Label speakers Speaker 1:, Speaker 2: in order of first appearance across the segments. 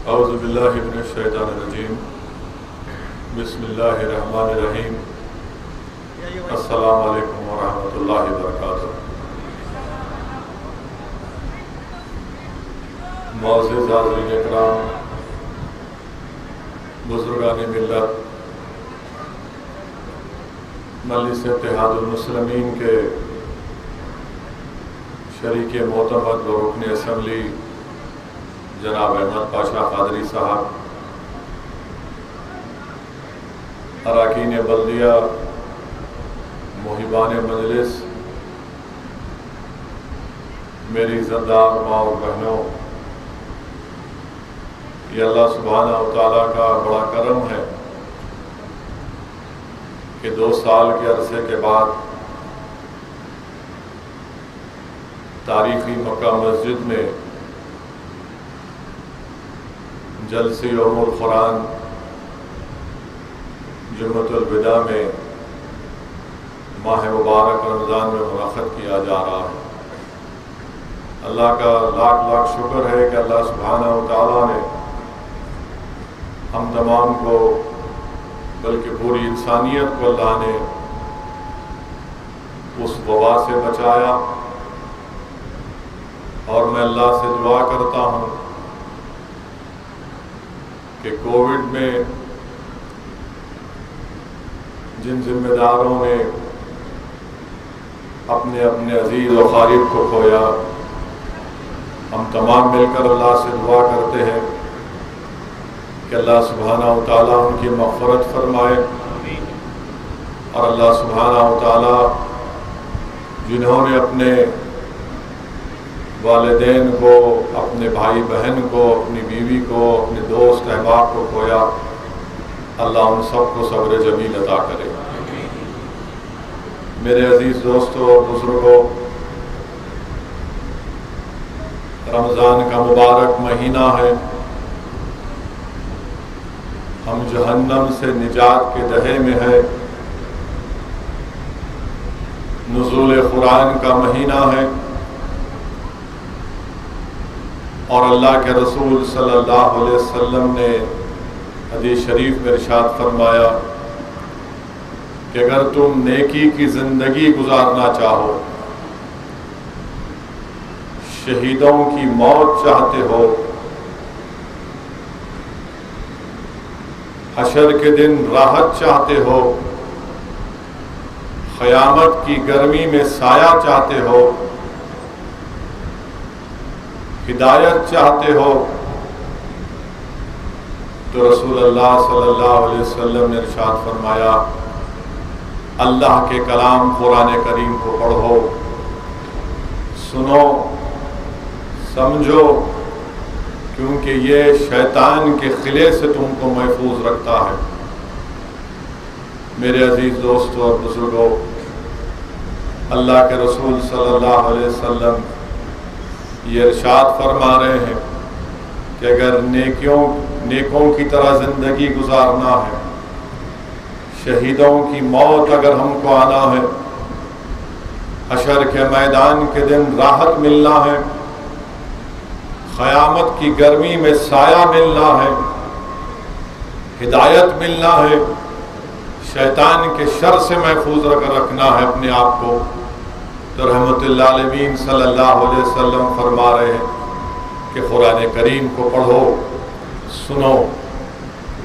Speaker 1: औज़ु बिल्लाहि मिनश शैतानिर रजीम। बिस्मिल्लाहिर रहमानिर रहीम। अस्सलामु अलैकुम व रहमतुल्लाहि व बरकातुहू। मुअज़्ज़िज़ हाज़रीन इकराम, बुज़ुर्गान मिल्लत, मजलिस इत्तेहादुल मुस्लिमीन के शरीक मोतमद व रुकन असम्बली जनाब अहमद पाशा कादरी साहब, अरकान बल्दिया, मुहिबान मजलिस, मेरी इज़्ज़तदार माँ और बहनों, ये अल्लाह सुब्हानहू व तआला का बड़ा करम है कि 2 साल के अरसे के बाद तारीखी मक्का मस्जिद में जलसे उम्मुल कुरान जुम्मतुल विदा में माह मुबारक रमज़ान में मुनक़्क़द किया जा रहा है। अल्लाह का लाख लाख शुक्र है कि अल्लाह सुब्हानहू व तआला ने हम तमाम को, बल्कि पूरी इंसानियत को अल्लाह ने उस वबा से बचाया। और मैं अल्लाह से दुआ करता हूँ कि कोविड में जिन जिम्मेदारों ने अपने अपने अजीज व क़रीब को खोया, हम तमाम मिलकर अल्लाह से दुआ करते हैं कि अल्लाह सुब्हानहू व तआला उनकी मग़फ़िरत फरमाए। और अल्लाह सुब्हानहू व तआला जिन्होंने अपने वालिदैन को, अपने भाई बहन को, अपनी बीवी को, अपने दोस्त अहबाब को खोया, अल्लाह उन सबको सब्र जमील अता करे। मेरे अजीज़ दोस्तों और बुज़ुर्गों, रमज़ान का मुबारक महीना है। हम जहन्नम से निजात के दहे में है। नुज़ूल कुरान का महीना है और अल्लाह के रसूल सल्लल्लाहु अलैहि वसल्लम ने हदीस शरीफ में इरशाद फरमाया कि अगर तुम नेकी की ज़िंदगी गुजारना चाहो, शहीदों की मौत चाहते हो, हशर के दिन राहत चाहते हो, क़यामत की गर्मी में साया चाहते हो, हिदायत चाहते हो, तो रसूलुल्लाह सल्लल्लाहु अलैहि वसल्लम ने इरशाद फरमाया, अल्लाह के कलाम कुरान करीम को पढ़ो, सुनो, समझो, क्योंकि ये शैतान के खिले से तुमको महफूज रखता है। मेरे अजीज दोस्तों और बुजुर्गों, अल्लाह के रसूल सल्लल्लाहु अलैहि वसल्लम ये इरशाद फरमा रहे हैं कि अगर नेकों की तरह ज़िंदगी गुजारना है, शहीदों की मौत अगर हमको आना है, हशर के मैदान के दिन राहत मिलना है, क़यामत की गर्मी में साया मिलना है, हिदायत मिलना है, शैतान के शर से महफूज रखना है अपने आप को, तो रहमतुल आलमीन सल्लल्लाहु अलैहि वसल्लम फरमा रहे हैं कि कुरान करीम को पढ़ो, सुनो,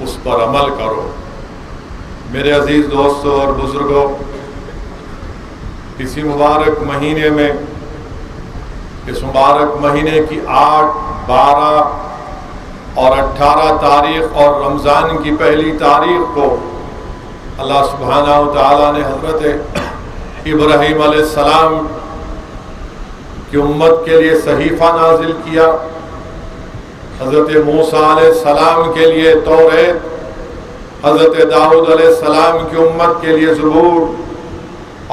Speaker 1: उस पर अमल करो। मेरे अजीज़ दोस्तों और बुज़ुर्गों, इसी मुबारक महीने में, इस मुबारक महीने की 8, 12 और 18 तारीख और रमज़ान की पहली तारीख को अल्लाह सुब्हानहू व तआला ने हज़रत इब्राहीम अलैहिस्सलाम की उम्मत के लिए सहीफ़ा नाजिल किया, हज़रत मूसा अलैहिस्सलाम के लिए तौरेत, हज़रत दाऊद अलैहिस्सलाम की उम्मत के लिए ज़बूर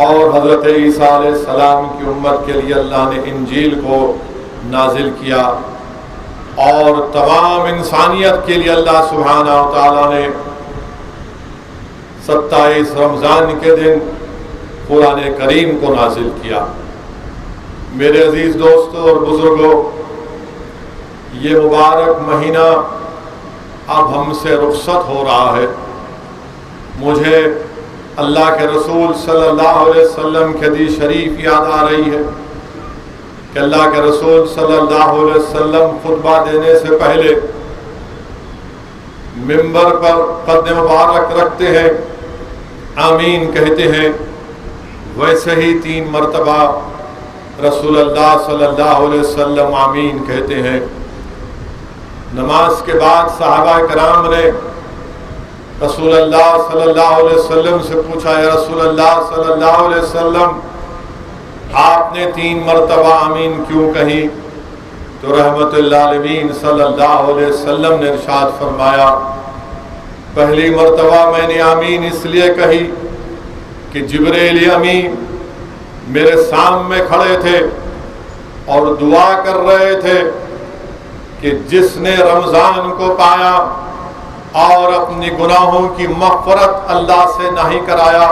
Speaker 1: और हज़रत ईसा अलैहिस्सलाम की उम्मत के लिए अल्लाह ने इंजील को नाजिल किया। और तमाम इंसानियत के लिए अल्लाह सुब्हानहू व तआला ने 27 रमज़ान के दिन कुरान करीम को नाजिल किया। मेरे अजीज़ दोस्तों और बुज़ुर्गों, ये मुबारक महीना अब हमसे रुखसत हो रहा है। मुझे अल्लाह के रसूल सल्लल्लाहु अलैहि वसल्लम की हदीस शरीफ याद आ रही है कि अल्लाह के रसूल सल्लल्लाहु अलैहि वसल्लम खुतबा देने से पहले मिंबर पर कद मुबारक रखते हैं, आमीन कहते हैं। वैसे ही 3 मरतबा रसूलुल्लाह सल्लल्लाहु अलैहि वसल्लम आमीन कहते हैं। नमाज के बाद सहाबा कराम ने रसूलुल्लाह सल्लल्लाहु अलैहि वसल्लम से पूछा, या रसूलुल्लाह सल्लल्लाहु अलैहि वसल्लम आपने 3 मरतबा आमीन क्यों कही? तो रहमतुल्लिल आलमीन सल्लल्लाहु अलैहि वसल्लम ने इरशाद फरमाया, पहली मरतबा मैंने आमीन इसलिए कही कि जिब्रील अमीन मेरे सामने खड़े थे और दुआ कर रहे थे कि जिसने रमजान को पाया और अपनी गुनाहों की मग़फ़िरत अल्लाह से नहीं कराया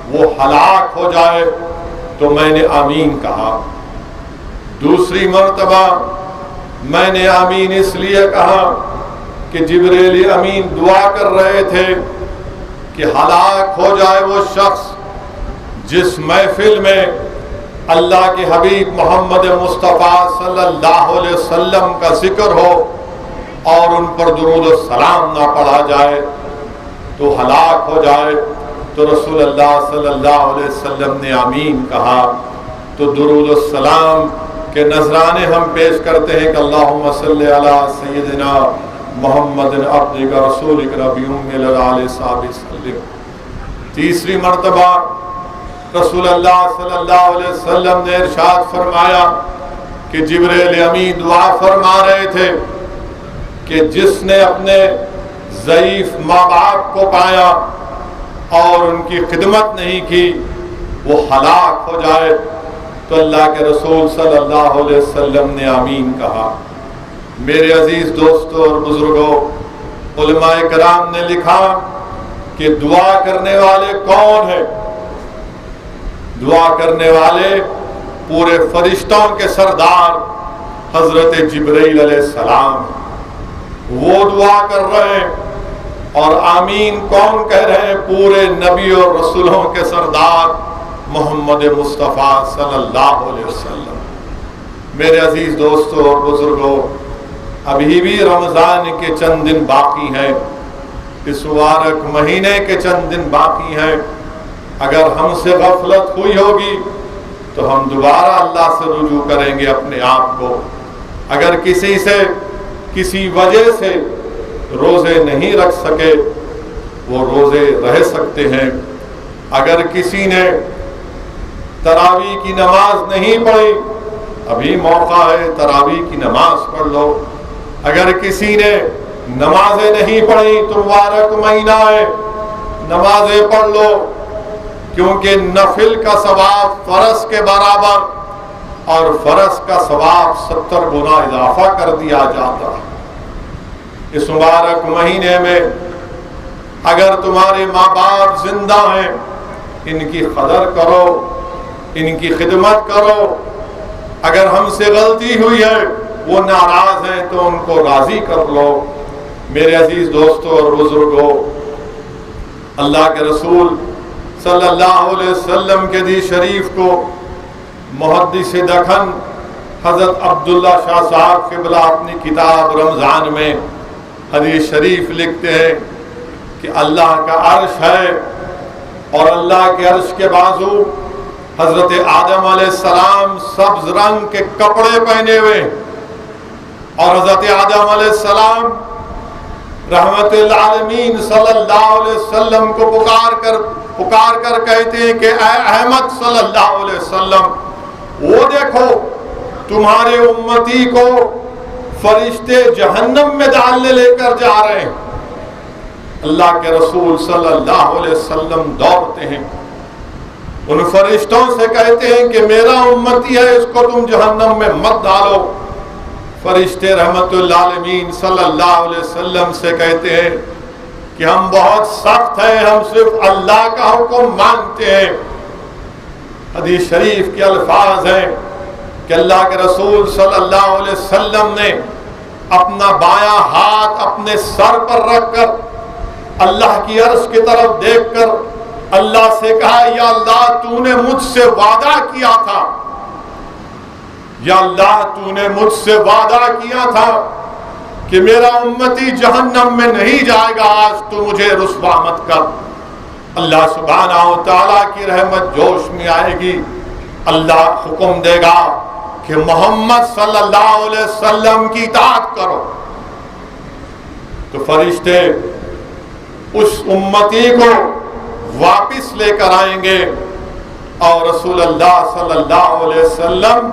Speaker 1: वो हलाक हो जाए, तो मैंने आमीन कहा। दूसरी मर्तबा मैंने आमीन इसलिए कहा कि जिब्रील अमीन दुआ कर रहे थे कि हलाक हो जाए वो शख्स जिस महफिल में अल्लाह के हबीब मोहम्मद मुस्तफ़ा सल्लल्लाहु अलैहि वसल्लम का जिक्र हो और उन पर दुरूद और सलाम ना पढ़ा जाए तो हलाक हो जाए। तो रसूलुल्लाह सल्लल्लाहु अलैहि वसल्लम ने आमीन कहा। तो दुरूद और सलाम के नजराने हम पेश करते हैं कि अल्लाहुम्मा सल्ली अला सय्यिदिना मुहम्मदिन अब्दिका रसूलिका नबियुल आलि साहबी सल्लम। तीसरी मर्तबा रसूलुल्लाह सल्लल्लाहु अलैहि वसल्लम ने इरशाद फरमाया कि जिब्रील अमीन दुआ फरमा रहे थे कि जिसने अपने ज़ईफ माँ बाप को पाया और उनकी खिदमत नहीं की वो हलाक हो जाए। तो अल्लाह के रसूल सल्लल्लाहु अलैहि वसल्लम ने आमीन कहा। मेरे अजीज दोस्तों और बुजुर्गों, उलमाए कराम ने लिखा कि दुआ करने वाले कौन है? दुआ करने वाले पूरे फरिश्तों के सरदार हजरत जिब्रील अलैहिस्सलाम, वो दुआ कर रहे हैं। और आमीन कौन कह रहे हैं? पूरे नबी और रसूलों के सरदार मोहम्मद मुस्तफ़ा सल्लल्लाहु अलैहि वसल्लम। मेरे अजीज दोस्तों और बुजुर्गों, अभी भी रमजान के चंद दिन बाकी हैं, इस मुबारक महीने के चंद दिन बाकी हैं। अगर हमसे गफलत हुई होगी तो हम दोबारा अल्लाह से रुजू करेंगे अपने आप को। अगर किसी से किसी वजह से रोजे नहीं रख सके वो रोजे रह सकते हैं। अगर किसी ने तरावी की नमाज नहीं पढ़ी, अभी मौका है, तरावी की नमाज पढ़ लो। अगर किसी ने नमाजें नहीं पढ़ी तो मुबारक महीना है, नमाजें पढ़ लो, क्योंकि नफिल का सवाब फर्ज के बराबर और फर्ज का सवाब 70 गुना इजाफा कर दिया जाता है। इस मुबारक महीने में अगर तुम्हारे माँ बाप जिंदा हैं, इनकी कदर करो, इनकी खिदमत करो। अगर हमसे गलती हुई है, वो नाराज हैं, तो उनको राजी कर लो। मेरे अजीज दोस्तों और बुजुर्गों, अल्लाह के रसूल सल्लल्लाहु अलैहि वसल्लम के हदीस शरीफ को मुहद्दिस दखन हजरत अब्दुल्ला शाह साहब क़िबला अपनी किताब रमज़ान में हदीस शरीफ लिखते हैं कि अल्लाह का अर्श है और अल्लाह के अर्श के बाजू हजरत आदम अलैहिस्सलाम सब्ज रंग के कपड़े पहने हुए और हजरत आदम अलैहिस्सलाम रहमतुल आलमीन सल्लल्लाहु अलैहि वसल्लम को पुकार कर कहते हैं कि ऐ अहमद सल्लल्लाहु अलैहि वसल्लम, वो देखो तुम्हारे उम्मती को फरिश्ते जहन्नम में डालने लेकर जा रहे हैं। अल्लाह के रसूल सल्लल्लाहु अलैहि वसल्लम दौड़ते हैं, उन फरिश्तों से कहते हैं कि मेरा उम्मती है, इसको तुम जहन्नम में मत डालो। फरिश्ते रहमतुल आलमीन सल्लल्लाहु अलैहि वसल्लम से कहते हैं कि हम बहुत सख्त हैं, हम सिर्फ अल्लाह का हुक्म मानते हैं। हदीस शरीफ के अल्फाज हैं कि अल्लाह के रसूल सल्लल्लाहु अलैहि वसल्लम ने अपना बायां हाथ अपने सर पर रखकर अल्लाह की अर्श की तरफ देखकर अल्लाह से कहा, या अल्लाह तूने मुझसे वादा किया था, या अल्लाह तूने मुझसे वादा किया था कि मेरा उम्मती जहन्नम में नहीं जाएगा, आज तू मुझे रुस्वा मत कर। अल्लाह सुब्हानहू तआला की रहमत जोश में आएगी, अल्लाह हुक्म देगा कि मोहम्मद सल्लल्लाहु अलैहि वसल्लम की इताअत करो। तो फरिश्ते उस उम्मती को वापिस लेकर आएंगे और रसूल अल्लाह सल्लल्लाहु अलैहि वसल्लम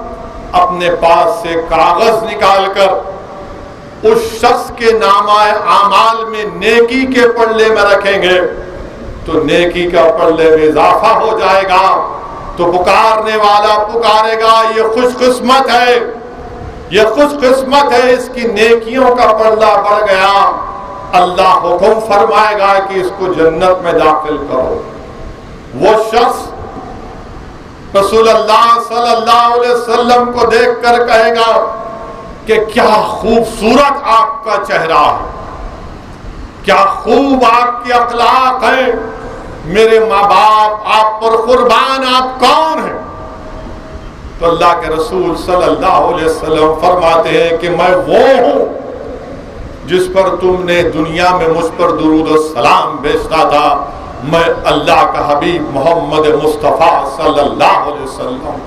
Speaker 1: अपने पास से कागज निकालकर उस शख्स के नामाए आमाल में नेकी के पल्ले में रखेंगे, तो नेकी का पल्ले में इजाफा हो जाएगा। तो पुकारने वाला पुकारेगा, ये खुशकिस्मत है, ये खुशकिस्मत है, इसकी नेकियों का पल्ला बढ़ गया। अल्लाह हुक्म फरमाएगा कि इसको जन्नत में दाखिल करो। वो शख्स रसूल अल्लाह सल्लल्लाहु अलैहि वसल्लम को देखकर कहेगा कि क्या खूबसूरत आपका चेहरा है, क्या खूब आपकी अखलाक है, मेरे माँ बाप आप पर कुर्बान, आप कौन हैं? तो अल्लाह के रसूल सल्लल्लाहु अलैहि वसल्लम फरमाते हैं कि मैं वो हूं जिस पर तुमने दुनिया में मुझ पर दुरूद और सलाम भेजा था, मैं अल्लाह का हबीब मोहम्मद मुस्तफ़ा सल्लल्लाहु अलैहि वसल्लम।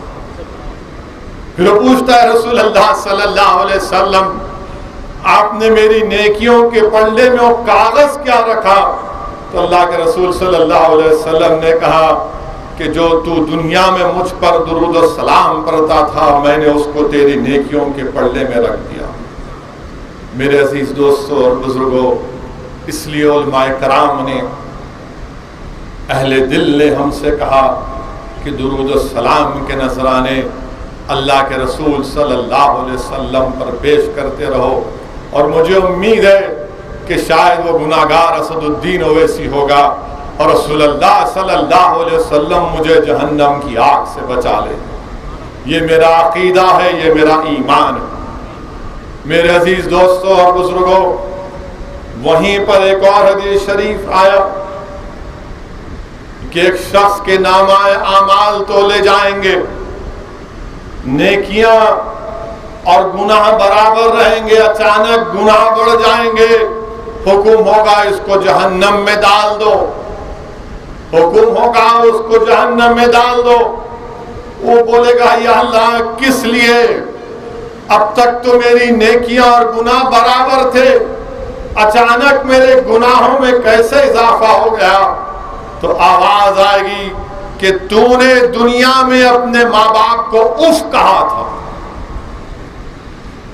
Speaker 1: फिर पूछता है रसूल अल्लाह सल्लल्लाहु अलैहि वसल्लम, आपने मेरी नेकियों के पल्ले में वो कागज क्या रखा? तो अल्लाह के रसूल सल्लल्लाहु अलैहि वसल्लम ने कहा कि जो तू दुनिया में मुझ पर दुरूद और सलाम पढ़ता था, मैंने उसको तेरी नेकियों के पल्ले में रख दिया। मेरे अजीज दोस्तों और बुजुर्गों, इसलिए उलमाए कराम ने, अहले दिल ने हमसे कहा कि दुरूद और सलाम के नजराने अल्लाह के रसूल सल्लल्लाहु अलैहि वसल्लम पर पेश करते रहो। और मुझे उम्मीद है कि शायद वो गुनाहगार असदुद्दीन ओवैसी होगा और रसूलुल्लाह सल्लल्लाहु अलैहि वसल्लम मुझे जहन्नम की आग से बचा ले। ये मेरा अकीदा है, ये मेरा ईमान है। मेरे अजीज दोस्तों और बुजुर्गों, वहीं पर एक और हदीस शरीफ आया कि एक शख्स के नामाए आमाल तोले जाएंगे, नेकियां और गुनाह बराबर रहेंगे, अचानक गुनाह बढ़ जाएंगे, हुक्म होगा इसको जहन्नम में डाल दो, हुक्म होगा उसको जहन्नम में डाल दो। वो बोलेगा, या अल्लाह किस लिए? अब तक तो मेरी नेकियां और गुनाह बराबर थे, अचानक मेरे गुनाहों में कैसे इजाफा हो गया? तो आवाज आएगी कि तूने दुनिया में अपने माँ बाप को उफ कहा था,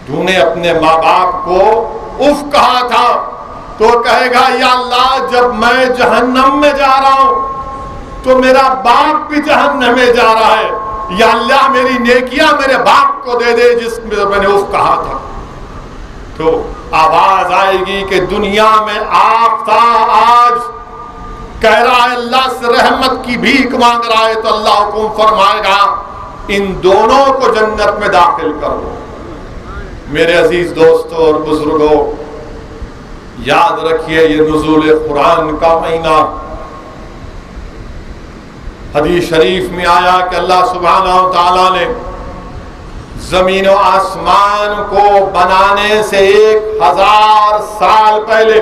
Speaker 1: तूने अपने माँ बाप को उफ कहा था। तो कहेगा, या अल्लाह जब मैं जहन्नम में जा रहा हूं तो मेरा बाप भी जहन्नम में जा रहा है, या अल्लाह मेरी नेकियां मेरे बाप को दे दे जिसमें मैंने उफ कहा था। तो आवाज आएगी कि दुनिया में आपका आज कह रहा है अल्लाह से रहमत की भीख मांग रहा है, तो अल्लाह हुक्म फरमाएगा इन दोनों को जन्नत में दाखिल करो। मेरे अजीज दोस्तों और बुजुर्गों, याद रखिए ये नुज़ूल कुरान का महीना। हदीस शरीफ में आया कि अल्लाह सुब्हानहू तआला ने जमीन और आसमान को बनाने से 1000 साल पहले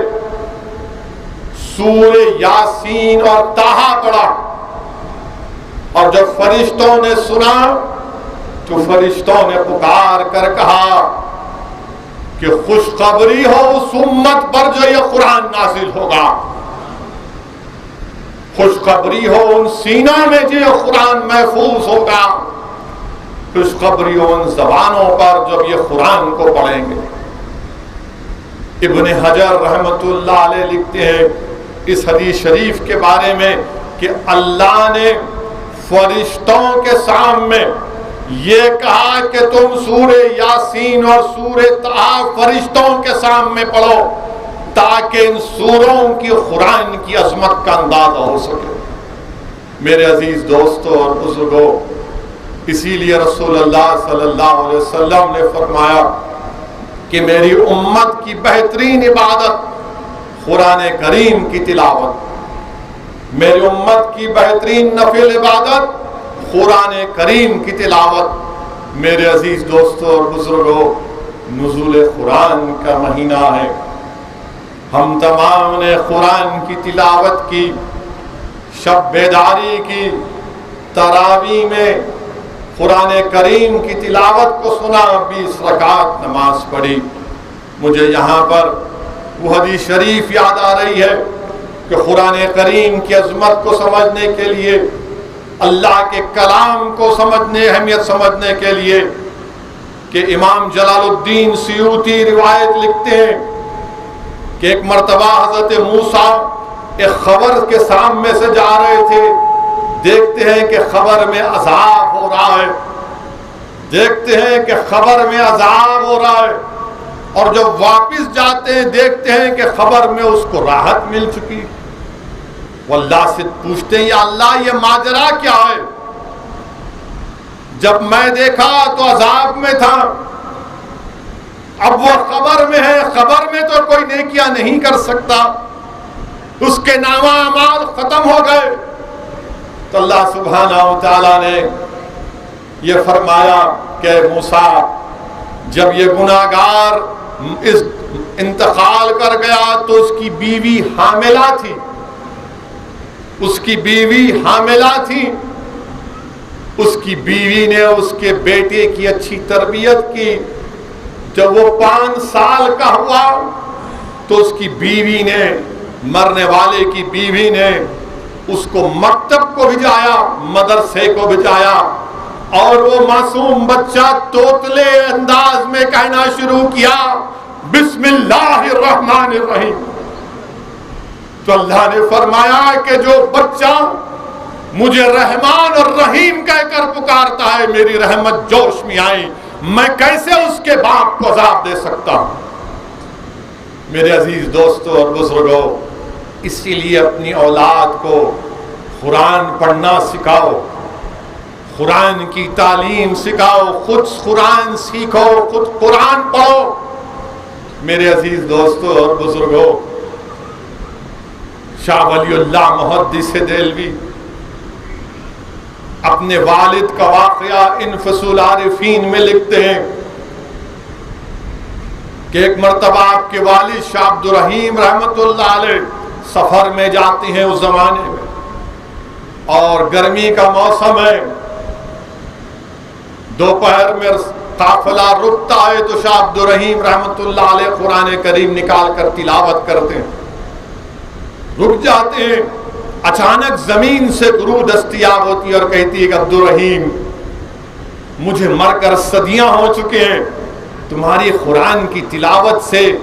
Speaker 1: सूरे यासीन और ताहा पढ़ा, और जब फरिश्तों ने सुना तो फरिश्तों ने पुकार कर कहा कि खुशखबरी हो उस उम्मत पर जो ये कुरान नाजिल होगा, खुशखबरी हो उन सीनों में जो ये कुरान महफूज होगा, खुशखबरी हो उन जबानों पर जब ये कुरान को पढ़ेंगे। इब्न हजर रहमतुल्लाह अलैह लिखते हैं इस हदीस शरीफ के बारे में कि अल्लाह ने फरिश्तों के सामने ये कहा कि तुम सूरे यासीन और सूरे ताहा फरिश्तों के सामने पढ़ो ताकि इन सूरों की कुरान की अजमत का अंदाजा हो सके। मेरे अजीज दोस्तों और बुजुर्गों, इसीलिए रसूलुल्लाह सल्लल्लाहु अलैहि वसल्लम ने फरमाया कि मेरी उम्मत की बेहतरीन इबादत कुरान करीम की तिलावत, मेरी उम्मत की बेहतरीन नफिल इबादत कुरान करीम की तिलावत। मेरे अजीज दोस्तों और बुजुर्गों, नुज़ूल कुरान का महीना है। हम तमाम ने कुरान की तिलावत की, शब बेदारी की, तरावी में कुरान करीम की तिलावत को सुना, 20 रकात नमाज पढ़ी। मुझे यहाँ पर वो हदीस शरीफ याद आ रही है कि कुरान करीम की अजमत को समझने के लिए, अल्लाह के कलाम को समझने, अहमियत समझने के लिए, कि इमाम जलालुद्दीन सियूती रिवायत लिखते हैं कि एक मर्तबा हजरत मूसा एक खबर के सामने से जा रहे थे। देखते हैं कि खबर में अजाब हो रहा है, देखते हैं कि खबर में अजाब हो रहा है, और जब वापिस जाते हैं देखते हैं कि खबर में उसको राहत मिल चुकी। वो अल्लाह से पूछते हैं, या अल्लाह ये माजरा क्या है? जब मैं देखा तो अजाब में था, अब वो खबर में है, खबर में तो कोई नेकियां नहीं कर सकता, उसके नामा अमाल खत्म हो गए। तो अल्लाह सुब्हानहू व तआला ने ये फरमाया कि मूसा, जब ये गुनाहगार इस इंतकाल कर गया तो उसकी बीवी हामिला थी, उसकी बीवी हामिला थी। उसकी बीवी ने उसके बेटे की अच्छी तरबियत की। जब वो 5 साल का हुआ तो उसकी बीवी ने, मरने वाले की बीवी ने उसको मकतब को भिजाया, मदरसे को भिजाया, और वो मासूम बच्चा तोतले अंदाज में कहना शुरू किया, बिस्मिल्लाहिर्रहमानिर्रहीम। तो अल्लाह ने फरमाया कि जो बच्चा मुझे रहमान और रहीम कहकर पुकारता है, मेरी रहमत जोश में आई, मैं कैसे उसके बाप को अजाब दे सकता हूं? मेरे अजीज दोस्तों और बुजुर्गों, इसीलिए अपनी औलाद को कुरान पढ़ना सिखाओ, कुरान की तालीम सिखाओ, खुद कुरान सीखो, खुद कुरान पढ़ो। मेरे अजीज दोस्तों और बुजुर्गों, शाह वलीउल्लाह मुहद्दिस देलवी अपने वालिद का वाक़या इन्फसुल आरिफीन में लिखते हैं कि एक मर्तबा आपके वालिद शाह अब्दुर रहीम रहमतुल्लाह अलैह सफर में जाते हैं उस जमाने में, और गर्मी का मौसम है। दोपहर में काफिला रुकता है तो शाह अब्दुर रहीम रहमतुल्लाह अलैह कुरान करीम निकाल कर तिलावत करते हैं। रुक जाते हैं, अचानक जमीन से रूह दस्तयाब होती है और कहती है कि अब्दुल रहीम, मुझे मरकर सदियां हो चुके हैं, तुम्हारी कुरान की तिलावत से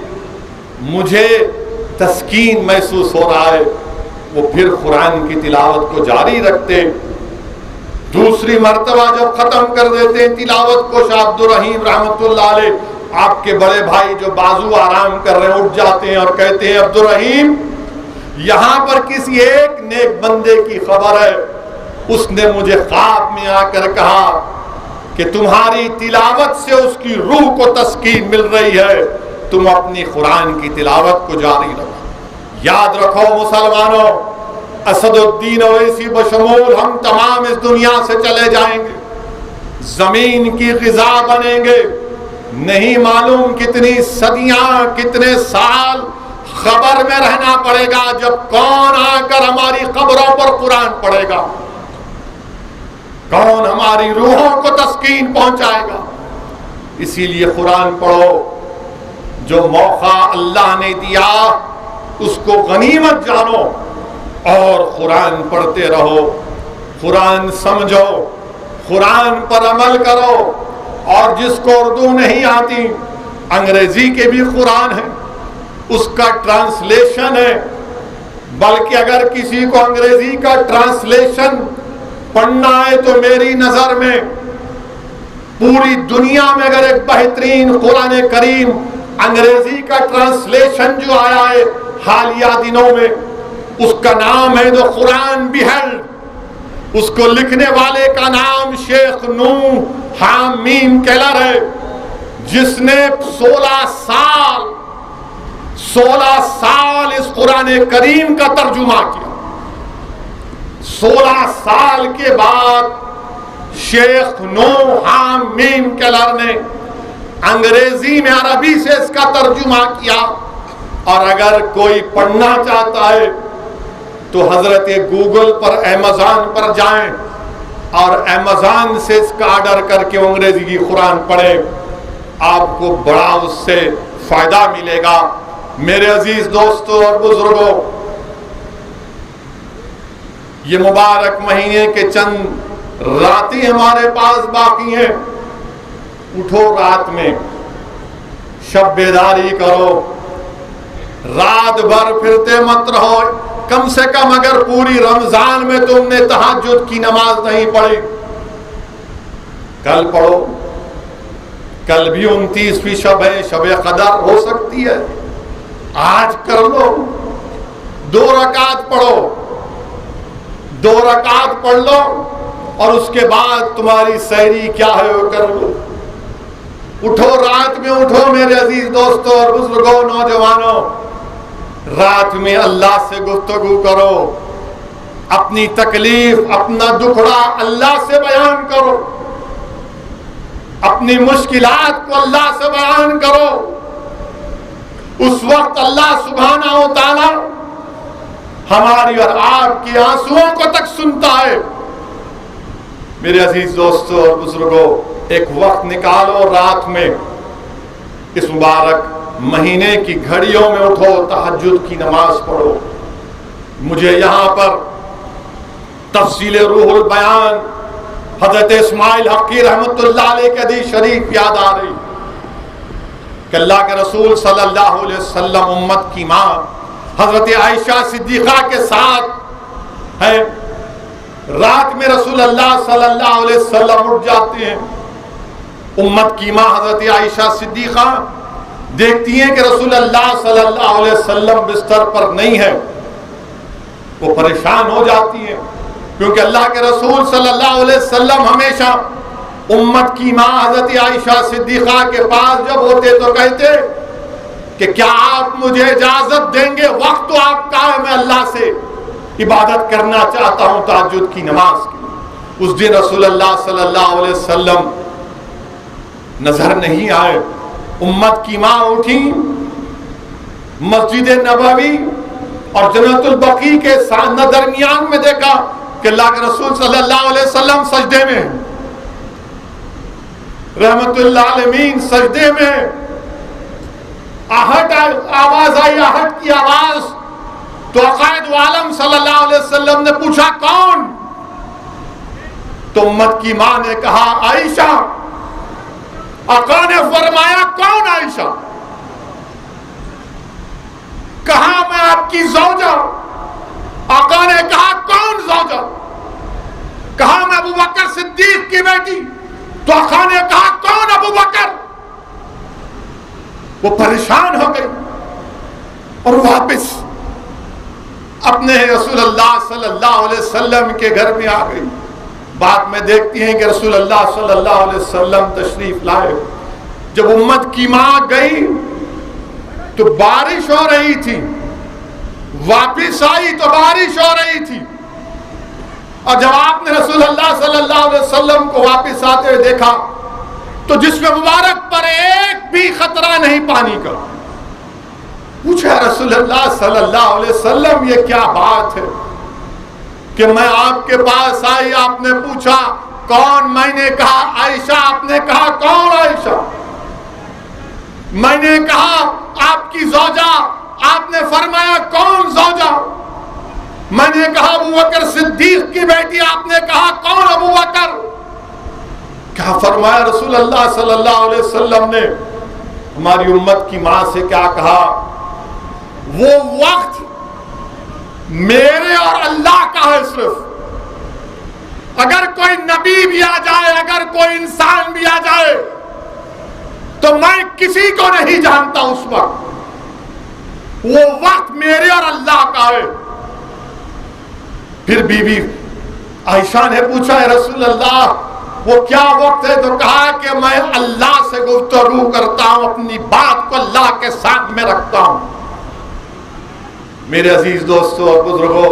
Speaker 1: मुझे तस्कीन महसूस हो रहा है। वो फिर कुरान की तिलावत को जारी रखते। दूसरी मर्तबा जब खत्म कर देते हैं तिलावत को, शाह अब्दुल रहीम रहमतुल्लाह अलैह, आपके बड़े भाई जो बाजू आराम कर रहे हैं उठ जाते हैं और कहते हैं, अब्दुल रहीम, यहां पर किसी एक नेक बंदे की खबर है, उसने मुझे ख्वाब में आकर कहा कि तुम्हारी तिलावत से उसकी रूह को तस्कीन मिल रही है, तुम अपनी कुरान की तिलावत को जारी रखो। याद रखो मुसलमानों, असदुद्दीन ओवैसी बशमूल हम तमाम इस दुनिया से चले जाएंगे, जमीन की ग़िज़ा बनेंगे। नहीं मालूम कितनी सदियां, कितने साल खबर में रहना पड़ेगा, जब कौन आकर हमारी कब्रों पर कुरान पढ़ेगा, कौन हमारी रूहों को तस्कीन पहुंचाएगा। इसीलिए कुरान पढ़ो, जो मौका अल्लाह ने दिया उसको गनीमत जानो और कुरान पढ़ते रहो, कुरान समझो, कुरान पर अमल करो। और जिसको उर्दू नहीं आती, अंग्रेजी के भी कुरान है, उसका ट्रांसलेशन है। बल्कि अगर किसी को अंग्रेजी का ट्रांसलेशन पढ़ना है तो मेरी नजर में पूरी दुनिया में अगर एक बेहतरीन कुरान करीम अंग्रेजी का ट्रांसलेशन जो आया है हालिया दिनों में, उसका नाम है द कुरान बिहेल्ड। उसको लिखने वाले का नाम शेख नूह हामीम केलर है। जिसने 16 साल इस कुरान करीम का तर्जुमा किया। 16 साल के बाद शेख नूह मीम केलर ने अंग्रेजी में अरबी से इसका तर्जुमा किया। और अगर कोई पढ़ना चाहता है तो हजरत गूगल पर, अमेज़न पर जाएं और अमेज़न से इसका ऑर्डर करके अंग्रेजी की कुरान पढ़े, आपको बड़ा उससे फायदा मिलेगा। मेरे अजीज दोस्तों और बुजुर्गों, ये मुबारक महीने के चंद रातें हमारे पास बाकी हैं। उठो, रात में शब बेदारी करो, रात भर फिरते मत रहो। कम से कम अगर पूरी रमजान में तुमने तहज्जुद की नमाज नहीं पढ़ी, कल पढ़ो। कल भी 29वीं शब है, शब कदर हो सकती है, आज कर लो। 2 रकात पढ़ो, 2 रकात पढ़ लो और उसके बाद तुम्हारी सहरी क्या है वो कर लो। उठो, रात में उठो मेरे अजीज दोस्तों और बुजुर्गों, नौजवानों। रात में अल्लाह से गुफ्तगू करो, अपनी तकलीफ, अपना दुखड़ा अल्लाह से बयान करो, अपनी मुश्किलात को अल्लाह से बयान करो। उस वक्त अल्लाह सुब्हानहू व तआला हमारी और आपकी आंसुओं को तक सुनता है। मेरे अजीज दोस्तों और बुजुर्गों, एक वक्त निकालो रात में, इस मुबारक महीने की घड़ियों में उठो, तहज्जुद की नमाज पढ़ो। मुझे यहां पर तफसील रूहुल बयान हजरत इस्माइल हक़ी रहमतुल्लाह अलैह की हदीस शरीफ याद आ रही कि अल्लाह के रसूल सल्लल्लाहु अलैहि वसल्लम उम्मत की मां हजरत आयशा सिद्दीक़ा के साथ है। रात में रसूल अल्लाह सल्लल्लाहु अलैहि वसल्लम उठ जाते हैं। उम्मत की मां हजरत आयशा सिद्दीक़ा देखती हैं कि रसूल अल्लाह सल्लल्लाहु अलैहि वसल्लम बिस्तर पर नहीं है। वो परेशान हो जाती हैं, क्योंकि अल्लाह के रसूल सल्लल्लाहु अलैहि वसल्लम हमेशा उम्मत की मां हजरत आयशा सिद्दीक़ा के पास जब होते तो कहते कि क्या आप मुझे इजाजत देंगे, वक्त तो आपका है, मैं अल्लाह से इबादत करना चाहता हूं तहज्जुद की नमाज की। उस दिन रसूल अल्लाह सल्लल्लाहु अलैहि वसल्लम नजर नहीं आए। उम्मत की मां उठी, मस्जिद नबवी और जन्नतुल बकी के दरमियान में देखा कि अल्लाह के रसूल सल्लल्लाहु अलैहि वसल्लम सजदे में, रहमतुल्लाह अलमीन सजदे में। आहट आवाज आई, आहट की आवाज। तो अकायद आलम सल्लल्लाहु अलैहि वसल्लम ने पूछा कौन? तो उम्मत की मां ने कहा आयशा। आका ने फरमाया कौन आयशा? कहा मैं आपकी ज़ौजा। आका ने कहा कौन ज़ौजा? कहा मैं अबू बकर सिद्दीक की बेटी। तो आका ने कहा कौन अबू बकर? वो परेशान हो गई और वापस अपने रसूलुल्लाह सल्लल्लाहु अलैहि वसल्लम के घर में आ गई। बाद में देखती हैं कि रसूलुल्लाह सल्लल्लाहु अलैहि वसल्लम तशरीफ लाए। जब उम्मत की मां गई तो बारिश हो रही थी, वापिस आई तो बारिश हो रही थी। और जब आपने रसूलुल्लाह सल्लल्लाहु अलैहि वसल्लम को वापिस आते हुए देखा तो जिसमें मुबारक पर एक भी खतरा नहीं पानी का। पूछा रसूलुल्लाह सल्लल्लाहु अलैहि वसल्लम ये क्या बात है कि मैं आपके पास आई, आपने पूछा कौन? मैंने कहा आयशा। आपने कहा कौन आयशा? मैंने कहा आपकी ज़ौजा। आपने फरमाया कौन ज़ौजा? मैंने कहा अबू बकर सिद्दीक की बेटी। आपने कहा कौन अबू बकर? क्या फरमाया रसूल अल्लाह सल्लल्लाहु अलैहि वसल्लम ने? हमारी उम्मत की मां से क्या कहा? वो वक्त मेरे और अल्लाह का है सिर्फ। अगर कोई नबी भी आ जाए, अगर कोई इंसान भी आ जाए तो मैं किसी को नहीं जानता उस वक्त। वो वक्त मेरे और अल्लाह का है। फिर बीबी आयशा ने पूछा है रसूल अल्लाह वो क्या वक्त है? तो कहा कि मैं अल्लाह से गुफ्तगू करता हूं, अपनी बात को अल्लाह के सामने रखता हूं। मेरे अजीज दोस्तों और बुजुर्गों,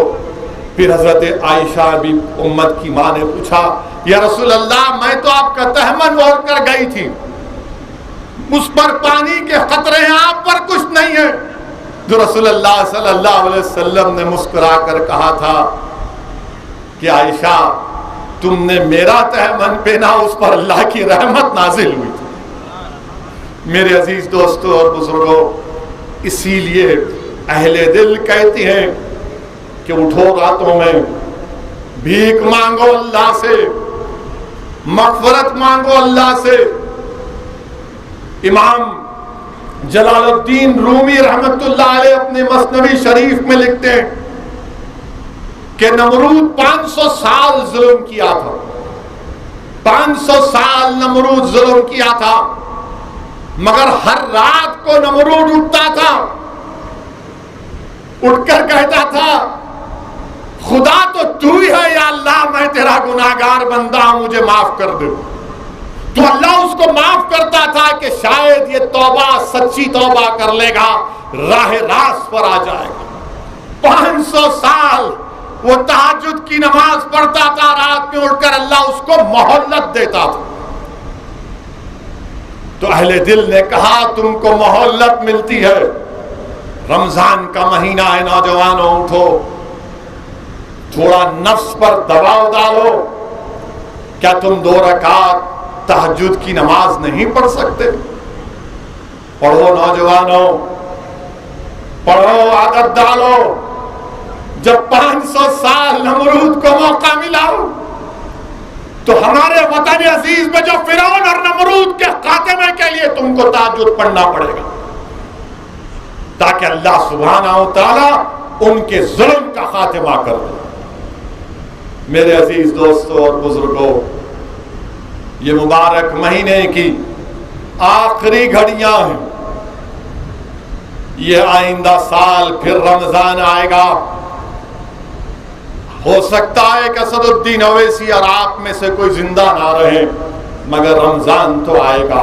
Speaker 1: फिर हजरत आयशा भी उम्मत की मां ने पूछा, या रसूल अल्लाह, मैं तो आपका तहमन ओढ़ कर गई थी, उस पर पानी के खतरे हैं, आप पर कुछ नहीं है। जो रसूल अल्लाह सल्लल्लाहु अलैहि वसल्लम ने मुस्कुरा कर कहा था कि आयशा, तुमने मेरा तहमन पहना, उस पर अल्लाह की रहमत नाजिल हुई थी। मेरे अजीज दोस्तों और बुजुर्गों, इसीलिए अहले दिल कहती हैं कि उठो रातों में, भीख मांगो अल्लाह से, मग़फ़िरत मांगो अल्लाह से। इमाम जलालुद्दीन रूमी रहमतुल्लाह अलैह अपने मसनवी शरीफ में लिखते हैं कि नमरूद 500 साल जुल्म किया था, 500 साल नमरूद जुल्म किया था, मगर हर रात को नमरूद उठता था, उठकर कहता था, खुदा तो तू ही है, या अल्लाह मैं तेरा गुनाहगार बंदा हूं, मुझे माफ कर दे। तो अल्लाह उसको माफ करता था कि शायद ये तौबा सच्ची तौबा कर लेगा, राह रास पर आ जाएगा। 500 साल वो तहज्जुद की नमाज पढ़ता था, रात में उठकर अल्लाह उसको मोहल्लत देता था। तो अहले दिल ने कहा, तुमको मोहल्लत मिलती है, रमजान का महीना है, नौजवानों उठो, थोड़ा नफ्स पर दबाव डालो। क्या तुम 2 रकात तहज्जुद की नमाज नहीं पढ़ सकते? पढ़ो नौजवानों, पढ़ो, आदत डालो। जब 500 साल नमरूद को मौका मिला तो हमारे वतन अजीज में जो फिरौन और नमरूद के खात्मे के लिए तुमको तहज्जुद पढ़ना पड़ेगा, ताकि अल्लाह सुब्हानहू तआला उनके जुल्म का खात्मा कर दे। मेरे अजीज दोस्तों और बुजुर्गों, ये मुबारक महीने की आखिरी घड़ियां हैं। ये आइंदा साल फिर रमजान आएगा। हो सकता है कि असदुद्दीन अवैसी और आप में से कोई जिंदा ना रहे, मगर रमजान तो आएगा।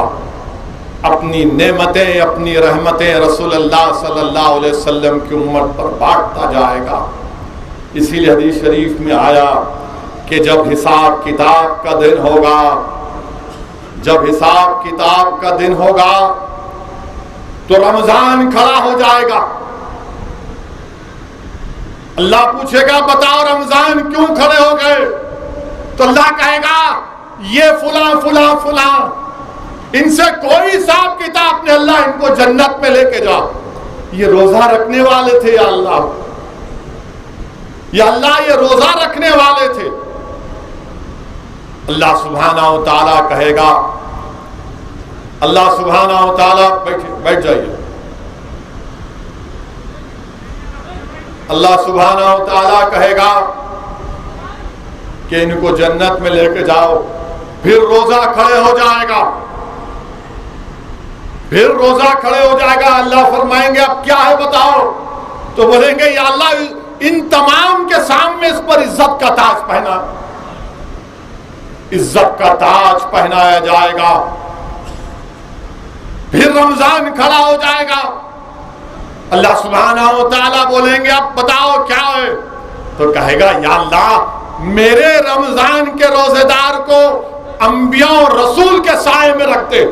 Speaker 1: अपनी नेमतें, अपनी रहमतें रसूलुल्लाह सल्लल्लाहु अलैहि वसल्लम की उम्मत पर बांटता जाएगा। इसीलिए हदीस शरीफ में आया कि जब हिसाब किताब का दिन होगा, जब हिसाब किताब का दिन होगा तो रमजान खड़ा हो जाएगा। अल्लाह पूछेगा, बताओ रमजान क्यों खड़े हो गए? तो अल्लाह कहेगा, ये फुला फुला फुला, इनसे कोई हिसाब किताब नहीं, अल्लाह इनको जन्नत में लेके जा। ये रोजा रखने वाले थे या अल्लाह, या अल्लाह ये रोजा रखने वाले थे। अल्लाह सुब्हानहू तआला कहेगा, अल्लाह सुब्हानहू तआला, बैठ जाइए, अल्लाह सुब्हानहू तआला कहेगा कि इनको जन्नत में लेके जाओ। फिर रोजा खड़े हो जाएगा, फिर रोजा खड़े हो जाएगा। अल्लाह फरमाएंगे, अब क्या है बताओ? तो बोलेंगे, या अल्लाह इन तमाम के सामने इस पर इज्जत का ताज पहना, इज्जत का ताज पहनाया जाएगा। फिर रमजान खड़ा हो जाएगा। अल्लाह सुब्हानहू तआला बोलेंगे, अब बताओ क्या है? तो कहेगा, या अल्लाह मेरे रमजान के रोजेदार को अंबिया और रसूल के साए में रखते।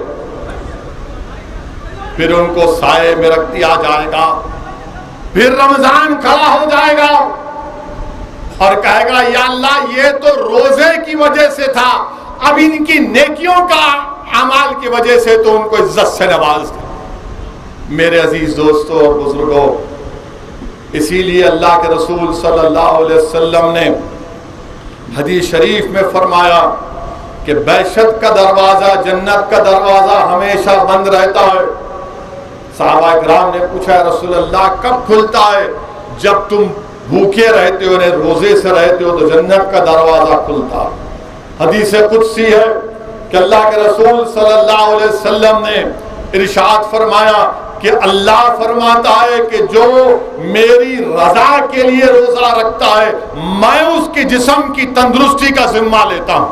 Speaker 1: फिर उनको साए में रख दिया जाएगा। फिर रमजान खड़ा हो जाएगा और कहेगा, या अल्लाह ये तो रोजे की वजह से था, अब इनकी नेकियों का अमाल की वजह से तो उनको इज्जत से नवाज दे। मेरे अजीज दोस्तों और बुजुर्गों, इसीलिए अल्लाह के रसूल सल्लल्लाहु अलैहि वसल्लम ने हदीस शरीफ में फरमाया कि बैशत का दरवाजा, जन्नत का दरवाजा हमेशा बंद रहता है। सहाबा किराम ने पूछा, रसूल अल्लाह कब खुलता है? जब तुम भूखे रहते हो, रोजे से रहते हो, तो जन्नत का दरवाजा खुलता है। हदीस कुदसी है कि अल्लाह के रसूल सल्लल्लाहु अलैहि वसल्लम ने इरशाद फरमाया कि अल्लाह फरमाता है कि जो मेरी रजा के लिए रोजा रखता है, मैं उसकी जिस्म की तंदुरुस्ती का जिम्मा लेता हूं।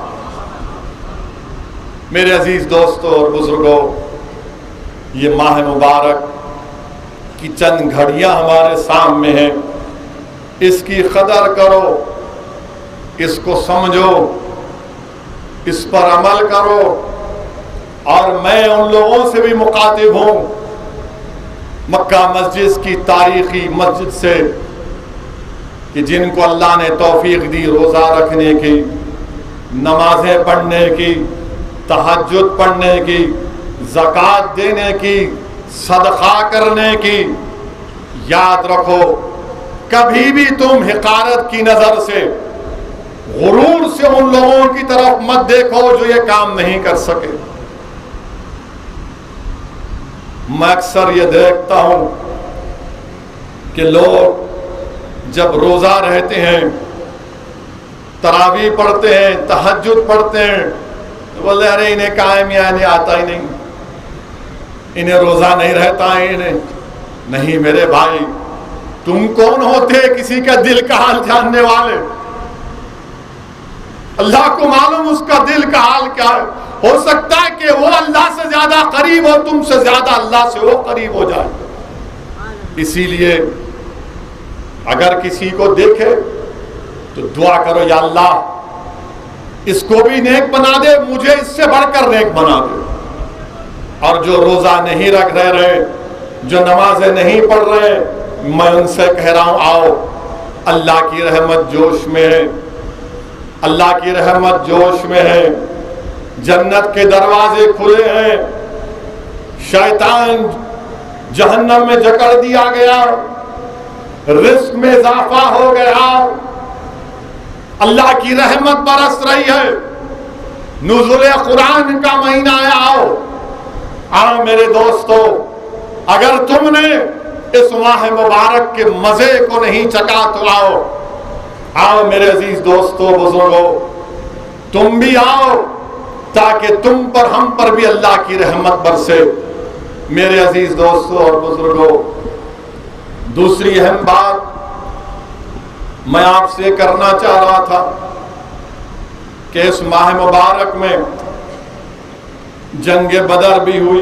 Speaker 1: मेरे अजीज दोस्तों और बुजुर्गों, ये माह मुबारक की चंद घड़ियां हमारे सामने हैं। इसकी कदर करो, इसको समझो, इस पर अमल करो। और मैं उन लोगों से भी मुखातिब हूं, मक्का मस्जिद की तारीखी मस्जिद से, कि जिनको अल्लाह ने तौफीक दी रोज़ा रखने की, नमाजें पढ़ने की, तहज्जुद पढ़ने की, ज़कात देने की, सदका करने की। याद रखो, कभी भी तुम हिकारत की नज़र से, गुरूर से उन लोगों की तरफ मत देखो जो ये काम नहीं कर सके। मैं अक्सर ये देखता हूं कि लोग जब रोजा रहते हैं, तरावी पढ़ते हैं, तहज्जुद पढ़ते हैं, तो बोलते अरे इन्हें कायम यानी आता ही नहीं, इन्हें रोजा नहीं रहता है इन्हें। नहीं मेरे भाई, तुम कौन होते किसी का दिल का हाल जानने वाले? अल्लाह को मालूम उसका दिल का हाल क्या है। हो सकता है कि वो अल्लाह से ज्यादा करीब हो, तुमसे ज्यादा अल्लाह से वो करीब हो जाए। इसीलिए अगर किसी को देखे तो दुआ करो, या अल्लाह इसको भी नेक बना दे, मुझे इससे बढ़कर नेक बना दे। और जो रोजा नहीं रख रहे, जो नमाजें नहीं पढ़ रहे, मैं उनसे कह रहा हूं, आओ, अल्लाह की रहमत जोश में है, अल्लाह की रहमत जोश में है। जन्नत के दरवाजे खुले हैं, शैतान जहन्नम में जकड़ दिया गया, रिस्क में इजाफा हो गया, अल्लाह की रहमत बरस रही है। नुज़ुल कुरान का महीना आया। आओ मेरे दोस्तों, अगर तुमने इस माह मुबारक के मजे को नहीं चखा तो आओ मेरे अजीज दोस्तों, बुजुर्गों, तुम भी आओ, ताकि तुम पर, हम पर भी अल्लाह की रहमत बरसे। मेरे अजीज दोस्तों और बुजुर्गों, दूसरी अहम बात मैं आपसे करना चाह रहा था कि इस माह मुबारक में जंग बदर भी हुई।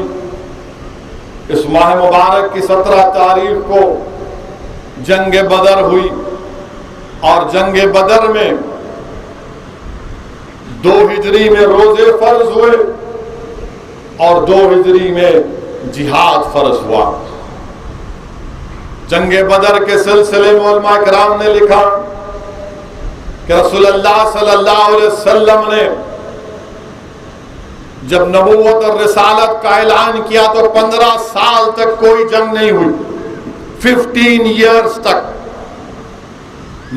Speaker 1: इस माह मुबारक की 17 तारीख को जंग बदर हुई, और जंग बदर में 2 हिजरी में रोजे फर्ज हुए और 2 हिजरी में जिहाद फर्ज हुआ। जंग बदर के सिलसिले में उलमा किराम ने लिखा कि रसूलुल्लाह सल्लल्लाहु अलैहि वसल्लम ने जब नबूवत और रिसालत का ऐलान किया तो 15 साल तक कोई जंग नहीं हुई, 15 ईयर्स तक।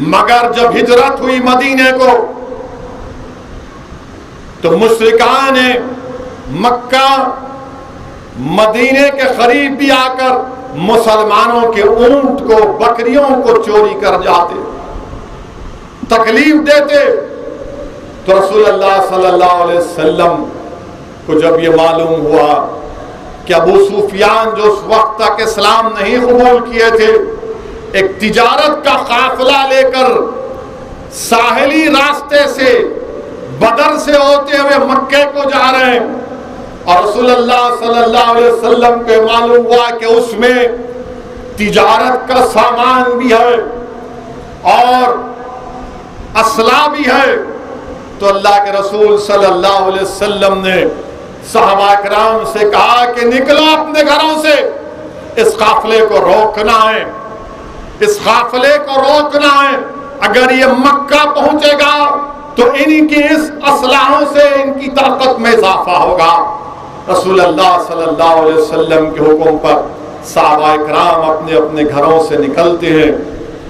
Speaker 1: मगर जब हिजरत हुई मदीने को, तो मुशरिकान ने मक्का मदीने के करीब भी आकर मुसलमानों के ऊंट को, बकरियों को चोरी कर जाते, तकलीफ देते। तो रसूलुल्लाह सल्लल्लाहु अलैहि वसल्लम को जब ये मालूम हुआ कि अबू सुफियान जो उस वक्त तक इस्लाम नहीं कबूल किए थे, एक तिजारत का काफिला लेकर साहिली रास्ते से, बदर से होते हुए मक्के को जा रहे हैं, और रसूलुल्लाह सल्लल्लाहु अलैहि वसल्लम को मालूम हुआ कि उसमें तिजारत का सामान भी है और असला भी है। तो अल्लाह के रसूल सल्लल्लाहु अलैहि वसल्लम ने सहाबा किराम से कहा कि निकलो अपने घरों से, इस काफिले को रोकना है, इस काफिले को रोकना है। अगर ये मक्का पहुंचेगा तो इनकी इस असलाहों से इनकी ताकत में इजाफा होगा। रसूलुल्लाह सल्लल्लाहु अलैहि वसल्लम के हुक्म पर सहाबा किराम अपने अपने घरों से निकलते हैं,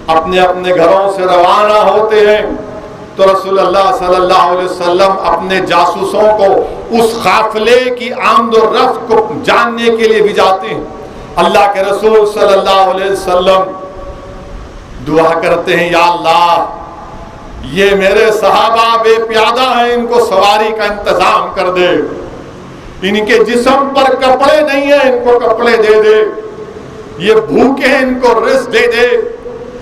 Speaker 1: अपने अपने घरों से रवाना होते हैं। तो रसूलुल्लाह सल्लल्लाहु अलैहि वसल्लम अपने जासूसों को उस काफिले की आमद और रफ्त को जानने के लिए भी जाते हैं। अल्लाह के रसूल सल्लल्लाहु अलैहि वसल्लम दुआ करते हैं, या अल्लाह, ये मेरे सहाबा बेप्यादा हैं, इनको सवारी का इंतजाम कर दे, इनके जिस्म पर कपड़े नहीं है, इनको कपड़े दे दे, ये भूखे हैं, इनको रिस्क दे दे।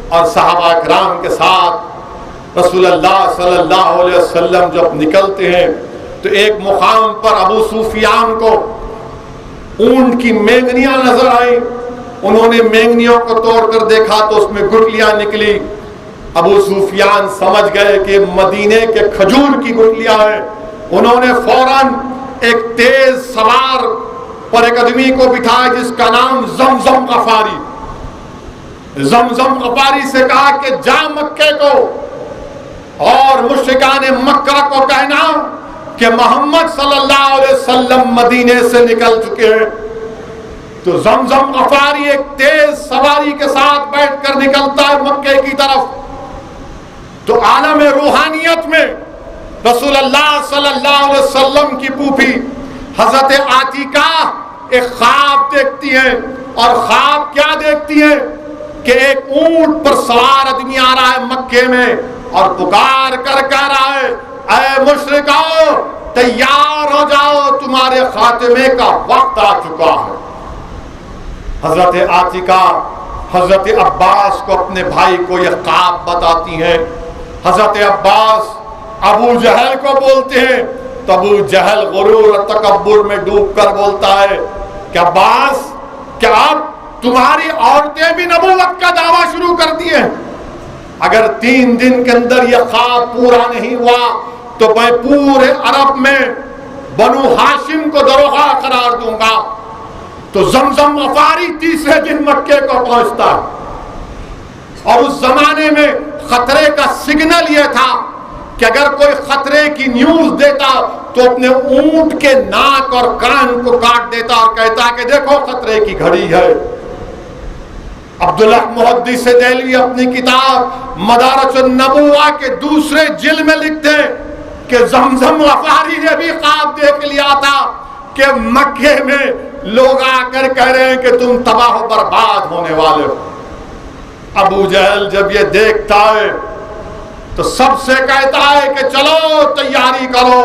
Speaker 1: और सहाबा किराम के साथ रसूलुल्लाह सल्लल्लाहु अलैहि वसल्लम जब निकलते हैं तो एक मुकाम पर अबू सुफियान को ऊंट की मेंगनियां नजर आई। उन्होंने मेंगनियों को तोड़कर देखा तो उसमें गुठलियां निकली। अबू सुफियान समझ गए कि मदीने के खजूर की गुठलियां हैं। उन्होंने फौरन एक तेज सवार पर एक आदमी को बिठाया जिसका नाम जमजम गफारी। जमजम गफारी से कहा कि जा मक्के को और मुश्रिकाने मक्का को कहना कि मोहम्मद सल्लल्लाहु अलैहि वसल्लम मदीने से निकल चुके हैं। तो जमजम गफारी एक तेज सवारी के साथ बैठकर निकलता है मक्के की तरफ। तो आलम रूहानियत में रसूलुल्लाह सल्लल्लाहु अलैहि वसल्लम की फूफी हजरत आतिका एक ख्वाब देखती हैं। और ख्वाब क्या देखती हैं कि एक ऊंट पर सवार आदमी आ रहा है मक्के में और पुकार कर कह रहा है, ऐ मुशरिकों तैयार हो जाओ, तुम्हारे खात्मे का वक्त आ चुका है। हजरत आतिका हजरत अब्बास को अपने भाई को यह ख्वाब बताती हैं। हजरत अब्बास अबू जहल को बोलते हैं तो अबू जहल गुरूर और तकब्बुर में डूबकर बोलता है कि अब्बास, क्या अब तुम्हारी औरतें भी नबूवत का दावा शुरू कर दिए? अगर 3 दिन के अंदर यह ख्वाब पूरा नहीं हुआ तो मैं पूरे अरब में बनु हाशिम को दरोगा करार दूंगा। तो जमजम गफारी तीसरे दिन मक्के को पहुंचता है। और उस जमाने में खतरे का सिग्नल यह था कि अगर कोई खतरे की न्यूज देता तो अपने ऊंट के नाक और कान को काट देता और कहता कि देखो खतरे की घड़ी है। अब्दुल्लाह मुहद्दिस देलवी अपनी किताब मदारजुन नबुव्वा के दूसरे जिल्द में लिखते हैं कि जमजम गफारी ने भी ख्वाब देख लिया था कि मक्के में लोग आकर कह रहे हैं कि तुम तबाह बर्बाद होने वाले हो। अबू जहल जब ये देखता है तो सबसे कहता है कि चलो तैयारी करो,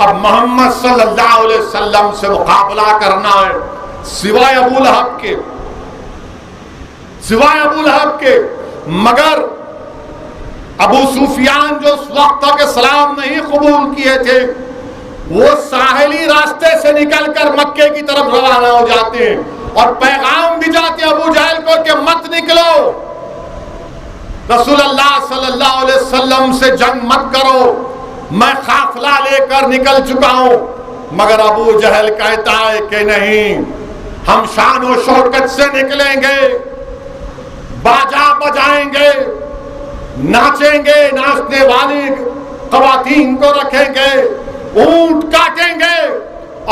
Speaker 1: अब मोहम्मद सल्लल्लाहु अलैहि वसल्लम से मुकाबला करना है। सिवाय अबू लहब के मगर अबू सुफियान जो उस वक्त तक इस्लाम नहीं कबूल किए थे वो साहिली रास्ते से निकलकर मक्के की तरफ रवाना हो जाते हैं और पैगाम भी जाते हैं अबू जहल को कि मत निकलो, रसूलुल्लाह सल्लल्लाहु अलैहि वसल्लम से जंग मत करो, मैं काफिला लेकर निकल चुका हूं। मगर अबू जहल कहता है कि नहीं, हम शान और शौकत से निकलेंगे, बाजा बजाएंगे, नाचेंगे, नाचने वाली खवातीन को रखेंगे, ऊंट काटेंगे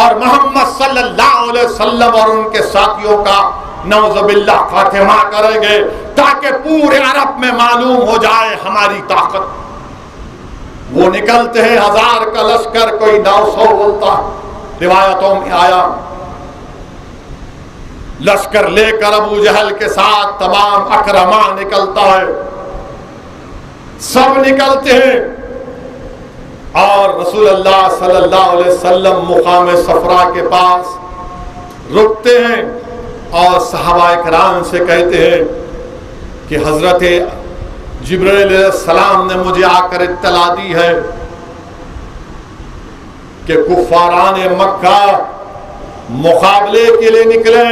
Speaker 1: और मोहम्मद सल्लल्लाहु अलैहि वसल्लम और उनके साथियों का नौज़ुबिल्लाह खातिमा करेंगे ताकि पूरे अरब में मालूम हो जाए हमारी ताकत। वो निकलते हैं 1000 का लश्कर, कोई 900 बोलता, रिवायतों में आया। लश्कर लेकर अबू जहल के साथ तमाम अकरमा निकलता है, सब निकलते हैं और रसूलुल्लाह सल्लल्लाहु अलैहि वसल्लम मुकाम सफरा के पास रुकते हैं और सहाबा इकराम से कहते हैं कि हजरत जिब्रील अलैहिस्सलाम ने मुझे आकर इत्तला दी है कि कुफारान मक्का मुकाबले के लिए निकले,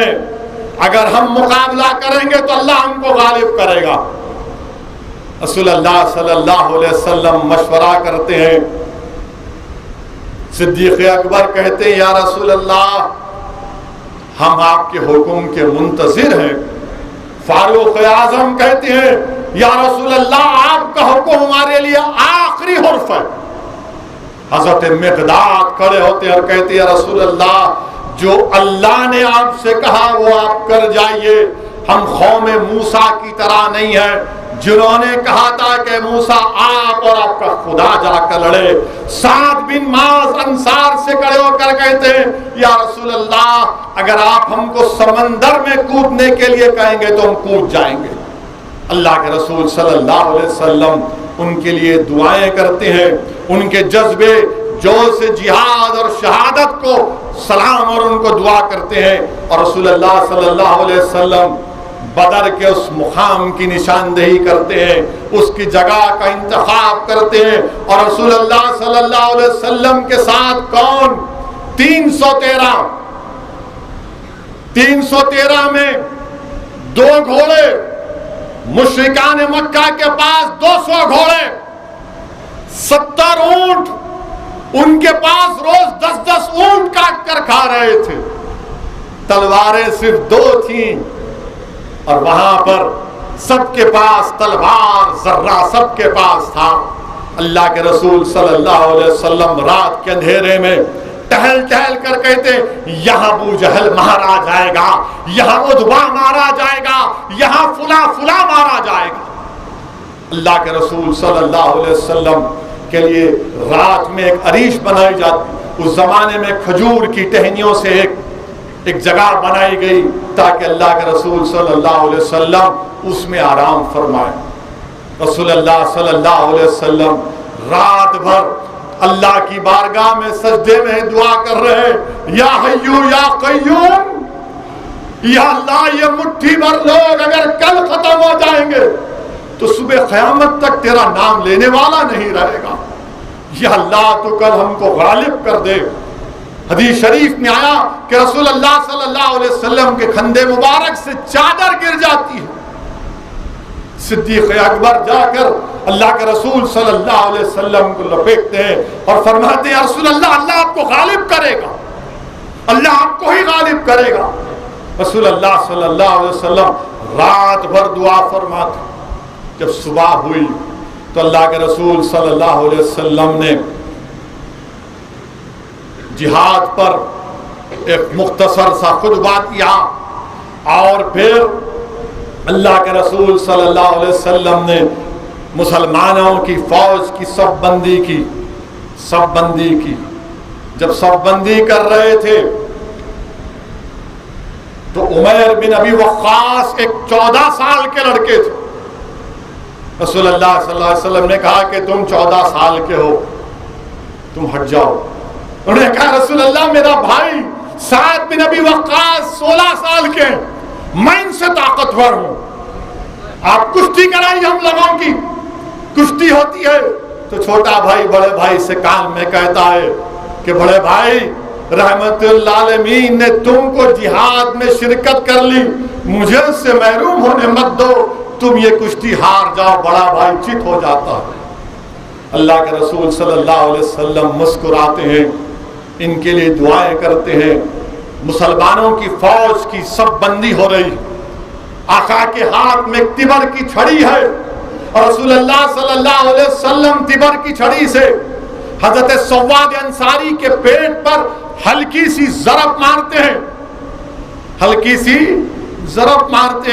Speaker 1: अगर हम मुकाबला करेंगे तो अल्लाह हमको गालिब करेगा। रसूलुल्लाह सल्लल्लाहु अलैहि वसल्लम मशवरा करते हैं। सिद्दीक़ अकबर कहते हैं या रसूलल्लाह, हम आपके हुक्म के मुंतज़िर हैं। फारूक आज़म कहते हैं या रसूलल्लाह, आपका हुक्म हमारे लिए आखिरी हुर्फ है। हज़रत मिक़दाद खड़े होते हैं और कहते हैं या रसूलल्लाह, जो अल्लाह ने आपसे कहा वो आप कर जाइए, हम कौम मूसा की तरह नहीं है जिन्होंने कहा था कि मूसा आप और आपका खुदा जाकर लड़े। साद बिन माज अंसार से खड़े होकर कहते हैं या रसूल अल्लाह, अगर आप हमको समंदर में कूदने के लिए कहेंगे तो हम कूद जाएंगे। अल्लाह के रसूल सल्लल्लाहु अलैहि वसल्लम उनके लिए दुआएं करते हैं, उनके जज्बे जोश से जिहाद और शहादत को सलाम और उनको दुआ करते हैं। और रसूलुल्लाह सल्लल्लाहु अलैहि वसल्लम बदर के उस मुकाम की निशानदेही करते हैं, उसकी जगह का इंतखाब करते हैं। और रसूलुल्लाह सल्लल्लाहु अलैहि वसल्लम के साथ कौन? 313 में 2 घोड़े, मुशरिकान मक्का के पास 200 घोड़े, 70 ऊंट, उनके पास रोज 10-10 ऊंट काट कर खा रहे थे। तलवारें सिर्फ 2 थीं और वहां पर सबके पास तलवार जर्रा सबके पास था। अल्लाह के रसूल सल्लल्लाहु अलैहि वसल्लम रात के अंधेरे में टहल टहल कर कहते, यहां अबू जहल मारा जाएगा, यहां उद्बा मारा जाएगा, यहां फुला फुला मारा जाएगा। अल्लाह के रसूल सल्लल्लाहु अलैहि वसल्लम के लिए रात में एक अरीश बनाई जाती। उस जमाने में खजूर की टहनियों से एक जगह बनाई गई ताकि अल्लाह के रसूल सल्लल्लाहु अलैहि वसल्लम उसमें आराम फरमाए। रसूलुल्लाह सल्लल्लाहु अलैहि वसल्लम रात भर अल्लाह की बारगाह में सजदे में दुआ कर रहे, या हय्यू या कय्यूम, या अल्लाह ये मुट्ठी भर लोग अगर कल खत्म हो जाएंगे तो सुबह क़यामत तक तेरा नाम लेने वाला नहीं रहेगा। या अल्लाह तो कल हमको गालिब कर दे। हदीस शरीफ में आया कि रसूलुल्लाह सल्लल्लाहु अलैहि वसल्लम के खंदे मुबारक से चादर गिर जाती है। सिद्दीक़ अकबर जाकर अल्लाह के रसूल सल्लल्लाहु अलैहि वसल्लम को लपेटते हैं और फरमाते हैं, रसूलुल्लाह, अल्लाह आपको गालिब करेगा, अल्लाह आपको ही गालिब करेगा। रसूलुल्लाह सल्लल्लाहु अलैहि वसल्लम रात भर दुआ फरमाते। जब सुबह हुई तो अल्लाह के रसूल सल्लल्लाहु अलैहि वसल्लम ने जिहाद पर एक मुख्तसर सा खुतबा किया और फिर अल्लाह के रसूल सल्लल्लाहु अलैहि वसल्लम ने मुसलमानों की फौज की सब बंदी की। जब सब बंदी कर रहे थे तो उमैर बिन अबी वक्कास एक 14 साल के लड़के थे। रसूलुल्लाह सल्लल्लाहु अलैहि वसल्लम ने कहा कि तुम 14 साल के हो, तुम हट जाओ। उन्होंने कहा, रसूलुल्लाह, मेरा भाई साद बिन अबी वक्कास 16 साल के, मैं इनसे ताकतवर हूं, आप कुश्ती कराइए। हम लोगों की कुश्ती होती है तो छोटा भाई बड़े भाई से कान में कहता है कि बड़े भाई, रहमतुल्लिल आलमीन ने तुमको जिहाद में शिरकत कर ली, मुझे उससे महरूम होने मत दो, तुम ये कुश्ती हार जाओ। बड़ा भाई चित हो जाता है। अल्लाह के रसूल सल्लल्लाहु अलैहि वसल्लम मुस्कुराते हैं, इनके लिए दुआएं करते हैं। मुसलमानों की फौज की सब बंदी हो रही, आका के हाथ में तिबर की छड़ी है और रसूलुल्लाह सल्लल्लाहु अलैहि वसल्लम तिबर की छड़ी से हजरत सव्वाद अंसारी के पेट पर हल्की सी जरब मारते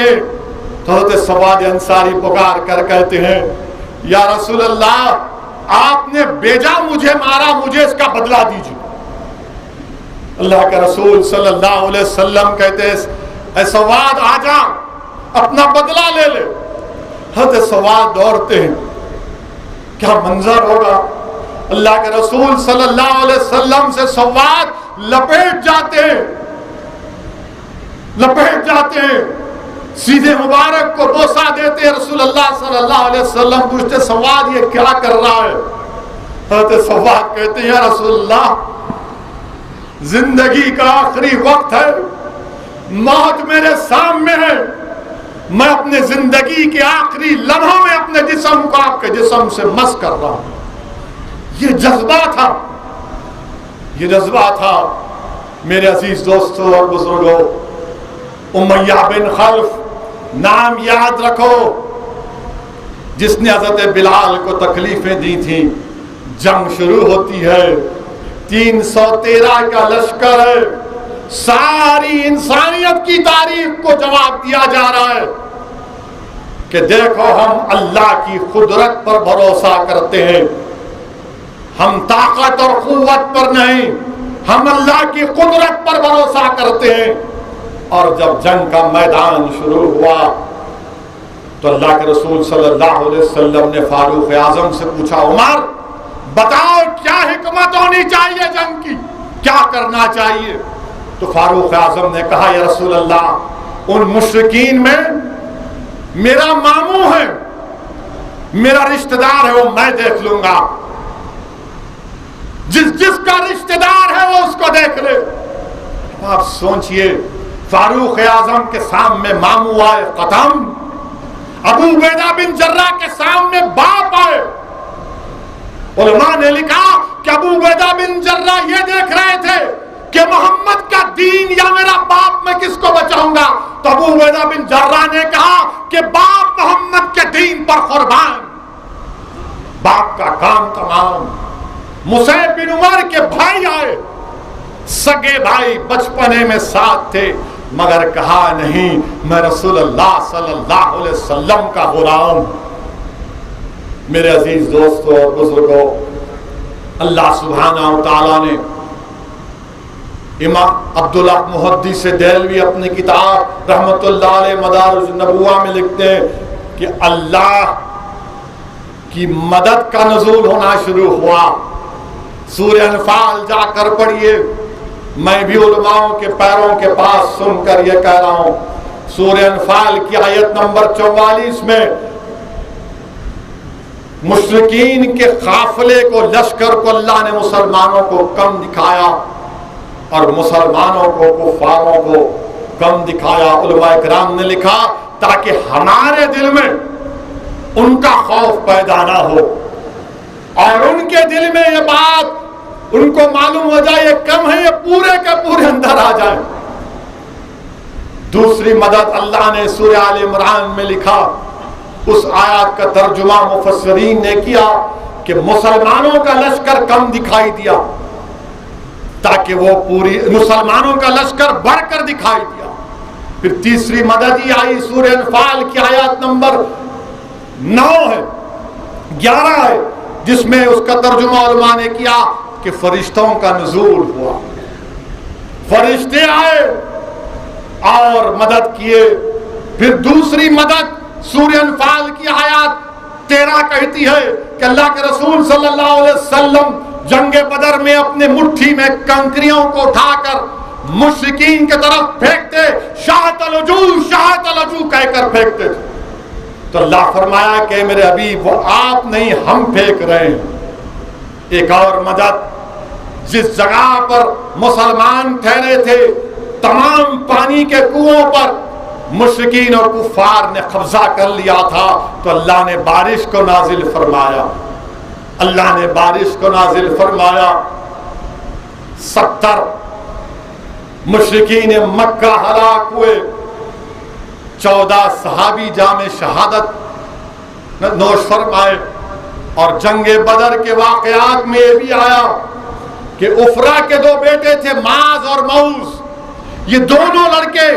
Speaker 1: हैं, तो हजरत सव्वाद अंसारी पुकार कर कहते हैं, या रसूलुल्लाह, आपने बेजा मुझे मारा, मुझे इसका बदला दीजिए। अल्लाह के रसूल सल्लल्लाहु अलैहि वसल्लम कहते हैं, ऐ सवाद आजा, अपना बदला ले ले। हज़रत सवाद दौड़ते हैं, क्या मंजर होगा। अल्लाह के रसूल सल्लल्लाहु अलैहि वसल्लम से सवाद लपेट जाते हैं, सीधे मुबारक को बोसा देते हैं। रसूलुल्लाह सल्लल्लाहु अलैहि वसल्लम पूछते, सवाद ये क्या कर रहा है। हज़रत सवाद कहते हैं, या रसूलुल्लाह, जिंदगी का आखिरी वक्त है, मौत मेरे सामने है, मैं अपने जिंदगी के आखिरी लम्हों में अपने जिस्म को आपके जिस्म से मस कर रहा हूं। ये जज्बा था मेरे अजीज दोस्तों और बुजुर्गों। उमैया बिन खल्फ, नाम याद रखो, जिसने हजरत बिलाल को तकलीफें दी थी। जंग शुरू होती है, 313 का लश्कर है, सारी इंसानियत की तारीफ को जवाब दिया जा रहा है कि देखो, हम अल्लाह की कुदरत पर भरोसा करते हैं, हम ताकत और कुव्वत पर नहीं, हम अल्लाह की कुदरत पर भरोसा करते हैं। और जब जंग का मैदान शुरू हुआ तो अल्लाह के रसूल सल्लल्लाहु अलैहि वसल्लम ने फारूक आजम से पूछा, उमर, बताओ क्या हिकमत होनी चाहिए, जंग की क्या करना चाहिए। तो फारूक आजम ने कहा, या रसूल अल्लाह, उन मुशरिकीन में मेरा मामू है, मेरा रिश्तेदार है, वो मैं देख लूंगा। जिसका रिश्तेदार है वो उसको देख ले। आप सोचिए, फारूक आजम के सामने मामू आए, खत्म। अबू उबैदा बिन जर्रा के सामने बाप आए। उलमा ने लिखा कि अबू उबैदा बिन जर्रा ये देख रहे थे कि मोहम्मद का दीन या मेरा बाप, मैं किसको बचाऊंगा। तो अबू उबैदा बिन जर्रा ने कहा कि बाप मोहम्मद के दीन पर कुर्बान। बाप का काम तमाम। मुसैब बिन उमर के भाई आए, सगे भाई, बचपने में साथ थे, मगर कहा नहीं मैं रसूलुल्लाह सल्लल्लाहु अलैहि वसल्लम का गुलाम। मेरे अजीज दोस्तों और बुजुर्गों, अल्लाह सुब्हानहू व तआला ने इमाम अब्दुल्लाह मुहद्दिस देलवी अपनी किताब रहमतुल्लाह अलैह मदारिज नबुव्वा में लिखते हैं कि अल्लाह की मदद का नुज़ूल होना शुरू हुआ। सूरह अनफाल जाकर पढ़िए। मैं भी उलमाओं के पैरों के पास सुनकर यह कह रहा हूं। सूरह अनफाल की आयत नंबर 44 में मुश्रिकीन के काफिले को, लश्कर को अल्लाह ने मुसलमानों को कम दिखाया और मुसलमानों को, कुफ्फारों को कम दिखाया। उलमाए किराम ने लिखा ताकि हमारे दिल में उनका खौफ पैदा ना हो और उनके दिल में ये बात उनको मालूम हो जाए ये कम है, ये पूरे के पूरे अंदर आ जाए। दूसरी मदद अल्लाह ने सूरह आल इमरान में लिखा। उस आयत का तर्जुमा मुफस्सिरीन ने किया कि मुसलमानों का लश्कर कम दिखाई दिया ताकि वो पूरी, मुसलमानों का लश्कर बढ़कर दिखाई दिया। फिर तीसरी मदद ही आई, सूरह अनफाल की आयत नंबर 9 है, 11 है, जिसमें उसका तर्जुमा उलमा ने किया कि फरिश्तों का नुज़ूल हुआ। फरिश्ते आए और मदद किए। फिर दूसरी मदद सूरह अनफाल की आयत 13 कहती है कि अल्लाह के रसूल सल्लल्लाहु अलैहि वसल्लम जंगे बदर में अपने मुट्ठी में कंकरियों को उठाकर मुश्रिकीन की तरफ फेंकते, शाहतलजू कहकर फेंकते थे। तो अल्लाह फरमाया कि मेरे हबीब वो आप नहीं, हम फेंक रहे हैं। एक और मदद, जिस जगह पर मुसलमान ठहरे थे तमाम पानी के कुओं पर मुश्रिकीन और कुफ्फार ने कब्जा कर लिया था, तो अल्लाह ने बारिश को नाजिल फरमाया। अल्लाह ने बारिश को नाजिल फरमाया। 70 मुश्रिकीन मक्का हलाक हुए। 14 सहाबी जामे शहादत नोश फरमाए। और जंगे बदर के वाकयात में यह भी आया कि उफरा के 2 बेटे थे, माज और मऊज। ये दोनों लड़के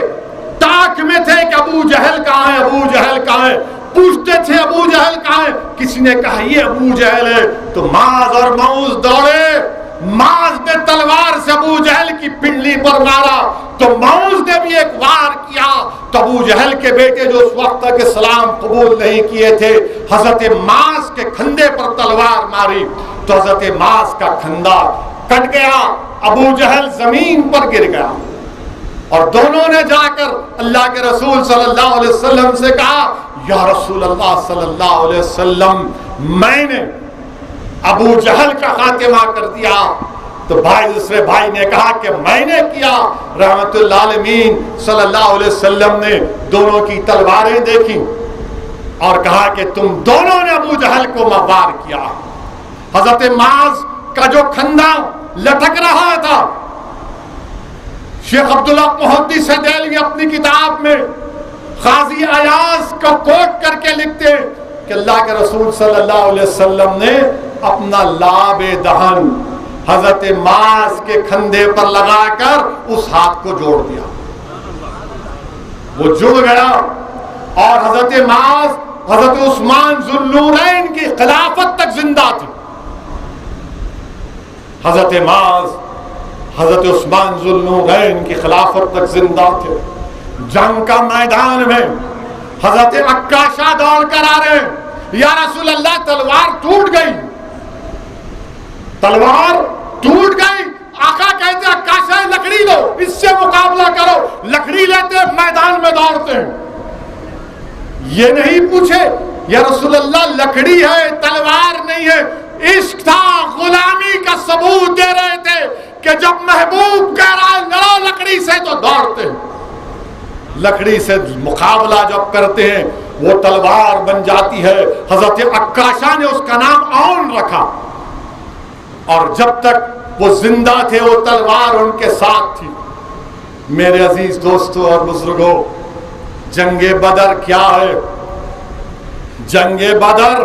Speaker 1: ताक में थे कि अबू जहल कहाँ है, अबू जहल कहाँ है। पूछते थे अबू जहल कहाँ है, किसी ने कहा ये अबू जहल है। तो माज और मऊज दौड़े। माज ने तलवार से अबू जहल की पिंडली पर मारा, तो मऊज ने भी एक वार किया। तो अबू जहल के बेटे जो उस वक्त तक इस्लाम कबूल नहीं किए थे, हजरत माज के खंधे पर तलवार मारी तो हजरत माज का खंधा कट गया। अबू जहल जमीन पर गिर गया और दोनों ने जाकर अल्लाह के रसूल सल्लल्लाहु अलैहि वसल्लम से कहा, या रसूल अल्लाह सल्लल्लाहु अलैहि वसल्लम, मैंने अबू जहल का खातिमा कर दिया। तो भाई दूसरे भाई ने कहा कि मैंने किया। रहमतुल्लाह अलमीन सल्लल्लाहु अलैहि वसल्लम ने दोनों की तलवारें देखी और कहा कि तुम दोनों ने अबू जहल को वार किया। हजरत माज का जो खंधा लटक रहा था, शेख अब्दुल्लाह मुहद्दिस देलवी अपनी किताब में काजी अयाज को कोट करके लिखते कि अल्लाह के रसूल सल्लल्लाहु अलैहि वसल्लम ने अपना लाबे दहन हजरत माज के खंधे पर लगाकर उस हाथ को जोड़ दिया। वो जुड़ गया और हजरत माज हजरत उस्मान जुन्नूरैन की खिलाफत तक जिंदा थी। हजरत माज हजरत उस्मान जुन्नूरैन की खिलाफत तक जिंदा थे। जंग का मैदान में हजरत अक्काशा दौड़ कर आ रहे हैं, या रसूल अल्लाह तलवार टूट गई, तलवार टूट गई आका कहते आकाश है लकड़ी लो, इससे मुकाबला करो। लकड़ी लेते मैदान में दौड़ते हैं। ये नहीं पूछे या रसूलल्लाह लकड़ी है तलवार नहीं है, इश्क था, गुलामी का सबूत दे रहे थे कि जब महबूब कह रहा है लड़ो लकड़ी से तो दौड़ते। लकड़ी से मुकाबला जब करते हैं वो तलवार बन जाती है। हजरत अक्काशा ने उसका नाम औन रखा और जब तक वो जिंदा थे वो तलवार उनके साथ थी। मेरे अजीज दोस्तों और बुजुर्गों, जंगे बदर क्या है? जंगे बदर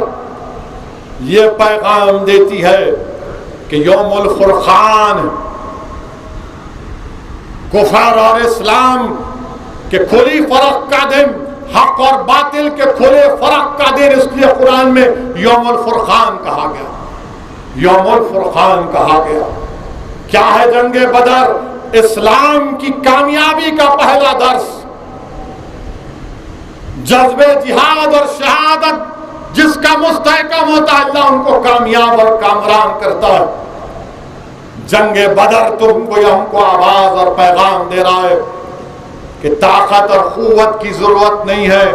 Speaker 1: ये पैगाम देती है कि यौमुल फुरकान, कुफर और इस्लाम के खुली फर्क का दिन, हक और बातिल के खुले फर्क का दिन, इसलिए कुरान में यौमुल फुरकान कहा गया। यौमुल फुरकान कहा गया। क्या है जंगे बदर? इस्लाम की कामयाबी का पहला दर्स। जज्बे जिहाद और शहादत जिसका मुस्तहकम होता है, अल्लाह उनको कामयाब और कामरान करता है। जंगे बदर तुमको हमको आवाज और पैगाम दे रहा है कि ताकत और कुव्वत की जरूरत नहीं है।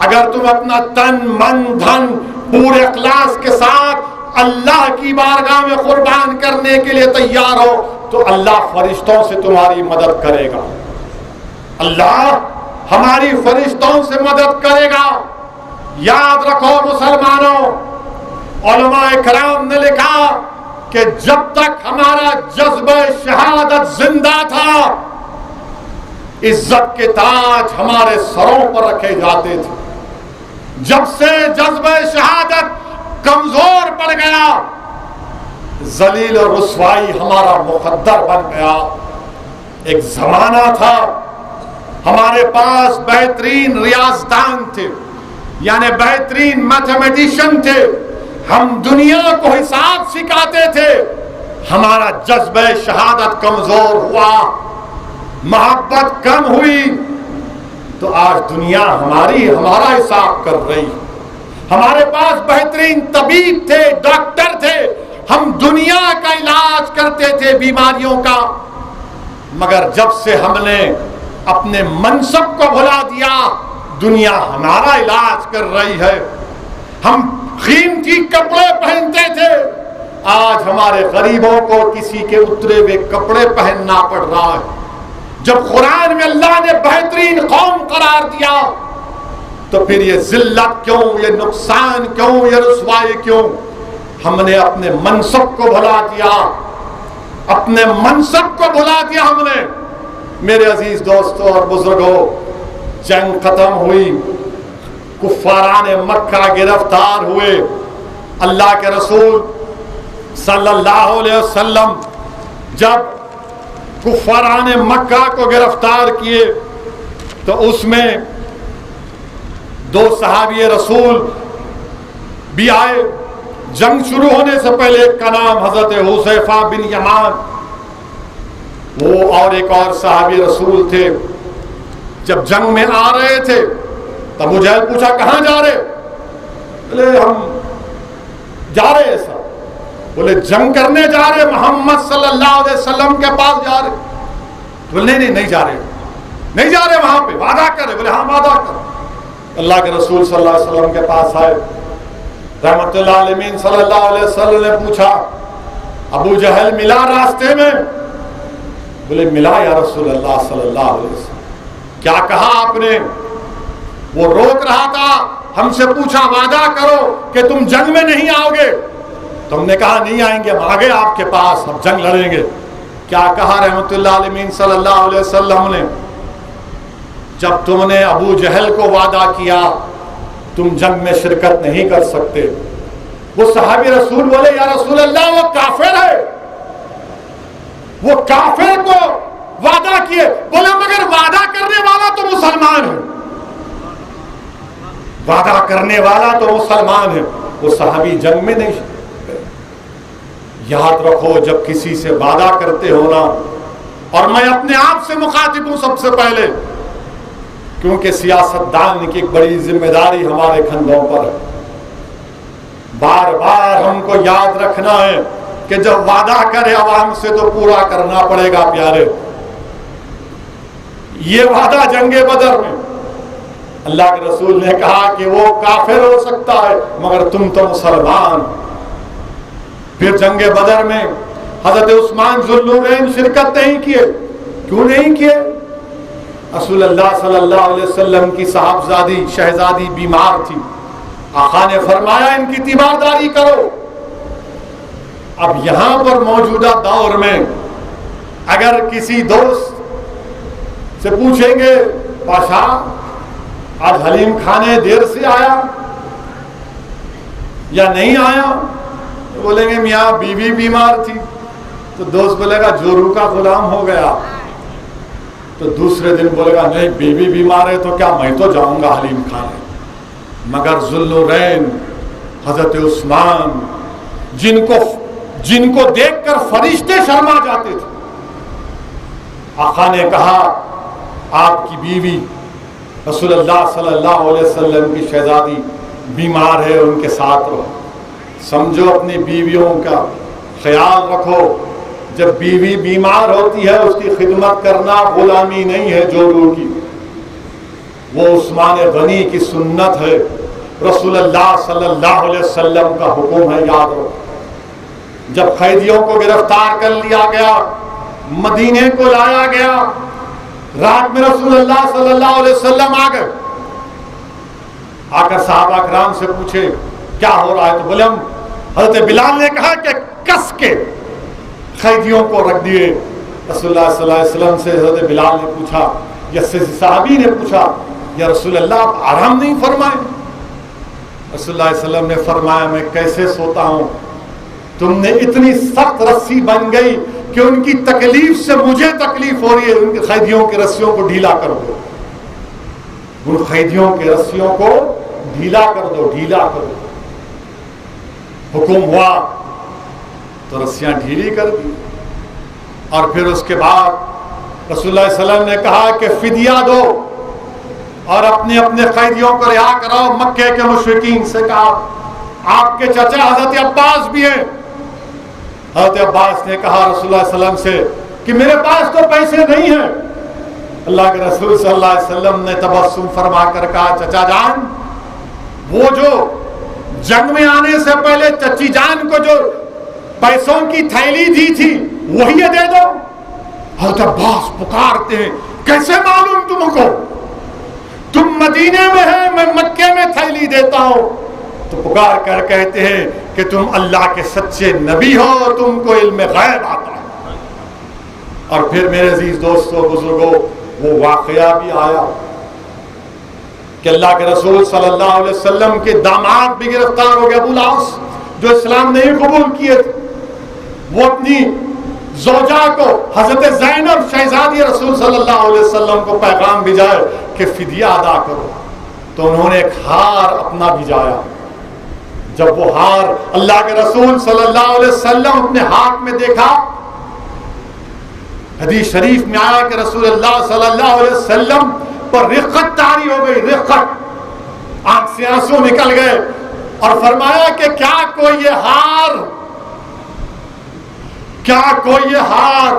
Speaker 1: अगर तुम अपना तन मन धन पूरे इखलास के साथ अल्लाह की बारगाह में कुर्बान करने के लिए तैयार हो तो अल्लाह फरिश्तों से तुम्हारी मदद करेगा। अल्लाह हमारी फरिश्तों से मदद करेगा। याद रखो मुसलमानों, उलमाए किराम ने लिखा कि जब तक हमारा जज्बे शहादत जिंदा था, इज्जत के ताज हमारे सरों पर रखे जाते थे। जब से जज्बे शहादत कमजोर पड़ गया, जलील और रुसवाई हमारा मुकद्दर बन गया। एक जमाना था हमारे पास बेहतरीन रियाजदान थे, यानी बेहतरीन मैथमेटिशियन थे। हम दुनिया को हिसाब सिखाते थे। हमारा जज्बे शहादत कमजोर हुआ, मोहब्बत कम हुई, तो आज दुनिया हमारा हिसाब कर रही। हमारे पास बेहतरीन तबीब थे, डॉक्टर थे, हम दुनिया का इलाज करते थे बीमारियों का। मगर जब से हमने अपने मनसब को भुला दिया, दुनिया हमारा इलाज कर रही है। हम कीमती कपड़े पहनते थे, आज हमारे गरीबों को किसी के उतरे हुए कपड़े पहनना पड़ रहा है। जब कुरान में अल्लाह ने बेहतरीन कौम करार दिया तो फिर ये जिल्लत क्यों, ये नुकसान क्यों, ये रुसवाई क्यों? हमने अपने मनसब को भुला दिया, अपने मनसब को भुला दिया हमने। मेरे अजीज दोस्तों और बुजुर्गों, जंग खत्म हुई, कुफ्फाराने मक्का गिरफ्तार हुए। अल्लाह के रसूल सल्लल्लाहु अलैहि वसल्लम जब कुफ्फाराने मक्का को गिरफ्तार किए तो उसमें दो सहाबी रसूल भी आए। जंग शुरू होने से पहले एक का नाम हजरत हुज़ैफा बिन यमान, वो और एक और सहाबी रसूल थे। जब जंग में आ रहे थे तब अबू जहल पूछा कहां जा रहे? बोले हम जा रहे हैं सब। बोले जंग करने जा रहे, मोहम्मद सल्लल्लाहु अलैहि वसल्लम के पास जा रहे? बोले नहीं जा रहे, नहीं जा रहे, वहां पे वादा करे। बोले हाँ वादा कर। अल्लाह के रसूल सल्लल्लाहु अलैहि वसल्लम के पास आए। रहमतुल्लाह अलैहि सल्लल्लाहु अलैहि वसल्लम ने पूछा अबू जहल मिला रास्ते में? बोले मिला या रसूल अल्लाह सल्लल्लाहु अलैहि वसल्लम। क्या कहा आपने? वो रोक रहा था, हमसे पूछा वादा करो कि तुम जंग में नहीं आओगे। तुमने कहा नहीं आएंगे, हम आ गए आपके पास, हम जंग लड़ेंगे। क्या कहा रहमतुल्लाह अलैहि सल्लल्लाहु अलैहि वसल्लम ने? जब तुमने अबू जहल को वादा किया तुम जंग में शिरकत नहीं कर सकते। वो सहाबी रसूल बोले या रसूल अल्लाह वो काफिर है, वो काफिर को वादा किए। बोले मगर वादा करने वाला तो मुसलमान है, वादा करने वाला तो मुसलमान है। वो सहाबी जंग में नहीं। याद रखो जब किसी से वादा करते हो ना, और मैं अपने आप से मुखातिब हूं सबसे पहले, क्योंकि सियासतदान की एक बड़ी जिम्मेदारी हमारे कंधों पर है। बार बार हमको याद रखना है कि जब वादा करे अवाम से तो पूरा करना पड़ेगा प्यारे। ये वादा जंगे बदर में अल्लाह के रसूल ने कहा कि वो काफिर हो सकता है मगर तुम तो मुसलमान। फिर जंगे बदर में हजरत उस्मान जुल्लुरैन शिरकत नहीं किए। क्यों नहीं किए? रसूल अल्लाह सल्लल्लाहु अलैहि वसल्लम की साहबजादी शहजादी बीमार थी। आका ने फरमाया इनकी तीमारदारी करो। अब यहां पर मौजूदा दौर में अगर किसी दोस्त से पूछेंगे पाशा आज हलीम खाने देर से आया या नहीं आया, तो बोलेंगे मियाँ बीवी बीमार थी। तो दोस्त बोलेगा जोरू का गुलाम हो गया। तो दूसरे दिन बोलेगा नहीं बीवी बीमार है तो क्या मैं तो जाऊंगा हलीम खाने। मगर जुल्लुरैन हजरत उस्मान जिनको देखकर फरिश्ते शर्मा जाते थे, आका ने कहा आपकी बीवी रसूलुल्लाह सल्लल्लाहु अलैहि वसल्लम की शहजादी बीमार है, उनके साथ रहो। समझो अपनी बीवियों का ख्याल रखो। जब बीवी बीमार होती है उसकी खिदमत करना गुलामी नहीं है जोरू की, वो उस्मान गनी की सुन्नत है, रसूलुल्लाह सल्लल्लाहु अलैहि वसल्लम का हुक्म है। याद रखो जब कैदियों को गिरफ्तार कर लिया गया, मदीने को लाया गया, रात में रसूलुल्लाह सल्लल्लाहु अलैहि वसल्लम आ गए। आकर सहाबा किराम से पूछे क्या हो रहा है, तो बोले हम हजरत बिलाल ने कहा कि कस के कैदियों को रख दिए। रसूलुल्लाह सल्लल्लाहु अलैहि वसल्लम से हजरत बिलाल ने पूछा या सहाबी ने पूछा या रसूलुल्लाह आप आराम नहीं फरमाए? रसूलुल्लाह सल्लल्लाहु अलैहि वसल्लम ने फरमाया मैं कैसे सोता हूं, तुमने इतनी सख्त रस्सी बन गई कि उनकी तकलीफ से मुझे तकलीफ हो रही है, उनके कैदियों की रस्सियों को ढीला कर दो, उन कैदियों की रस्सियों को ढीला कर दो, ढीला कर दो। हुक्म हुआ तो रस्सियां ढीली कर दी। और फिर उसके बाद रसूलुल्लाह सल्लल्लाहु अलैहि वसल्लम ने कहा कि फिदिया दो और अपने अपने कैदियों को रिहा कराओ। मक्के के मुशरिकीन से कहा, आपके चाचा हजरत अब्बास भी हैं। हजरत अब्बास ने कहा रसूलुल्लाह सल्लल्लाहु अलैहि वसल्लम से कि मेरे पास तो पैसे नहीं हैं। अल्लाह के रसूल सल्लल्लाहु अलैहि वसल्लम ने तबस्सुम फरमा कर कहा, चचा जान वो जो जंग में आने से पहले चची जान को जो पैसों की थैली दी थी वही दे दो। हजरत अब्बास पुकारते हैं, कैसे मालूम तुमको? तुम मदीने में है, मैं मक्के में थैली देता हूं। तो पुकार कर कहते हैं कि तुम अल्लाह के सच्चे नबी हो, तुमको इल्म गैब आता है। और फिर मेरे अजीज दोस्तों बुजुर्गों वो वाकया भी आया कि अल्लाह के रसूल सल्लल्लाहु अलैहि वसल्लम के दामाद भी गिरफ्तार हो गए, अबू लास, जो इस्लाम नहीं कबूल किए थे। वो अपनी ज़ौजा को हजरत ज़ैनब शहजादी रसूल सल्लल्लाहु अलैहि वसल्लम को पैगाम भिजाए कि फिदिया अदा करो। तो उन्होंने एक हार अपना भिजाया। जब वो हार अल्लाह के रसूल सल्लल्लाहु अलैहि वसल्लम अपने हाथ में देखा, हदीस शरीफ में आया कि रसूलुल्लाह सल्लल्लाहु अलैहि वसल्लम पर रिक़्क़त तारी हो गई, रिक़्क़त, आंख से आंसू निकल गए और फरमाया कि क्या कोई ये हार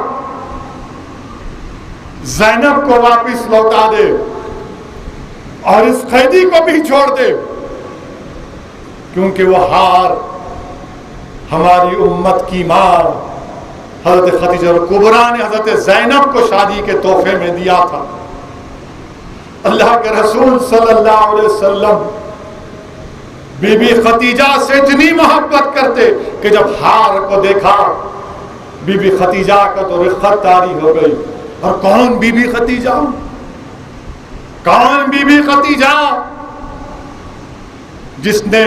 Speaker 1: ज़ैनब को वापस लौटा दे और इस कैदी को भी छोड़ दे, क्योंकि वो हार हमारी उम्मत की मां हजरत खदीजा कुबरा ने हजरत ज़ैनब को शादी के तोहफे में दिया था। अल्लाह के रसूल सल्लल्लाहु अलैहि वसल्लम बीबी खदीजा से इतनी मोहब्बत करते कि जब हार को देखा बीबी खदीजा का तो रिक़्क़त तारी हो गई। और कौन बीबी खदीजा? कौन बीबी खदीजा? जिसने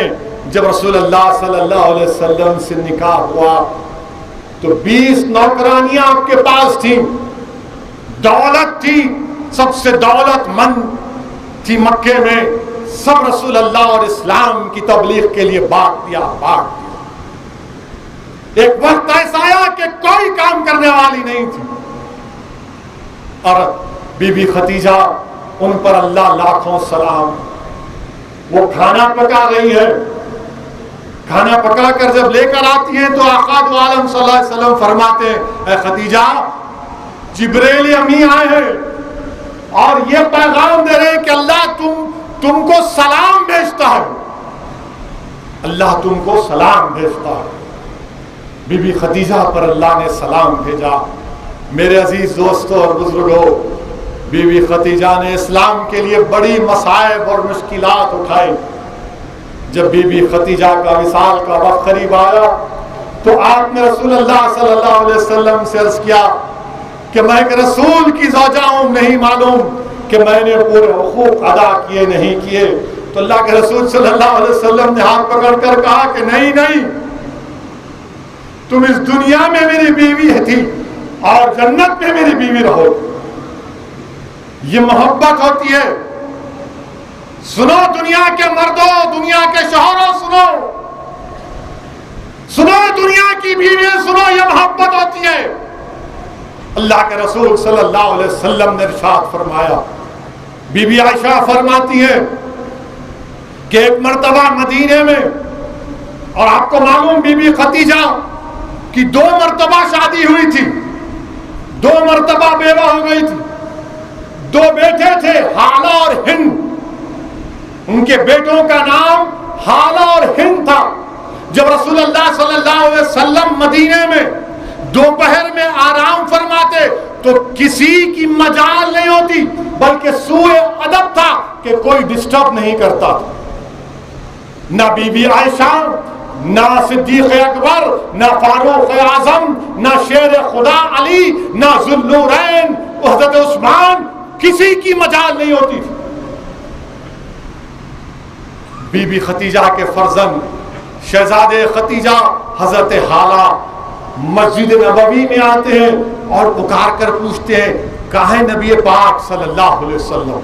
Speaker 1: जब रसूलुल्लाह सल्लल्लाहु अलैहि वसल्लम से निकाह हुआ तो 20 नौकरानियां आपके पास थी, दौलत थी, सबसे दौलतमंद थी मक्के में। सब रसूलुल्लाह और इस्लाम की तबलीग के लिए बांट दिया। एक वक्त ऐसा आया कि कोई काम करने वाली नहीं थी और बीबी खदीजा, उन पर अल्लाह लाखों सलाम, वो खाना पका रही है, खाना पका कर जब लेकर आती हैं तो आका दो आलम सल्लल्लाहु अलैहि वसल्लम फरमाते हैं, ऐ खदीजा, जिब्रील अमी आए हैं और ये पैगाम दे रहे हैं कि अल्लाह तुमको सलाम भेजता है, अल्लाह तुमको सलाम भेजता है। बीबी खदीजा पर अल्लाह ने सलाम भेजा। मेरे अजीज दोस्तों और बुजुर्गों, बीबी खदीजा ने इस्लाम के लिए बड़ी मसाइब और मुश्किलात उठाई। जब बीबी खदीजा का विसाल का वक्त करीब आया तो आपने रसूलुल्लाह सल्लल्लाहु अलैहि वसल्लम से अर्ज किया कि मैं एक रसूल की ज़ौजा हूं, नहीं मालूम कि मैंने पूरे हुकूक अदा किए नहीं किए। तो अल्लाह के रसूल सल्लल्लाहु अलैहि वसल्लम ने हाथ पकड़कर कहा कि नहीं नहीं, तुम इस दुनिया में मेरी बीवी थी और जन्नत में मेरी बीवी रहो। ये मोहब्बत होती है। सुनो दुनिया के मर्दों, दुनिया के शोहरों, सुनो सुनो दुनिया की बीवियां, सुनो, ये मोहब्बत होती है। अल्लाह के रसूल सल्लल्लाहु अलैहि वसल्लम ने इरशाद फरमाया, बीबी आयशा फरमाती है कि एक मर्तबा मदीने में, और आपको मालूम बीबी खदीजा की 2 मर्तबा शादी हुई थी, 2 मर्तबा बेवा हो गई थी, 2 बेटे थे, हाला और हिंद। उनके बेटों का नाम हाला और हिंद था। जब रसूलुल्लाह सल्लल्लाहु अलैहि वसल्लम मदीने में दोपहर में आराम फरमाते तो किसी की मजाल नहीं होती, बल्कि सूए अदब था कि कोई डिस्टर्ब नहीं करता था। ना बीबी आयशा, ना सिद्दीक अकबर, ना फारूक आजम, ना शेर खुदा अली, ना जुल्लुरैन हज़रत उस्मान, किसी की मजाल नहीं होती थी। बीबी खदीजा के फर्जंद शहजादे खदीजा हजरत हाला मस्जिद नबवी में आते हैं और पुकार कर पूछते हैं, काहे नबी पाक सल्लल्लाहु अलैहि वसल्लम।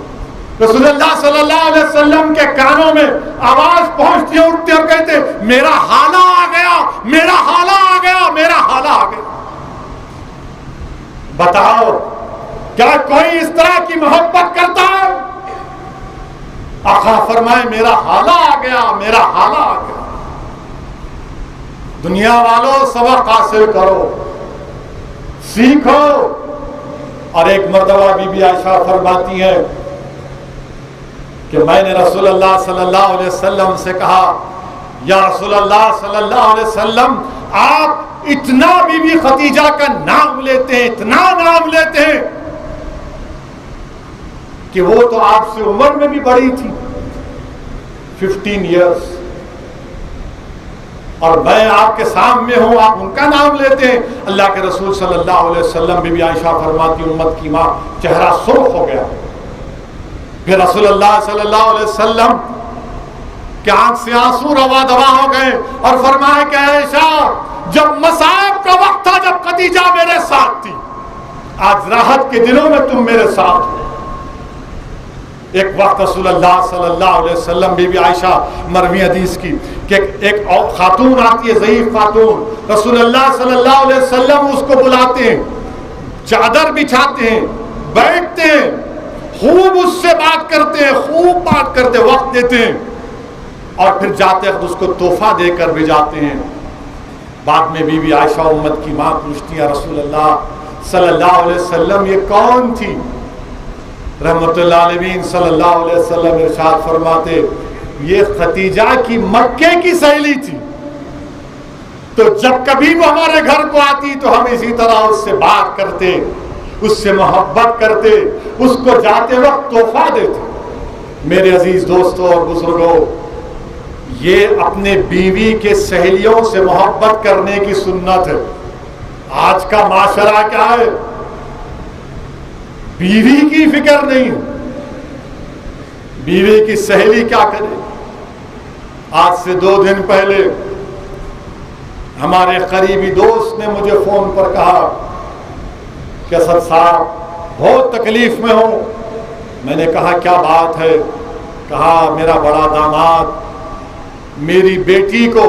Speaker 1: रसूलुल्लाह सल्लल्लाहु अलैहि वसल्लम के कानों में आवाज पहुंचती है, उठते और कहते, मेरा हाला आ गया, मेरा हाला आ गया, मेरा हाला आ गया। बताओ, क्या कोई इस तरह की मोहब्बत करता है? आका फरमाए, मेरा हाला आ गया, मेरा हाला आ गया। दुनिया वालों, सबक हासिल करो, सीखो। और एक मर्तबा बीबी आयशा फरमाती है कि मैंने रसूलुल्लाह सल्लल्लाहु अलैहि वसल्लम से कहा, या रसूलुल्लाह सल्लल्लाहु अलैहि वसल्लम, आप इतना बीबी खदीजा का नाम लेते हैं, इतना नाम लेते हैं कि वो तो आपसे उम्र में भी बड़ी थी, 15 इयर्स, और मैं आपके सामने हूं, आप उनका नाम लेते हैं। अल्लाह के रसूल सल्लल्लाहु अलैहि वसल्लम, बीबी आयशा फरमाती, उम्मत की मां, चेहरा सुर्ख हो गया। फिर रसूलुल्लाह सल्लल्लाहु अलैहि वसल्लम के आंख से आंसू रवा दवा हो गए और फरमाया कि आयशा, जब मसाइब का वक्त था, जब खदीजा मेरे साथ थी, आज राहत के दिनों में तुम मेरे साथ हो। एक वक्त रसूलुल्लाह सल्लल्लाहु अलैहि वसल्लम, बीबी आयशा मरवी हदीस की कि एक और खातून आती है, ज़ईफ खातून, रसूलुल्लाह सल्लल्लाहु अलैहि वसल्लम उसको बुलाते हैं, चादर बिछाते हैं, बैठते हैं, खूब उससे बात करते हैं, खूब बात करते, वक्त देते हैं, और फिर जाते वक्त उसको तोहफा देकर भी जाते हैं। बाद में बीबी आयशा उम्मत की मां पूछती है, रसूलुल्लाह सल्लल्लाहु अलैहि वसल्लम, ये कौन थी? रहमतुल्लाह अलैहि सल्लल्लाहु अलैहि वसल्लम इरशाद फरमाते, ये खदीजा की मक्के की सहेली थी, तो जब कभी वो हमारे घर को आती तो हम इसी तरह उससे बात करते, उससे मोहब्बत करते, उसको जाते वक्त तोहफा देते। मेरे अजीज दोस्तों और बुजुर्गों, ये अपने बीवी के सहेलियों से मोहब्बत करने की सुन्नत है। आज का माशरा क्या है? बीवी की फिक्र नहीं, बीवी की सहेली क्या करे। आज से 2 दिन पहले हमारे करीबी दोस्त ने मुझे फोन पर कहा कि असद साहब, बहुत तकलीफ में हूं। मैंने कहा क्या बात है? कहा मेरा बड़ा दामाद मेरी बेटी को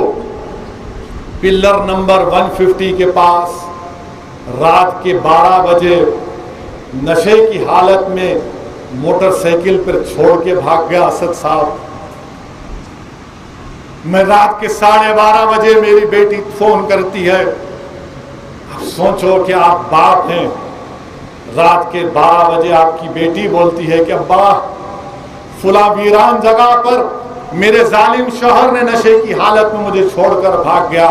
Speaker 1: पिलर नंबर 150 के पास रात के 12 बजे नशे की हालत में मोटरसाइकिल पर छोड़ के भाग गया। असद साहब, मैं रात के 12:30 बजे मेरी बेटी फोन करती है। अब सोचो कि आप बाप हैं, रात के 12 बजे आपकी बेटी बोलती है कि अब्बा फुला वीरान जगह पर मेरे जालिम शौहर ने नशे की हालत में मुझे छोड़कर भाग गया।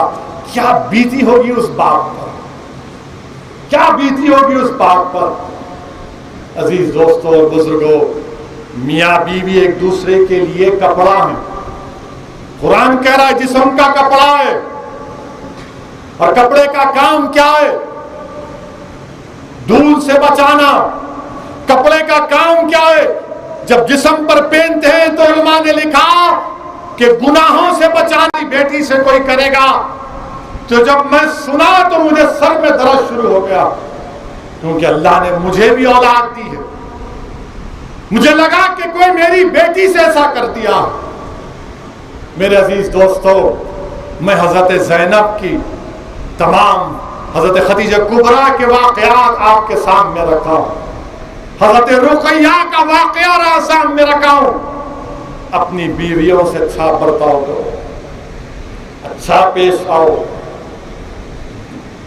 Speaker 1: क्या बीती होगी उस बाप पर, क्या बीती होगी उस बाप पर। अजीज दोस्तों और बुजुर्गों, मियाँ बीवी एक दूसरे के लिए कपड़ा है। कुरान कह रहा है जिस्म का कपड़ा है। और कपड़े का काम क्या है? धूल से बचाना। कपड़े का काम क्या है? जब जिस्म पर पहनते हैं तो उलमा ने लिखा कि गुनाहों से बचानी बेटी से कोई करेगा। तो जब मैं सुना तो मुझे सर में दर्द शुरू हो गया, क्योंकि अल्लाह ने मुझे भी औलाद दी है। मुझे लगा कि कोई मेरी बेटी से ऐसा कर दिया। मेरे अजीज दोस्तों, मैं हजरत ज़ैनब की तमाम, हजरत खदीजा कुबरा के वाकयात आपके सामने रखा हूं। हजरत रुकैया का वाकया सामने रखा हूं। अपनी बीवियों से अच्छा बर्ताव करो, अच्छा पेश आओ।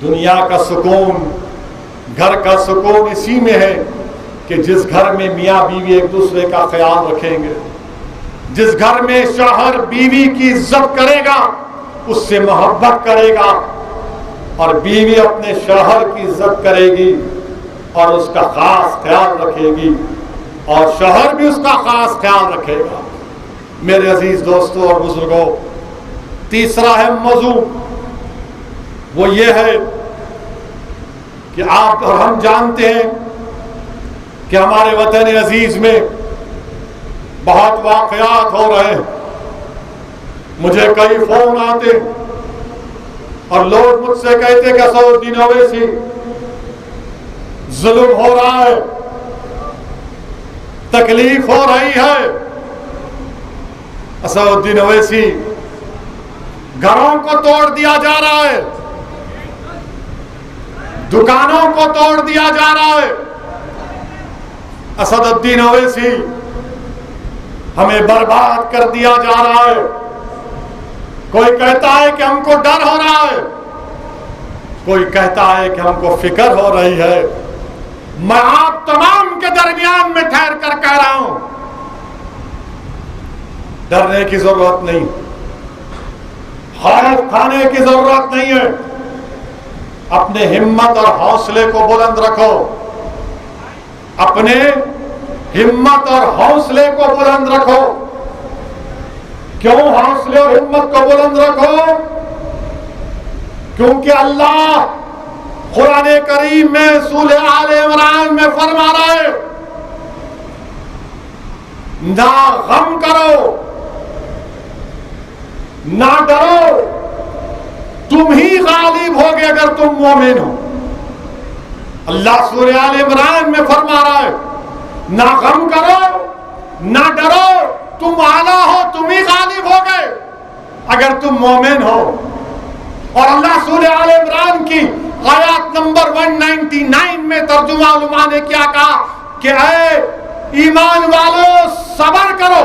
Speaker 1: दुनिया का सुकून, घर का सुकून इसी में है कि जिस घर में मियाँ बीवी एक दूसरे का ख्याल रखेंगे, जिस घर में शौहर बीवी की इज्जत करेगा, उससे मोहब्बत करेगा, और बीवी अपने शौहर की इज्जत करेगी और उसका खास ख्याल रखेगी, और शौहर भी उसका खास ख्याल रखेगा। मेरे अजीज दोस्तों और बुजुर्गों, तीसरा है मौजू, वो ये है कि आप और हम जानते हैं कि हमारे वतन अजीज में बहुत वाकयात हो रहे हैं। मुझे कई फोन आते और लोग मुझसे कहते कि असदुद्दीन ओवैसी जुल्म हो रहा है, तकलीफ हो रही है। असदुद्दीन ओवैसी, घरों को तोड़ दिया जा रहा है, दुकानों को तोड़ दिया जा रहा है। असदुद्दीन ओवैसी, हमें बर्बाद कर दिया जा रहा है। कोई कहता है कि हमको डर हो रहा है, कोई कहता है कि हमको फिक्र हो रही है। मैं आप तमाम के दरमियान में ठहर कर कह रहा हूं, डरने की जरूरत नहीं, खौफ खाने की जरूरत नहीं है। अपने हिम्मत और हौसले को बुलंद रखो, अपने हिम्मत और हौसले को बुलंद रखो। क्यों हौसले और हिम्मत को बुलंद रखो? क्योंकि अल्लाह कुरान करीम में सूरह आले इमरान में फरमा रहा है, ना गम करो, ना डरो, तुम ही गालिब होगे अगर तुम मोमिन हो। अल्लाह सूरह आले इमरान में फरमा रहा है, ना गम करो, ना डरो, तुम आला हो, तुम ही गालिब होगे अगर तुम मोमिन हो। और अल्लाह सूरह आले इमरान की आयत नंबर 199 में तर्जुमा उलमा ने क्या कहा कि ऐ ईमान वालों, सब्र करो,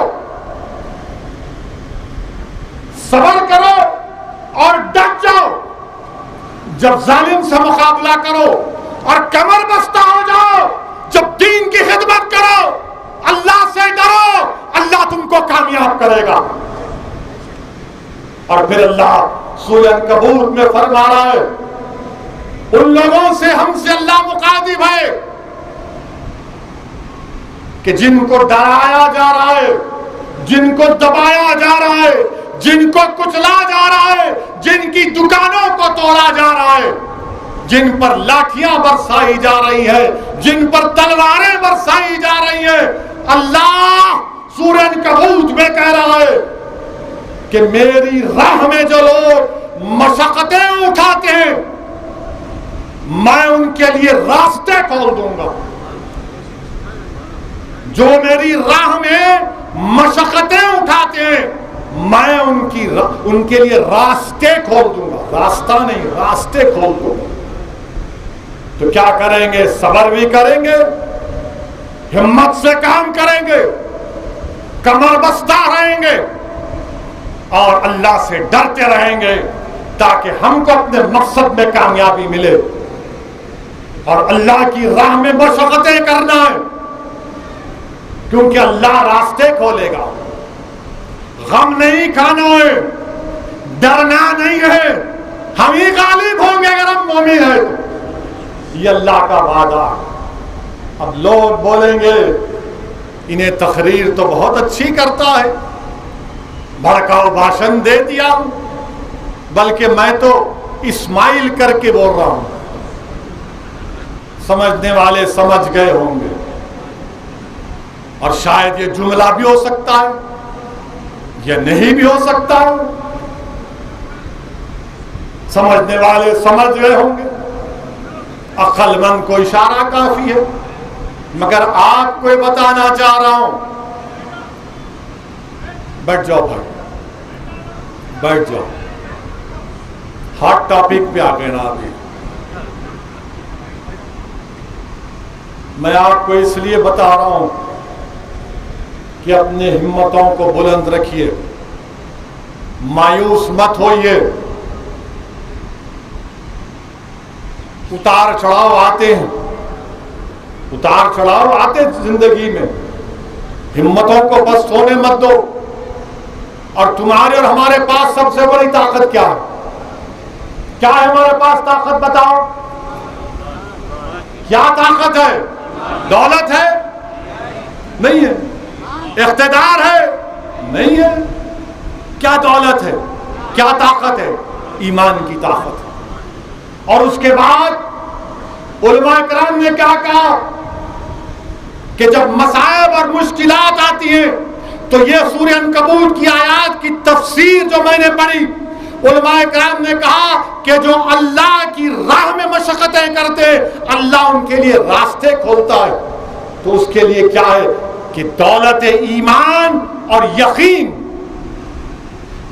Speaker 1: सब्र करो और डट जाओ। जब जालिम से मुकाबला करो और कमर बस्ता हो जाओ, जब दीन की खिदमत करो, अल्लाह से डरो, अल्लाह तुमको कामयाब करेगा। और फिर अल्लाह सूरह कबूत में फरमा रहा है, उन लोगों से हमसे अल्लाह मुखातिब है कि जिनको डराया जा रहा है, जिनको दबाया जा रहा है, जिनको कुचला जा रहा है, जिनकी दुकानों को तोड़ा जा रहा है, जिन पर लाठियां बरसाई जा रही है, जिन पर तलवारें बरसाई जा रही है, अल्लाह सूरह कबूत में कह रहा है कि मेरी राह में जो लोग मशक्कतें उठाते हैं, मैं उनके लिए रास्ते खोल दूंगा। जो मेरी राह में मशक्कतें उठाते हैं, मैं उनके लिए रास्ते खोल दूंगा। रास्ता नहीं, रास्ते खोल दूंगा। तो क्या करेंगे? सब्र भी करेंगे, हिम्मत से काम करेंगे, कमर बस्ता रहेंगे, और अल्लाह से डरते रहेंगे ताकि हमको अपने मकसद में कामयाबी मिले। और अल्लाह की राह में मशक्क़तें करना है, क्योंकि अल्लाह रास्ते खोलेगा। गम नहीं खाना है, डरना नहीं है, हम ही गालिब होंगे अगर हम मोमिन हैं तो। ये अल्लाह का वादा। अब लोग बोलेंगे इन्हें तकरीर तो बहुत अच्छी करता है, भड़काऊ भाषण दे दिया, बल्कि मैं तो इस्माइल करके बोल रहा हूं। समझने वाले समझ गए होंगे, और शायद ये जुमला भी हो सकता है या नहीं भी हो सकता है। समझने वाले समझ गए होंगे, अक्लमंद को इशारा काफी है। मगर आपको ये बताना चाह रहा हूं, बैठ जाओ भाई, बैठ जाओ। हॉट टॉपिक पे आ गए ना अभी। मैं आपको इसलिए बता रहा हूं कि अपने हिम्मतों को बुलंद रखिए, मायूस मत होइए। उतार चढ़ाव आते हैं, उतार चढ़ाव आते जिंदगी में, हिम्मतों को बस सोने मत दो। और तुम्हारे और हमारे पास सबसे बड़ी ताकत क्या है? क्या है हमारे पास ताकत? बताओ, क्या ताकत है? दौलत है? नहीं है। इख्तिदार है? नहीं है। क्या दौलत है, क्या ताकत है? ईमान की ताकत है। और उसके बाद उलमा किराम ने क्या कहा कि जब मसाइब और मुश्किलात आती हैं तो ये सूरह अनकबूत की आयत की तफसीर जो मैंने पढ़ी, उलमा किराम ने कहा कि जो अल्लाह की राह में मशक्क़तें करते, अल्लाह उनके लिए रास्ते खोलता है। तो उसके लिए क्या है कि दौलत ईमान और यकीन,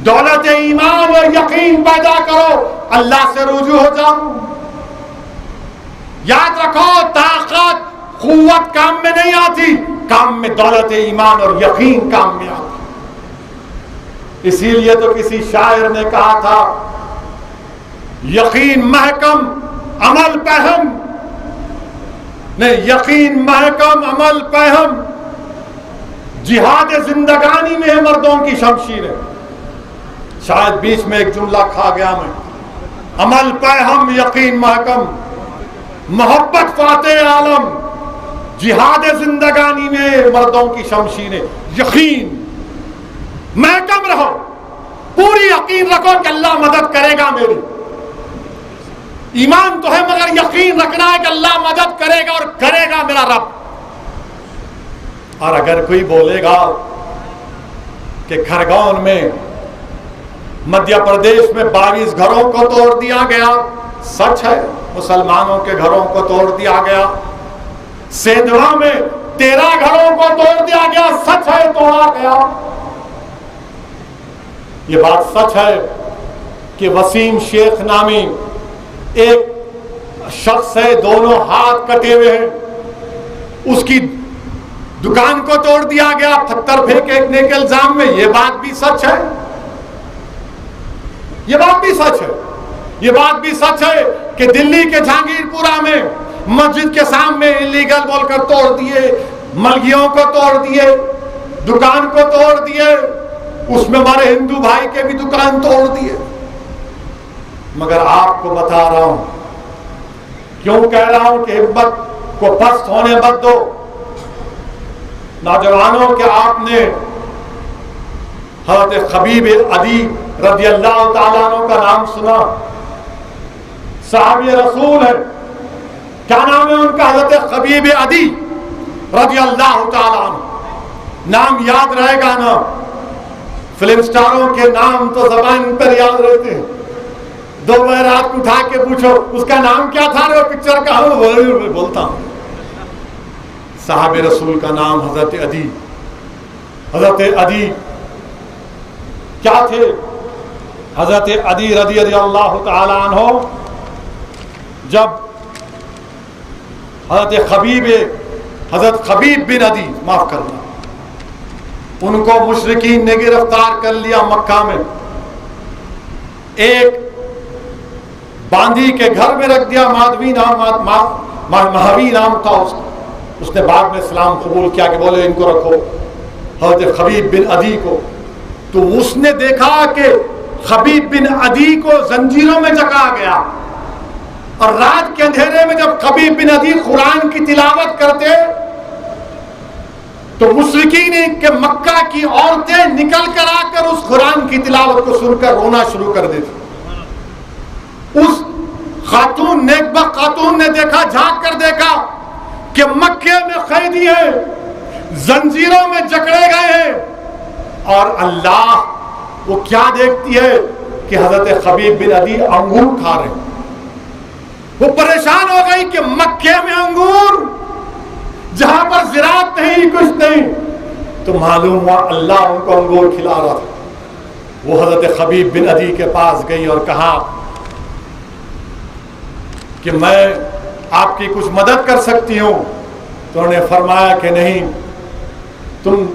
Speaker 1: दौलत ईमान और यकीन पैदा करो, अल्लाह से रुजू हो जाओ। याद रखो, ताकत कुव्वत काम में नहीं आती, काम में दौलत ईमान और यकीन काम में आती। इसीलिए तो किसी शायर ने कहा था, यकीन महकम अमल पहम, नहीं, यकीन महकम अमल पहम, जिहाद जिंदगानी में है मर्दों की शमशीरें। शायद बीच में एक जुमला खा गया मैं। अमल पहम यकीन महकम, मोहब्बत फातेह आलम, जिहाद जिंदगानी में मर्दों की शमशीरें। यकीन महकम रहो, पूरी यकीन रखो कि अल्लाह मदद करेगा मेरी। ईमान तो है, मगर यकीन रखना है कि अल्लाह मदद करेगा और करेगा मेरा रब। और अगर कोई बोलेगा कि खरगोन में, मध्य प्रदेश में 22 घरों को तोड़ दिया गया, सच है, मुसलमानों के घरों को तोड़ दिया गया। सेंधवा में 13 घरों को तोड़ दिया गया, सच है, तोड़ा गया। ये बात सच है कि वसीम शेख नामी एक शख्स है, दोनों हाथ कटे हुए हैं, उसकी दुकान को तोड़ दिया गया पत्थर फेंकने के इल्जाम में। ये बात भी सच है, ये बात भी सच है। ये बात भी सच है कि दिल्ली के जहांगीरपुरा में मस्जिद के सामने इलीगल बोलकर तोड़ दिए, मलगियों को तोड़ दिए, दुकान को तोड़ दिए, उसमें हमारे हिंदू भाई के भी दुकान तोड़ दिए। मगर आपको बता रहा हूं, क्यों कह रहा हूं कि हिम्मत को पस्त होने मत दो। नौजवानों के आपने हज़रत खबीब अदी रज़ी अल्लाह ताला अन्हु का नाम सुना? सहाबी रसूल है, क्या नाम है उनका? हज़रत खबीब अदी रज़ी अल्लाह ताला अन्हु। नाम याद रहेगा ना? फिल्म स्टारों के नाम तो जबान पर याद रहते हैं। दो बार रात उठा के पूछो उसका नाम क्या था, वो पिक्चर का बोलता हूं। साहब रसूल का नाम हजरत अदी। हजरत अदी क्या थे? हजरत अदी रज़ी अल्लाह ताला अन्हु जब हजरत खबीब बिन अदी, माफ करना, उनको मुशरिकीन ने गिरफ्तार कर लिया मक्का में, एक बांदी के घर में रख दिया। महावी नाम था उसका। उसने बाद में इस्लाम कबूल किया कि बोले इनको रखो, हज़रत खबीब बिन अदी को। तो उसने देखा कि खबीब बिन अदी को जंजीरों में जकड़ा गया, और रात के अंधेरे में जब खबीब बिन अदी कुरान की तिलावत करते तो मुशरिकीन के मक्का की औरतें निकल कर आकर उस कुरान की तिलावत को सुनकर रोना शुरू कर देती। उस खातून नेकबख्त खातून ने देखा, झांक कर देखा कि मक्के में कैदी हैं, जंजीरों में जकड़े गए हैं, और अल्लाह वो क्या देखती है कि हजरत खबीब बिन अदी अंगूर खा रहे हैं। वो परेशान हो गई कि मक्के में अंगूर, जहां पर ज़िराअत नहीं, कुछ नहीं। तो मालूम हुआ अल्लाह उनको अंगूर खिला रहा था। वो हजरत खबीब बिन अदी के पास गई और कहा कि मैं आपकी कुछ मदद कर सकती हूँ। तो उन्होंने फरमाया कि नहीं, तुम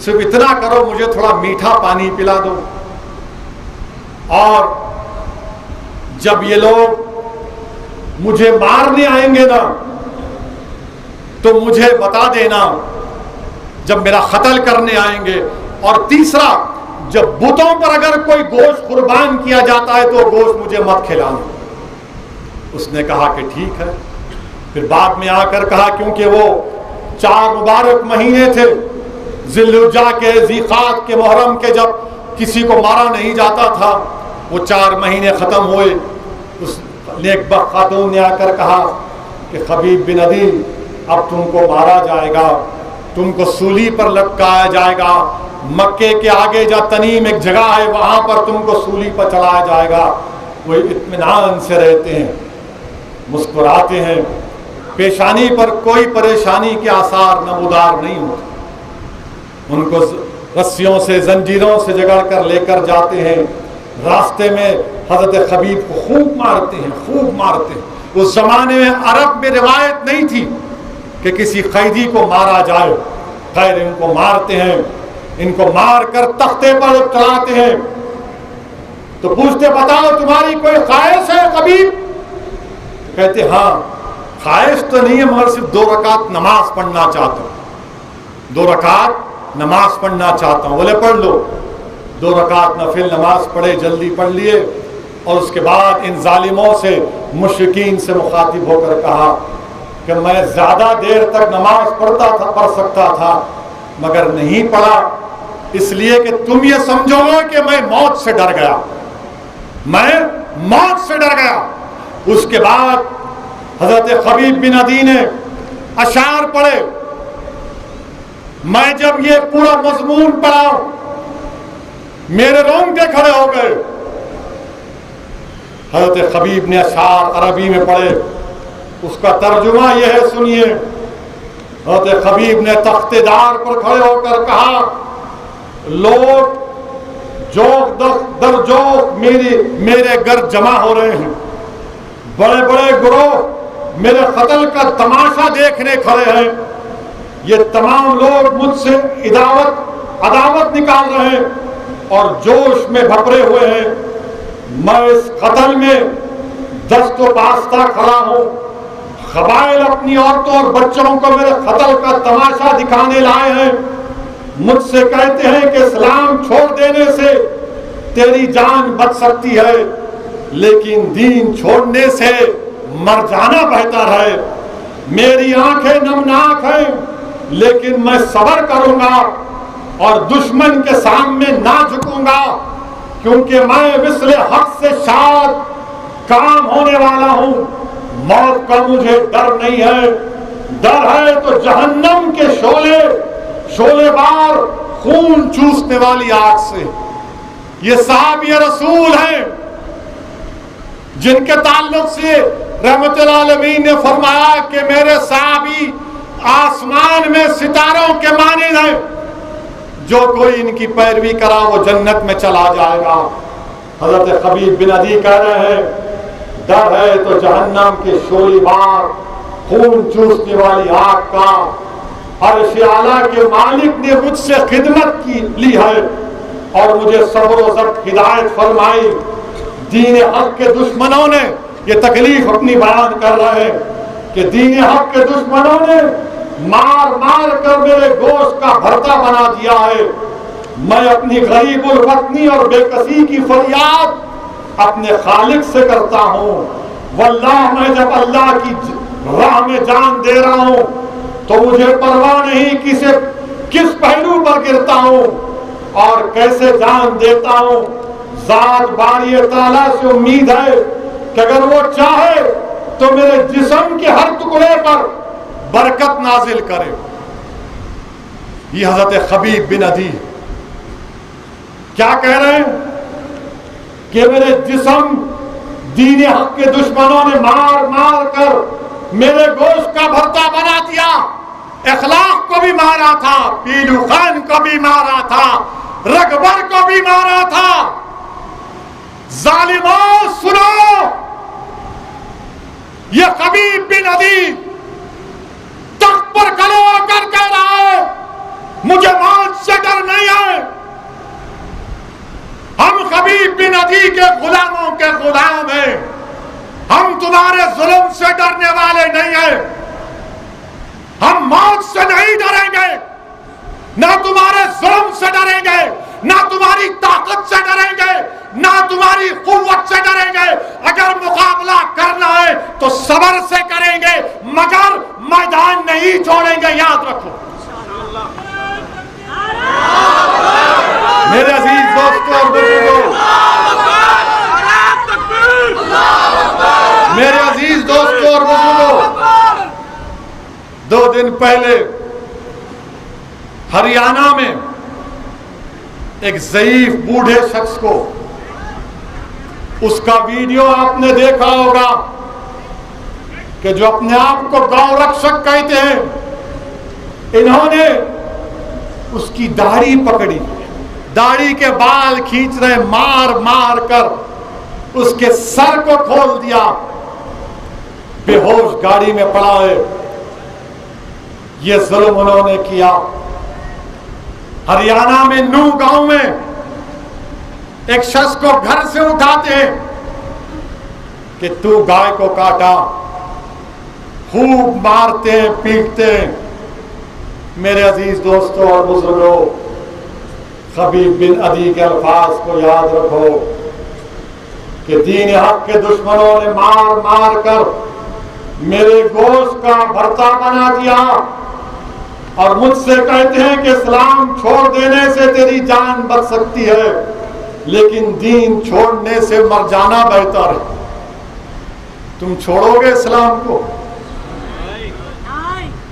Speaker 1: सिर्फ इतना करो, मुझे थोड़ा मीठा पानी पिला दो, और जब ये लोग मुझे मारने आएंगे ना तो मुझे बता देना, जब मेरा कत्ल करने आएंगे। और तीसरा, जब बुतों पर अगर कोई गोश्त कुर्बान किया जाता है तो गोश्त मुझे मत खिलाना। उसने कहा कि ठीक है। फिर बाद में आकर कहा, क्योंकि वो 4 मुबारक महीने थे, जिल्हुज्जा के, ज़ीक़ात के, मुहर्रम के, जब किसी को मारा नहीं जाता था, वो 4 महीने ख़त्म हुए। उस नेकबख्त खातून ने आकर कहा कि खबीब बिन अदी, अब तुमको मारा जाएगा, तुमको सूली पर लटकाया जाएगा। मक्के के आगे जा तनीम एक जगह है, वहां पर तुमको सूली पर चढ़ाया जाएगा। वो इत्मीनान से रहते हैं, मुस्कुराते हैं, पेशानी पर कोई परेशानी के आसार नमूदार नहीं होते। उनको रस्सियों से, जंजीरों से जकड़ कर लेकर जाते हैं। रास्ते में हजरत खबीब को खूब मारते हैं, खूब मारते हैं। उस जमाने में अरब में रिवायत नहीं थी कि किसी कैदी को मारा जाए, खैर इनको मारते हैं, इनको मार कर तख्ते पर चढ़ाते हैं। तो पूछते, बताओ तुम्हारी कोई ख्वाहिश है कबीब? कहते हाँ, ख्वाहिश तो नहीं है, मगर सिर्फ 2 रकात नमाज पढ़ना चाहता हूँ, 2 रकात नमाज पढ़ना चाहता हूँ। बोले पढ़ लो। 2 रकात नफिल नमाज पढ़े, जल्दी पढ़ लिए, और उसके बाद इन जालिमों से, मुशरिकीन से मुखातिब होकर कहा कि मैं ज्यादा देर तक नमाज पढ़ सकता था, मगर नहीं पढ़ा, इसलिए कि तुम ये समझोगे कि मैं मौत से डर गया, मैं मौत से डर गया। उसके बाद हजरत खबीब बिन अदी ने अशार पढ़े। मैं जब ये पूरा मजमून पढ़ा, मेरे रोंगटे खड़े हो गए। हजरत खबीब ने अशार अरबी में पढ़े, उसका तर्जुमा यह है, सुनिए। हजरत खबीब ने तख्तेदार पर खड़े होकर कहा, लोग जोक दर जोक मेरे घर जमा हो रहे हैं, बड़े बड़े गिरोह मेरे कत्ल का तमाशा देखने खड़े हैं। ये तमाम लोग मुझसे अदावत निकाल रहे हैं और जोश में भपरे हुए हैं। मैं इस कत्ल में दस्तो बास्ता खड़ा हूँ। क़बाइल अपनी औरतों और बच्चों को मेरे कत्ल का तमाशा दिखाने लाए हैं। मुझसे कहते हैं कि इस्लाम छोड़ देने से तेरी जान बच सकती है, लेकिन दीन छोड़ने से मर जाना बेहतर है। मेरी आंखें नमनाक हैं, लेकिन मैं सब्र करूंगा और दुश्मन के सामने ना झुकूंगा, क्योंकि मैं मिस्ले हक से शाद काम होने वाला हूं। मौत का मुझे डर नहीं है, डर है तो जहन्नम के शोलेबार खून चूसने वाली आग से। ये साहबी रसूल हैं जिनके ताल्लुक से रहमतुल आलमीन ने फरमाया कि मेरे साहबी आसमान में सितारों के मानिंद हैं, जो कोई इनकी पैरवी करा वो जन्नत में चला जाएगा। हजरत खबीब बिन अदी कह रहे हैं, डर है तो जहन्नम के शोलेबार खून चूसने वाली आग का। अर्श आला के मालिक ने मुझसे खिदमत की ली है और मुझे सब्र व ज़ब्त हिदायत फरमाई। दीन हक के दुश्मनों ने ये तकलीफ अपनी बयान कर रहे हैं कि दीन हक के दुश्मनों ने मार मार कर मेरे गोश्त का भरता बना दिया है। मैं अपनी गरीबुल वतनी और बेकसी की फरियाद अपने खालिक से करता हूँ। वल्लाह मैं जब अल्लाह की राह में जान दे रहा हूँ तो मुझे परवाह नहीं किस पहलू पर गिरता हूँ और कैसे जान देता हूँ। ज़ात बारी ताला से उम्मीद है कि अगर वो चाहे तो मेरे जिस्म के हर टुकड़े पर बरकत नाजिल करे। ये हजरत खबीब बिन अदी क्या कह रहे हैं कि मेरे जिस्म दीन हक के दुश्मनों ने मार मार कर मेरे गोश्त का भरता बना दिया। इखलाक को भी मारा था, पीलू खान को भी मारा था, रकबर को भी मारा था। जालिमों सुनो, ये खबीब बिन अदी तख्त पर खड़े होकर कह रहा है मुझे मौत से डर नहीं है। हम खबीब बिन अदी के गुलामों के गुलाम हैं। हम तुम्हारे जुल्म से डरने वाले नहीं हैं। हम मौत से नहीं डरेंगे, ना तुम्हारे जुल्म से डरेंगे, ना तुम्हारी ताकत से डरेंगे, ना तुम्हारी कुव्वत से डरेंगे। अगर मुकाबला करना है तो सब्र से करेंगे, मगर मैदान नहीं छोड़ेंगे, याद रखो। मेरे अजीज दोस्तों और बुजुर्गों, मेरे अजीज दोस्तों और बुजुर्गों, 2 दिन पहले हरियाणा में एक ज़ईफ बूढ़े शख्स को, उसका वीडियो आपने देखा होगा कि जो अपने आप को गौ रक्षक कहते हैं, इन्होंने उसकी दाढ़ी पकड़ी, दाढ़ी के बाल खींच रहे, मार मार कर उसके सर को खोल दिया, बेहोश गाड़ी में पड़ा है। यह जुल्म उन्होंने किया। हरियाणा में नू गांव में एक शख्स को घर से उठाते हैं कि तू गाय को काटा, खूब मारते हैं, पीटते हैं। मेरे अजीज दोस्तों और बुजुर्गों, खबीब बिन अदी के अल्फाज को याद रखो कि दीन हक के दुश्मनों ने मार मार कर मेरे गोश्त का भरता बना दिया और मुझसे कहते हैं कि इस्लाम छोड़ देने से तेरी जान बच सकती है, लेकिन दीन छोड़ने से मर जाना बेहतर है। तुम छोड़ोगे इस्लाम को?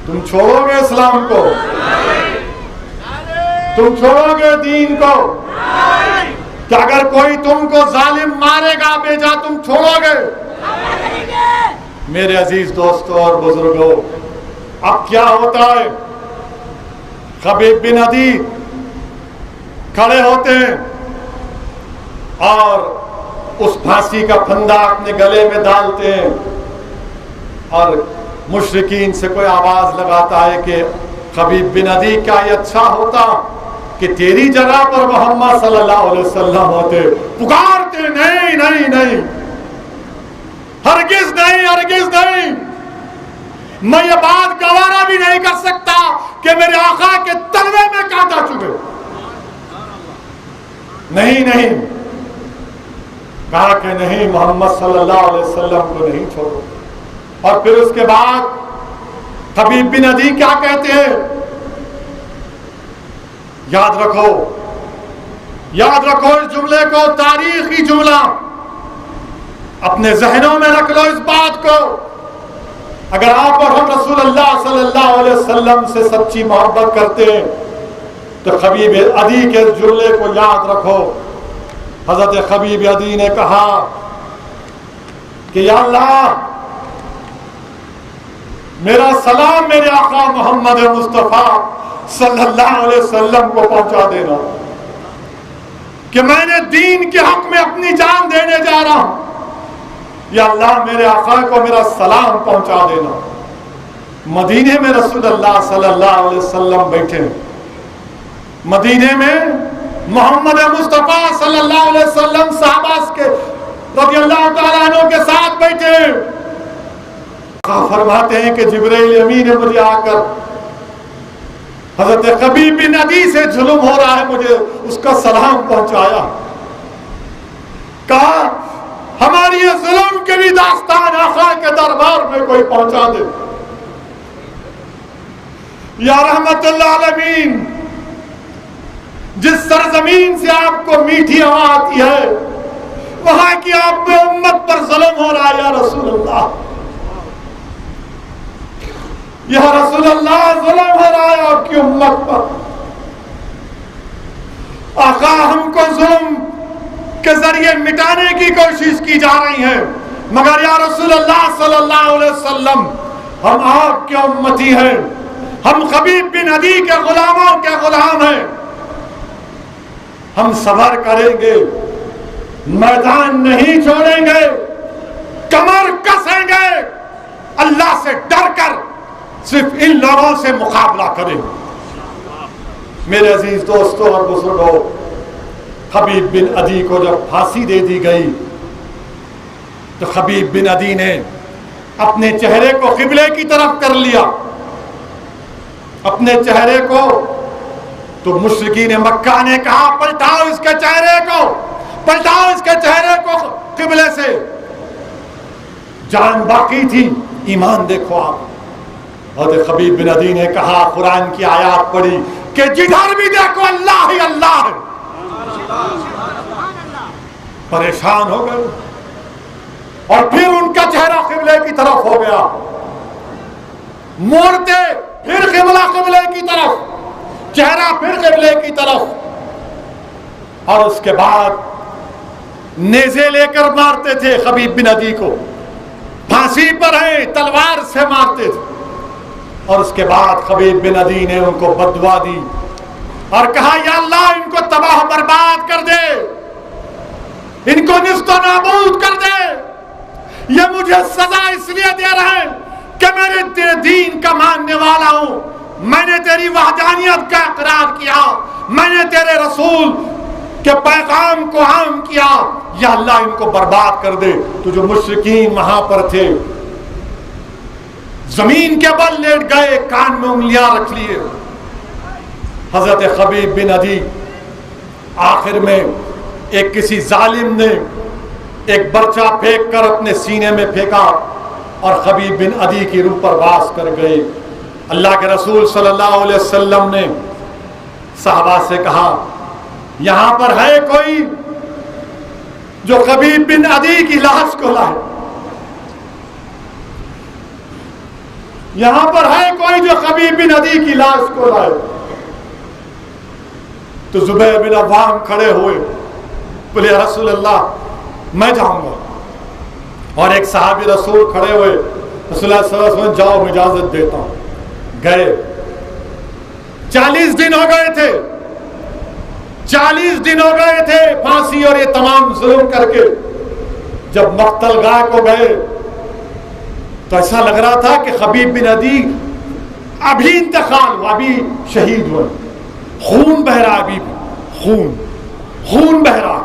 Speaker 1: तुम छोड़ोगे इस्लाम को? तुम छोड़ोगे दीन को? कि अगर कोई तुमको जालिम मारेगा बेजा तुम छोड़ोगे? मेरे अजीज दोस्तों और बुजुर्गों, अब क्या होता है, खबीब बिन अदी खड़े होते हैं और उस फांसी का फंदा अपने गले में डालते हैं और मुशरिकीन से कोई आवाज लगाता है कि खबीब बिन अदी, क्या ये अच्छा होता कि तेरी जगह पर मोहम्मद सल्लल्लाहु अलैहि वसल्लम होते? पुकारते, नहीं नहीं नहीं, हरगिज नहीं, हरगिज नहीं। मैं ये बात गवारा भी नहीं कर सकता कि मेरे आका के तलवे में कांटा चुभे। नहीं नहीं, कहा कि नहीं, मोहम्मद सल्लल्लाहु अलैहि वसल्लम को नहीं छोड़ो। और फिर उसके बाद खबीब बिन अदी क्या कहते हैं, याद रखो, याद रखो इस जुमले को, तारीखी जुमला अपने जहनों में रख लो इस बात को। अगर आप और हम रसूलुल्लाह सल्लल्लाहु अलैहि वसल्लम से सच्ची मोहब्बत करते हैं तो खबीब अदी के जुमले को याद रखो। हजरत खबीब अदी ने कहा कि या अल्लाह, मेरा सलाम मेरे आका मोहम्मद मुस्तफा सल्लल्लाहु अलैहि वसल्लम को पहुंचा देना कि मैंने दीन के हक में अपनी जान देने जा रहा हूं। या अल्लाह, मेरे आका को मेरा सलाम पहुंचा देना। मदीने में रसूलुल्लाह सल्लल्लाहु अलैहि वसल्लम बैठे, मदीने में मोहम्मद मुस्तफ़ा सल्लल्लाहु अलैहि वसल्लम सहाबा के रज़ियल्लाहु ताला अन्हु के साथ बैठे। फरमाते हैं कि जिब्राइल अमीन ने मुझे आकर हजरत कबीब बिन अदी से जुल्म हो रहा है, मुझे उसका सलाम पहुंचाया। कहा हमारी ये जुल्म के भी दास्तान आका के दरबार में कोई पहुंचा दे। या रहमतुल्लाह अलमीन, जिस सरजमीन से आपको मीठी हवा आती है वहां की आप पे उम्मत पर जुल्म हो रहा है। या रसूलुल्लाह, या रसूलुल्लाह, जुल्म हो रहा है आपकी उम्मत पर। आका हमको जुल्म के जरिए मिटाने की कोशिश की जा रही है, मगर या रसूलुल्लाह सल्लल्लाहु अलैहि वसल्लम, हम आपके उम्मती हैं, हम कबीब बिन अदी के गुलामों के गुलाम हैं। हम सबर करेंगे, मैदान नहीं छोड़ेंगे, कमर कसेंगे, अल्लाह से डरकर सिर्फ इन लोगों से मुकाबला करेंगे। मेरे अजीज दोस्तों और बुजुर्गों, कबीब बिन अदी को जब फांसी दे दी गई तो कबीब बिन अदी ने अपने चेहरे को किबले की तरफ कर लिया। अपने चेहरे को तो मुश्रिकीन मक्का ने कहा पलटाओ इसके चेहरे को, पलटाओ इसके चेहरे को किबले से। जान बाकी थी, ईमान देखो आप। और कबीब बिन अदी ने कहा, कुरान की आयत पढ़ी कि जिधर भी देखो अल्लाह ही अल्लाह है। परेशान हो गए और फिर उनका चेहरा किबले की तरफ हो गया, मोड़ते फिर किबला किबले की तरफ, चेहरा फिर किबले की तरफ। और उसके बाद नेज़े लेकर मारते थे कबीब बिन अदी को, फांसी पर है तलवार से मारते थे। और उसके बाद कबीब बिन अदी ने उनको बददुआ दी और कहा या अल्लाह इनको तबाह बर्बाद कर दे, इनको निस्तो नाबूद कर दे। ये मुझे सजा इसलिए दे रहे हैं कि मेरे तेरे दीन का मानने वाला हूं, मैंने तेरी वहदानियत का इकरार किया, मैंने तेरे रसूल के पैगाम को आम किया। या अल्लाह इनको बर्बाद कर दे। तो जो मुश्रिकीन वहां पर थे जमीन के बल लेट गए, कान में उंगलियां रख लिए। हजरत कबीब बिन अदी आखिर में एक किसी जालिम ने एक बर्चा फेंक कर अपने सीने में फेंका और कबीब बिन अदी की रूह पर वास कर गए। अल्लाह के रसूल सल्लल्लाहु अलैहि वसल्लम ने साहबा से कहा, यहां पर है कोई जो कबीब बिन अदी की लाश को लाए, यहां पर है कोई जो कबीब बिन अदी की लाश को लाए। तो जुबैर बिन अव्वाम खड़े हुए, बोले रसूल अल्लाह मैं जाऊंगा। और एक सहाबी रसूल खड़े हुए, रसूल सल्लल्लाहु अलैहि वसल्लम जाओ मैं इजाजत देता हूं। गए, 40 दिन हो गए थे, 40 दिन हो गए थे फांसी और ये तमाम जुल्म करके। जब मक्तल गाह को गए तो ऐसा लग रहा था कि कबीब बिन अदी अभी इंतकाल हुआ, अभी शहीद हुए, खून बह रहा, अभी खून बह रहा।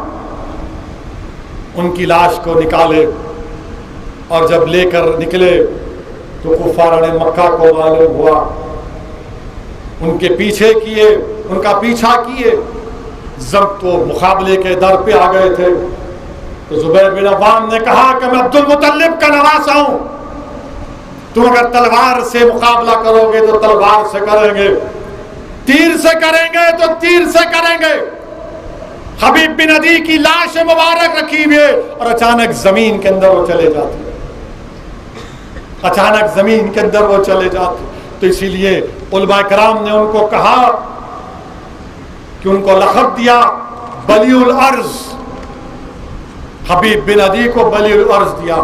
Speaker 1: उनकी लाश को निकाले और जब लेकर निकले तो कुफार मक्का को मालूम हुआ, उनके पीछे किए, उनका पीछा किए। जब तो मुकाबले के दर पे आ गए थे तो जुबैर बिन अव्वाम ने कहा कि मैं अब्दुल मुत्तलिब का नवासा हूं, तुम अगर तलवार से मुकाबला करोगे तो तलवार से करेंगे, तीर से करेंगे तो तीर से करेंगे। कबीब बिन अदी की लाश मुबारक रखी हुई है और अचानक जमीन के अंदर वो चले जाते, अचानक जमीन के अंदर वो चले जाते। तो इसीलिए उलमा कराम ने उनको कहा कि उनको लक़ब दिया बलीउल अर्ज़, कबीब बिन अदी को बलीउल अर्ज़ दिया।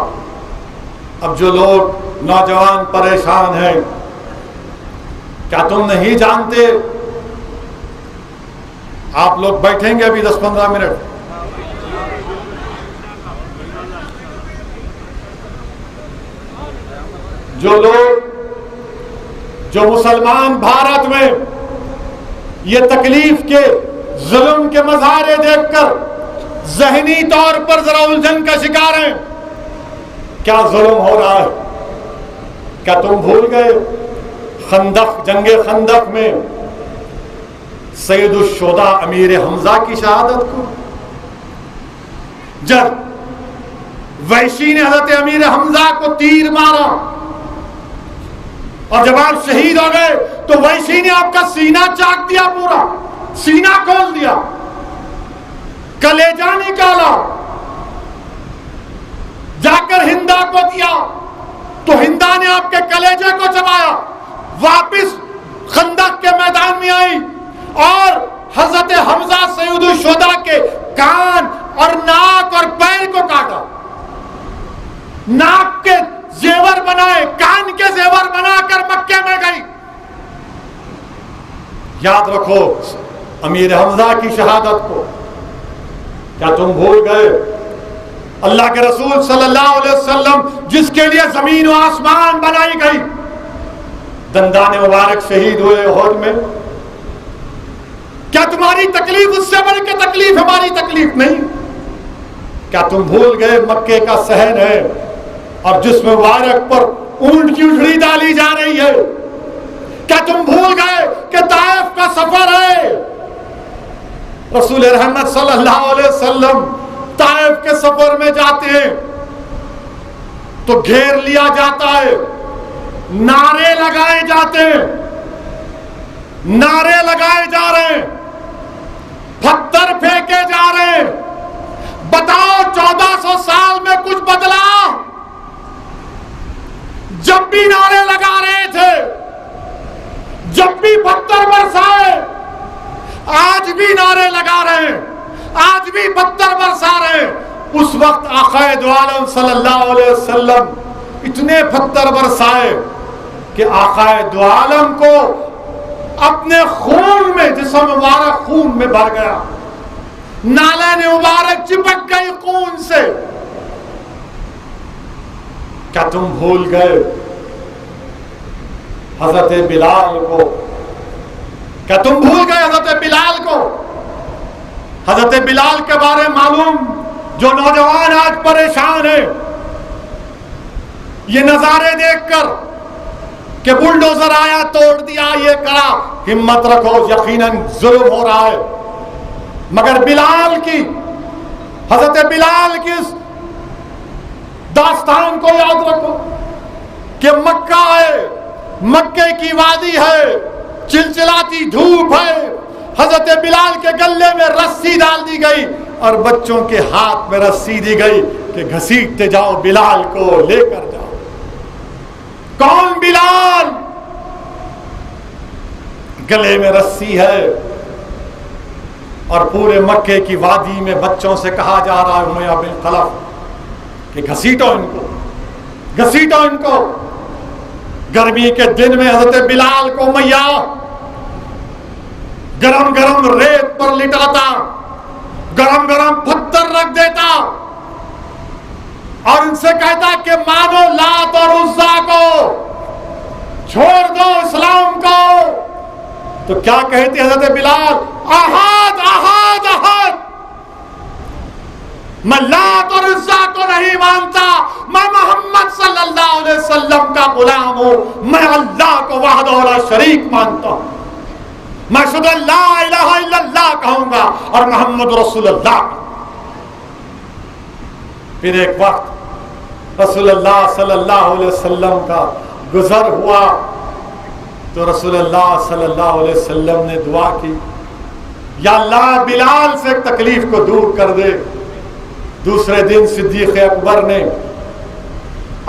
Speaker 1: अब जो लोग नौजवान परेशान हैं, क्या तुम नहीं जानते? आप लोग बैठेंगे अभी 10-15 मिनट, जो लोग जो मुसलमान भारत में ये तकलीफ के जुल्म के मज़ारे देखकर ज़हनी तौर पर जरा उलझन का शिकार हैं। क्या जुल्म हो रहा है? क्या तुम भूल गए खंदक, जंगे खंदक में सैयदुश्शुहदा अमीर हमजा की शहादत को? जब वैशी ने हजरत अमीर हमजा को तीर मारा और जब आप शहीद हो गए तो वैशी ने आपका सीना चाक दिया, पूरा सीना खोल दिया, कलेजा निकाला, जाकर हिंदा को दिया तो हिंदा ने आपके कलेजे को चबाया, वापिस खंदक के मैदान में आई और हजरत हमजा सैयदुश्शुहदा के कान और नाक और पैर को काटा, नाक के जेवर बनाए, कान के जेवर बनाकर मक्के में गई। याद रखो अमीर हमजा की शहादत को। क्या तुम भूल गए अल्लाह के रसूल सल्लल्लाहु अलैहि वसल्लम जिसके लिए जमीन और आसमान बनाई गई, दंदाने मुबारक शहीद हुए उहद में। क्या तुम्हारी तकलीफ उससे बढ़ के तकलीफ हमारी तकलीफ नहीं? क्या तुम भूल गए मक्के का सहन है और जिसमें मुबारक पर ऊंट की उजड़ी डाली जा रही है? क्या तुम भूल गए कि ताइफ का सफर है? रसूल रहमत सल्लल्लाहु अलैहि वसल्लम ताइफ के सफर में जाते हैं तो घेर लिया जाता है, नारे लगाए जाते हैं, नारे लगाए जा रहे हैं, पत्थर फेंके जा रहे हैं। बताओ 1400 साल में कुछ बदला? जब भी नारे लगा रहे थे, जब भी पत्थर बरसाए, आज भी नारे लगा रहे हैं, आज भी पत्थर बरसा रहे हैं। उस वक्त आक़ाए दो आलम सल्लल्लाहु अलैहि वसल्लम इतने पत्थर बरसाए कि आक़ाए दो आलम को अपने खून में, जिस्म मुबारक खून में भर गया, नाले मुबारक चिपक गई खून से। क्या तुम भूल गए हजरत बिलाल को? क्या तुम भूल गए हजरत बिलाल को? हजरत बिलाल के बारे मालूम, जो नौजवान आज परेशान है ये नजारे देखकर कि बुलडोजर आया, तोड़ दिया, ये करा, हिम्मत रखो, यकीनन जुल्म हो रहा है। मगर बिलाल की, हजरत बिलाल की इस दास्तान को याद रखो कि मक्का है, मक्के की वादी है, चिलचिलाती धूप है, हजरत बिलाल के गले में रस्सी डाल दी गई और बच्चों के हाथ में रस्सी दी गई कि घसीटते जाओ, बिलाल को लेकर जाओ। कौन बिलाल? गले में रस्सी है और पूरे मक्के की वादी में बच्चों से कहा जा रहा है उमैया बिन खलफ कि घसीटो इनको, घसीटो इनको। गर्मी के दिन में हजरत बिलाल को उमैया गरम गरम रेत पर लिटाता, गरम गरम पत्थर रख देता और उनसे कहता कि मानो लात और उज़्ज़ा को, छोड़ दो इस्लाम को। तो क्या कहते हजरत बिलाल? अहद अहद अहद, मैं लात और उज़्ज़ा को नहीं मानता, मैं मोहम्मद सल्लल्लाहु अलैहि वसल्लम का गुलाम हूं, मैं अल्लाह को वहदहू ला शरीक मानता हूं, मैं शुद्ध ला इलाहा इल्लल्लाह कहूंगा और मोहम्मद रसूलुल्लाह। फिर एक वक्त रसूलुल्लाह सल्लल्लाहु अलैहि वसल्लम का गुजर हुआ तो रसूलुल्लाह सल्लल्लाहु अलैहि वसल्लम ने दुआ की, या अल्लाह बिलाल से तकलीफ को दूर कर दे। दूसरे दिन सिद्दीक अकबर ने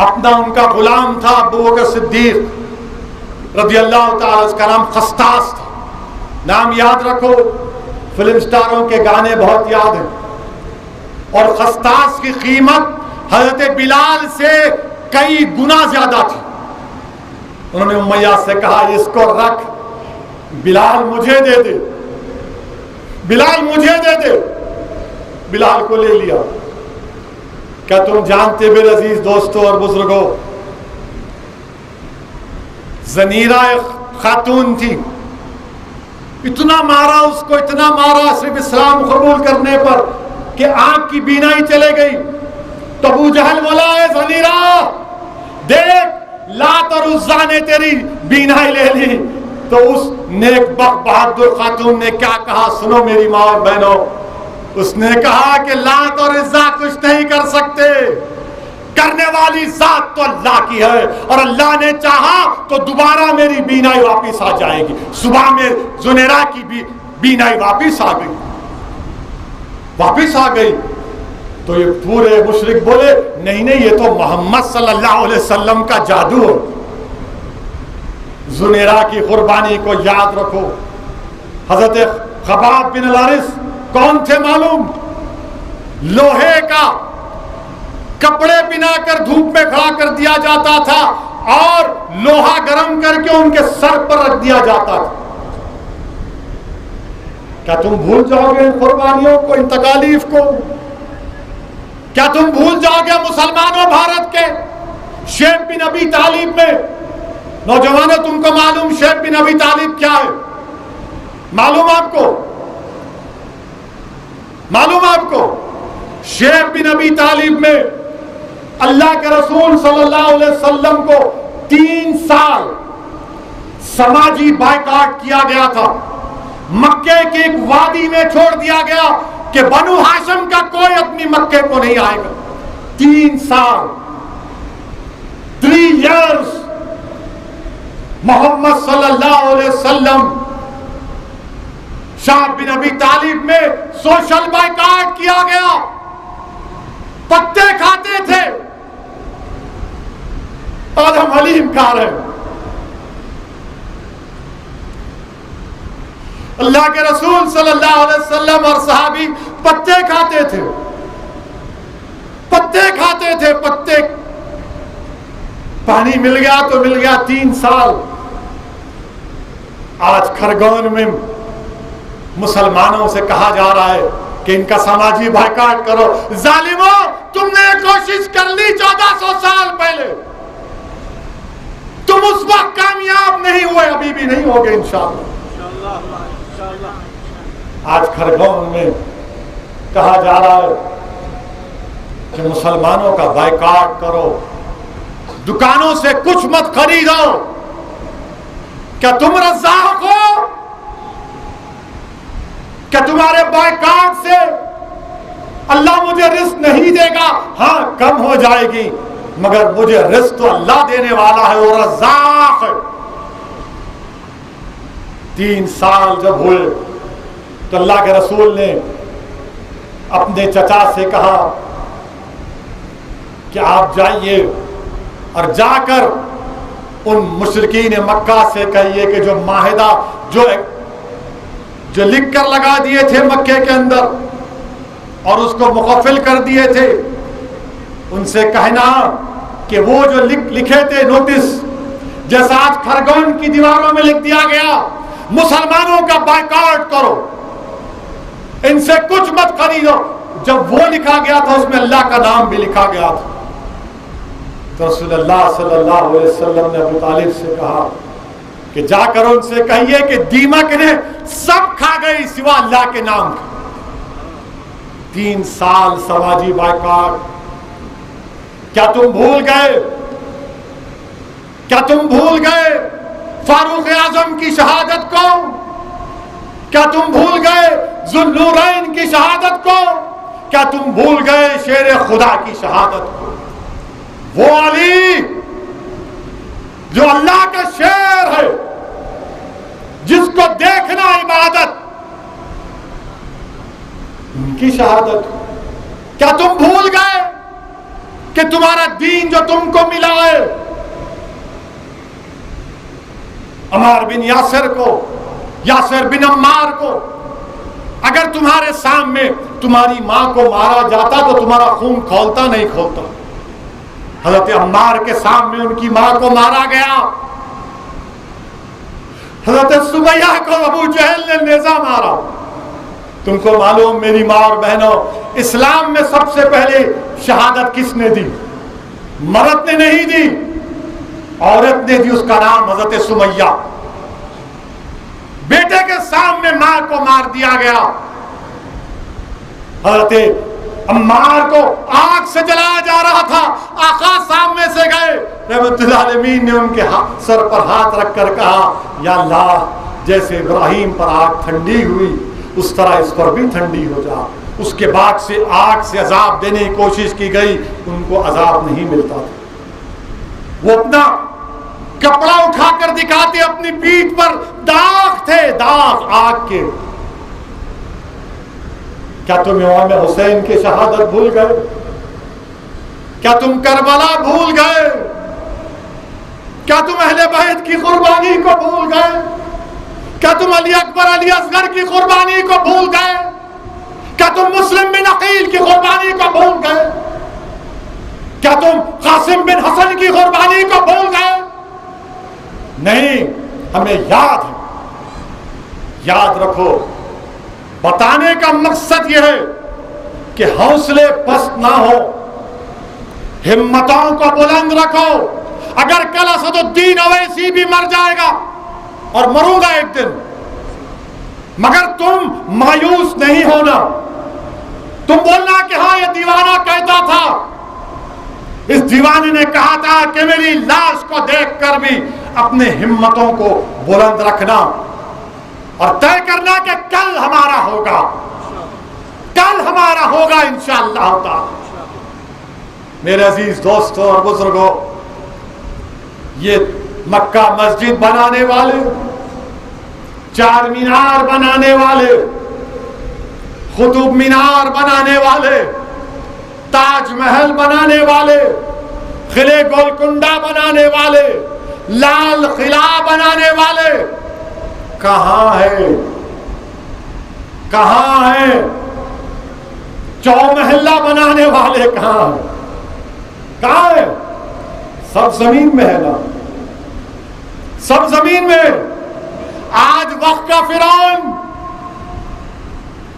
Speaker 1: अपना, उनका गुलाम था अबू बकर सिद्दीक रज़ियल्लाहु ताला, उसका नाम खस्तास था। नाम याद रखो, फिल्म स्टारों के गाने बहुत याद हैं। और खस्तास की कीमत हजरत बिलाल से कई गुना ज्यादा थी। उन्होंने उमैया से कहा, इसको रख, बिलाल मुझे दे दे, बिलाल मुझे दे दे। बिलाल को ले लिया। क्या तुम जानते मेरे अजीज दोस्तों और बुजुर्गों, ज़नीरा खातून थी, इतना मारा उसको, इतना मारा सिर्फ इस्लाम कबूल करने पर कि आंख की बीनाई चले गई। तो अबू जहल बोला, ए ज़नीरा देख, लात और उज़्ज़ा ने तेरी बीनाई ले ली। तो उस नेक बहादुर खातून ने क्या कहा, सुनो मेरी माँ और बहनों, उसने कहा कि लात और उज़्ज़ा कुछ नहीं कर सकते, करने वाली जात तो अल्लाह की है, और अल्लाह ने चाहा तो दोबारा मेरी बीनाई वापस आ जाएगी। सुबह में जुनेरा की बीनाई वापस आ गई, वापस आ गई। तो ये पूरे मुशरिक बोले, नहीं नहीं, ये तो मोहम्मद सल्लल्लाहु अलैहि वसल्लम का जादू है। जुनेरा की कुर्बानी को याद रखो। हजरत खबाब बिन अल-अरिस कौन थे मालूम? लोहे का कपड़े पिनाकर धूप में खड़ा कर दिया जाता था और लोहा गर्म करके उनके सर पर रख दिया जाता था। क्या तुम भूल जाओगे इन कुर्बानियों को, इन तकालीफ को? क्या तुम भूल जाओगे मुसलमानों भारत के शेख बिन अबी तालिब में? नौजवानों, तुमको मालूम शेख बिन अबी तालिब क्या है? मालूम आपको? मालूम आपको? शेख बिन अबी तालिब में अल्लाह के रसूल सल्लल्लाहु अलैहि वसल्लम को 3 साल समाजी बायकाट किया गया था। मक्के के एक वादी में छोड़ दिया गया कि बनु हाशिम का कोई आदमी मक्के को नहीं आएगा। 3 साल, 3 years मोहम्मद सल्लल्लाहु अलैहि वसल्लम शाह बिन अबी तालिब में सोशल बायकाट किया गया। पत्ते खाते थे, आज हम हलीम खा रहे हैं। अल्लाह के रसूल सल्लल्लाहु अलैहि वसल्लम और सहाबी पत्ते खाते थे, पत्ते खाते थे, पत्ते। पानी मिल गया तो मिल गया। 3 साल। आज खरगोन में मुसलमानों से कहा जा रहा है कि इनका समाजी बायकाट करो। जालिमों, तुमने कोशिश कर ली 1400 साल पहले, तुम उस वक्त कामयाब नहीं हुए, अभी भी नहीं होगे इंशाअल्लाह। आज खरगोन में कहा जा रहा है कि मुसलमानों का बायकाट करो, दुकानों से कुछ मत खरीदो। क्या तुम रज़्ज़ाक़ हो? क्या तुम्हारे बायकाट से अल्लाह मुझे रिस्क नहीं देगा? हाँ, कम हो जाएगी, मगर मुझे रिस्क तो अल्लाह देने वाला है, वो रज़्ज़ाक़ है। 3 साल जब हुए तो अल्लाह के रसूल ने अपने चचा से कहा कि आप जाइए और जाकर उन मुशरिकीन मक्का से कहिए कि जो माहिदा जो लिख कर लगा दिए थे मक्के के अंदर और उसको मुकफ़िल कर दिए थे, उनसे कहना कि वो जो लिखे थे नोटिस, जैसा आज खरगोन की दीवारों में लिख दिया गया, मुसलमानों का बायकाट करो, इनसे कुछ मत खरीदो। जब वो लिखा गया था उसमें अल्लाह का नाम भी लिखा गया था। तो रसूलुल्लाह सल्लल्लाहु अलैहि वसल्लम ने अबू तालिब से कहा कि जाकर उनसे कहिए कि दीमक ने सब खा गई सिवा अल्लाह के नाम का। 3 साल समाजी बायकाट। क्या तुम भूल गए? क्या तुम भूल गए फारूक आजम की शहादत को? क्या तुम भूल गए जुल्लुरैन की शहादत को? क्या तुम भूल गए शेर खुदा की शहादत को? वो अली जो अल्लाह का शेर है, जिसको देखना इबादत, उनकी शहादत। क्या तुम भूल गए कि तुम्हारा दीन जो तुमको मिला है, अमार बिन यासिर को, यासिर बिन अम्मार को, अगर तुम्हारे सामने तुम्हारी मां को मारा जाता तो तुम्हारा खून खौलता नहीं खौलता। हजरत अम्मार के सामने उनकी मां को मारा गया। हजरत सुमैया को अबू जहल ने नेजा मारा। तुमको मालूम मेरी मां और बहनों, इस्लाम में सबसे पहले शहादत किसने दी? मर्द ने नहीं दी, औरत ने दी। उसका नाम हजरत सुमैया।
Speaker 2: बेटे के सामने मां को मार दिया गया। हजरत अम्मार को आग से जलाया जा रहा था, आका सामने से गए, रहमतुल्लाह अलमीन ने उनके सर पर हाथ रखकर कहा, या अल्लाह, जैसे इब्राहिम पर आग ठंडी हुई उस तरह इस पर भी ठंडी हो जा। उसके बाद से आग से अजाब देने की कोशिश की गई, उनको अजाब नहीं मिलता था। वो अपना कपड़ा उठाकर दिखाते, अपनी पीठ पर दाग थे, दाग आग के। क्या तुम इमाम हुसैन की शहादत भूल गए? क्या तुम करबला भूल गए? क्या तुम अहले बैत की कुर्बानी को भूल गए? क्या तुम अली अकबर अली असगर की कुर्बानी को भूल गए? क्या तुम मुस्लिम बिन अकील की कुर्बानी को भूल गए? क्या तुम कासिम बिन हसन की कुर्बानी को भूल गए? नहीं, हमें याद है। याद रखो, बताने का मकसद यह है कि हौसले पस्त ना हो, हिम्मतों को बुलंद रखो। अगर कल असदुद्दीन अवैसी भी मर जाएगा, और मरूंगा एक दिन, मगर तुम मायूस नहीं होना। तुम बोलना कि हाँ, ये दीवाना कहता था, इस दीवाने ने कहा था कि मेरी लाश को देखकर भी अपने हिम्मतों को बुलंद रखना और तय करना कि कल हमारा होगा, कल हमारा होगा इंशाअल्लाह ताला। मेरे अजीज दोस्तों और बुजुर्गों, ये मक्का मस्जिद बनाने वाले, चार मीनार बनाने वाले, कुतुब मीनार बनाने वाले, ताजमहल बनाने वाले, किले गोलकुंडा बनाने वाले, लाल किला बनाने वाले कहां है? कहां है? चौमहल्ला बनाने वाले कहां है? कहां है? सब जमीन में है ना, सब जमीन में। आज वक्त का फिरौन,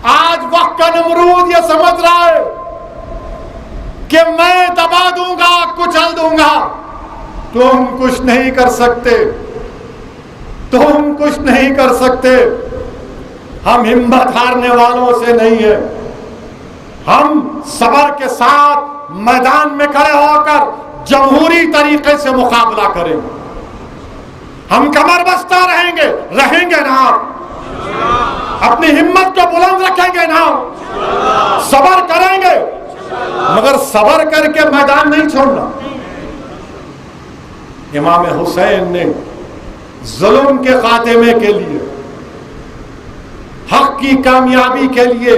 Speaker 2: आज वक्त का नमरूद ये समझ रहा है कि मैं दबा दूंगा, कुचल दूंगा। तुम कुछ नहीं कर सकते, तुम कुछ नहीं कर सकते। हम हिम्मत हारने वालों से नहीं है। हम सबर के साथ मैदान में खड़े होकर जमहूरी तरीके से मुकाबला करेंगे। हम कमर बस्ता रहेंगे, रहेंगे ना, अपनी हिम्मत को बुलंद रखेंगे ना, सबर करेंगे, मगर सबर करके मैदान नहीं छोड़ना। इमाम हुसैन ने जुल्म के खात्मे के लिए, हक की कामयाबी के लिए,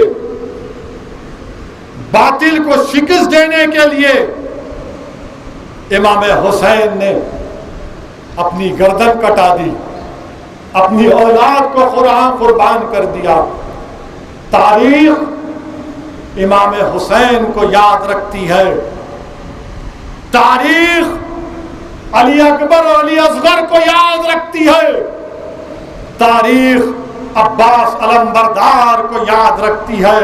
Speaker 2: बातिल को शिकस्त देने के लिए इमाम हुसैन ने अपनी गर्दन कटा दी, अपनी औलाद को कुर्बान कर दिया। तारीख इमाम हुसैन को याद रखती है। तारीख अली अकबर और अली असगर को याद रखती है। तारीख अब्बास अलमबरदार को याद रखती है।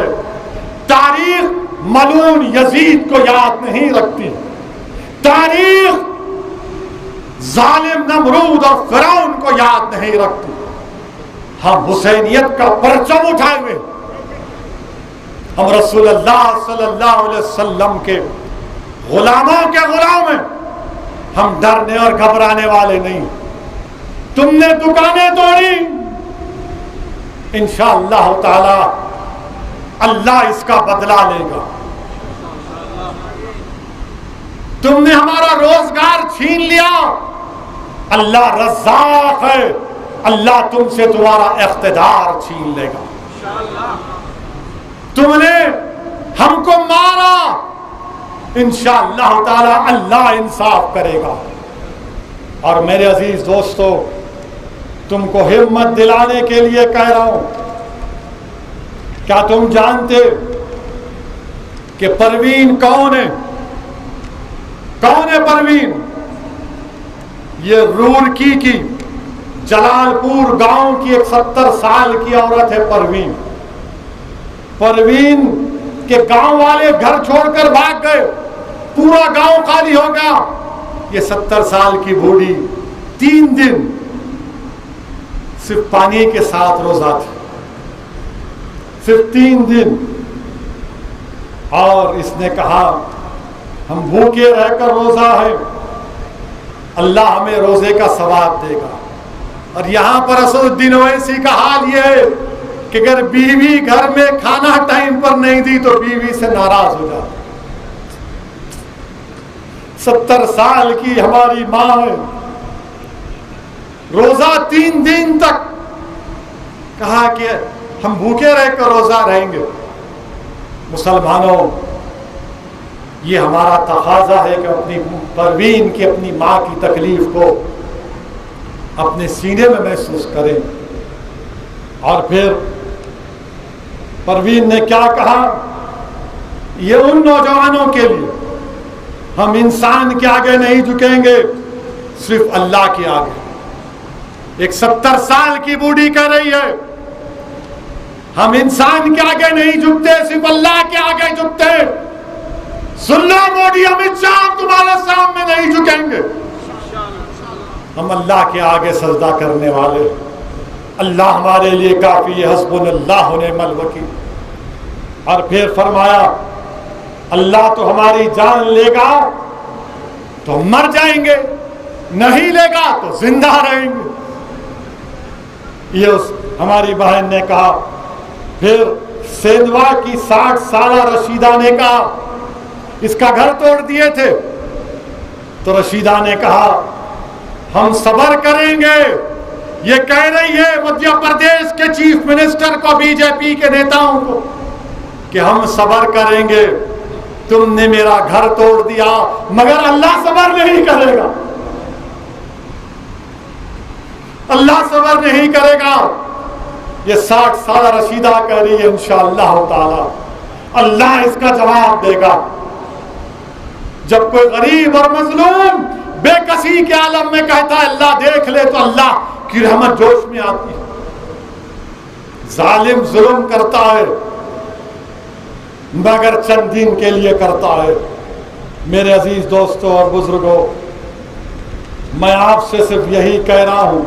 Speaker 2: तारीख मलून यजीद को याद नहीं रखती। तारीख जालिम नमरूद और फिरौन को याद नहीं रखती। हम हुसैनियत का परचम उठाए हुए, हम रसूलुल्लाह सल्लल्लाहु अलैहि वसल्लम के गुलामों के गुलाम हैं। हम डरने और घबराने वाले नहीं। तुमने दुकानें तोड़ी, इंशाअल्लाह ताला अल्लाह इसका बदला लेगा। तुमने हमारा रोजगार छीन लिया, अल्लाह रज़्ज़ाक़ है, अल्लाह तुमसे तुम्हारा इख्तिदार छीन लेगा। तुमने हमको मारा, इंशाअल्लाह ताला अल्लाह इंसाफ करेगा। और मेरे अजीज दोस्तों, तुमको हिम्मत दिलाने के लिए कह रहा हूं, क्या तुम जानते कि परवीन कौन है? कौन है परवीन? ये रूड़की की जलालपुर गांव की एक 70 साल की औरत है परवीन। परवीन के गांव वाले घर छोड़कर भाग गए, पूरा गांव खाली हो गया। ये 70 साल की बूढ़ी 3 दिन सिर्फ पानी के साथ रोजा थे, सिर्फ 3 दिन। और इसने कहा हम भूखे रहकर रोजा है, अल्लाह हमें रोजे का सवाब देगा। और यहां पर असदुद्दीन ओवैसी का हाल यह है कि अगर बीवी घर में खाना टाइम पर नहीं दी तो बीवी से नाराज हो जाती। 70 साल की हमारी मां है, रोजा 3 दिन तक कहा कि हम भूखे रहकर रोजा रहेंगे। मुसलमानों, ये हमारा तकाजा है कि अपनी परवीन की, अपनी मां की तकलीफ को अपने सीने में महसूस करें। और फिर परवीन ने क्या कहा, ये उन नौजवानों के लिए, हम इंसान के आगे नहीं झुकेंगे, सिर्फ अल्लाह के आगे। एक 70 साल की बूढ़ी कह रही है हम इंसान के आगे नहीं झुकते, सिर्फ अल्लाह के आगे झुकते। सुन लो मोदी अमित शाह, तुम्हारे सामने नहीं झुकेंगे, हम अल्लाह के आगे सजदा करने वाले। अल्लाह हमारे लिए काफी है, हस्बुनल्लाह व निअमल वकील। और फिर फरमाया अल्लाह तो हमारी जान लेगा तो मर जाएंगे, नहीं लेगा तो जिंदा रहेंगे। ये उस हमारी बहन ने कहा। फिर सेंधवा की 60 साल रशीदा ने कहा, इसका घर तोड़ दिए थे, तो रशीदा ने कहा हम सब्र करेंगे। ये कह रही है मध्य प्रदेश के चीफ मिनिस्टर को, बीजेपी के नेताओं को, कि हम सब्र करेंगे, तुमने मेरा घर तोड़ दिया, मगर अल्लाह सब्र नहीं करेगा, अल्लाह सब्र नहीं करेगा। ये 60 साल रशीदा कह रही है इंशाअल्लाह ताला अल्लाह इसका जवाब देगा। जब कोई गरीब और मजलूम बेकसी के आलम में कहता है अल्लाह देख ले, तो अल्लाह की रहमत जोश में आती है। जालिम जुल्म करता है मगर चंद दिन के लिए करता है। मेरे अजीज दोस्तों और बुजुर्गों, मैं आपसे सिर्फ यही कह रहा हूं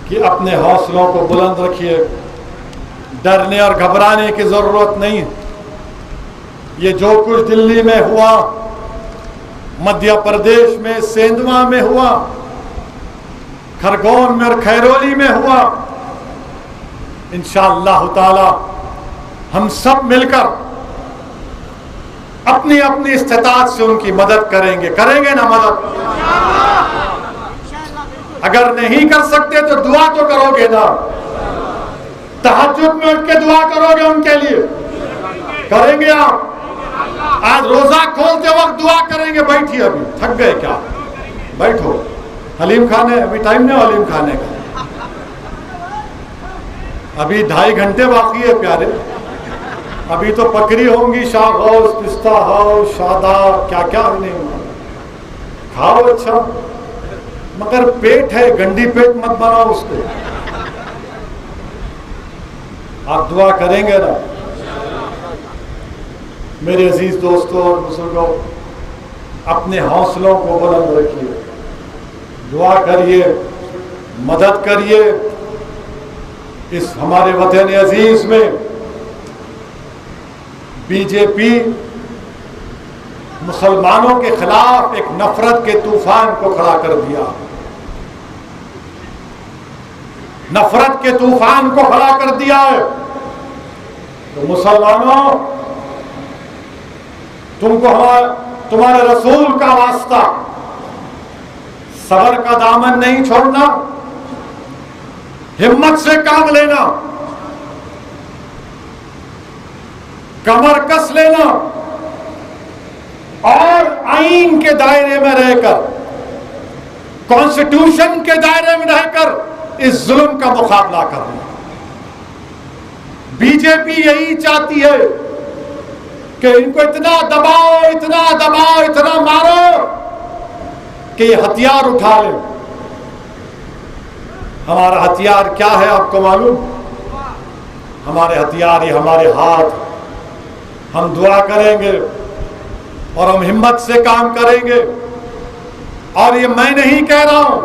Speaker 2: कि अपने हौसलों को बुलंद रखिए, डरने और घबराने की जरूरत नहीं है। ये जो कुछ दिल्ली में हुआ, मध्य प्रदेश में सेंधवा में हुआ, खरगोन में और खैरोली में हुआ, इंशाअल्लाह ताला हम सब मिलकर अपनी अपनी इस्तेताअत से उनकी मदद करेंगे। करेंगे ना मदद? अगर नहीं कर सकते तो दुआ तो करोगे ना, तहज्जुद में उठ के दुआ करोगे उनके लिए, करेंगे आप? आज रोजा खोलते वक्त दुआ करेंगे। बैठिए, अभी थक गए क्या? बैठो, हलीम खाने, अभी टाइम नहीं हलीम खाने का, अभी 2.5 घंटे बाकी है प्यारे। अभी तो बकरी होंगी, शाह हाउस, पिस्ता हाउस, शादाब, क्या क्या नहीं। खाओ अच्छा, मगर पेट है, गंदी पेट मत बनाओ उसको। आप दुआ करेंगे ना? मेरे अजीज दोस्तों और बुजुर्गों, अपने हौसलों को बुलंद रखिए, दुआ करिए, मदद करिए। इस हमारे वतन अजीज में बीजेपी मुसलमानों के खिलाफ एक नफरत के तूफान को खड़ा कर दिया, नफरत के तूफान को खड़ा कर दिया है। तो मुसलमानों, तुमको तुम्हारे रसूल का वास्ता, सबर का दामन नहीं छोड़ना, हिम्मत से काम लेना, कमर कस लेना और आईन के दायरे में रहकर, कॉन्स्टिट्यूशन के दायरे में रहकर इस जुल्म का मुकाबला करना। बीजेपी यही चाहती है कि इनको इतना दबाओ, इतना दबाओ, इतना मारो कि ये हथियार उठा ले। हमारा हथियार क्या है आपको मालूम? हमारे हथियार, ये हमारे हाथ। हम दुआ करेंगे और हम हिम्मत से काम करेंगे। और ये मैं नहीं कह रहा हूं,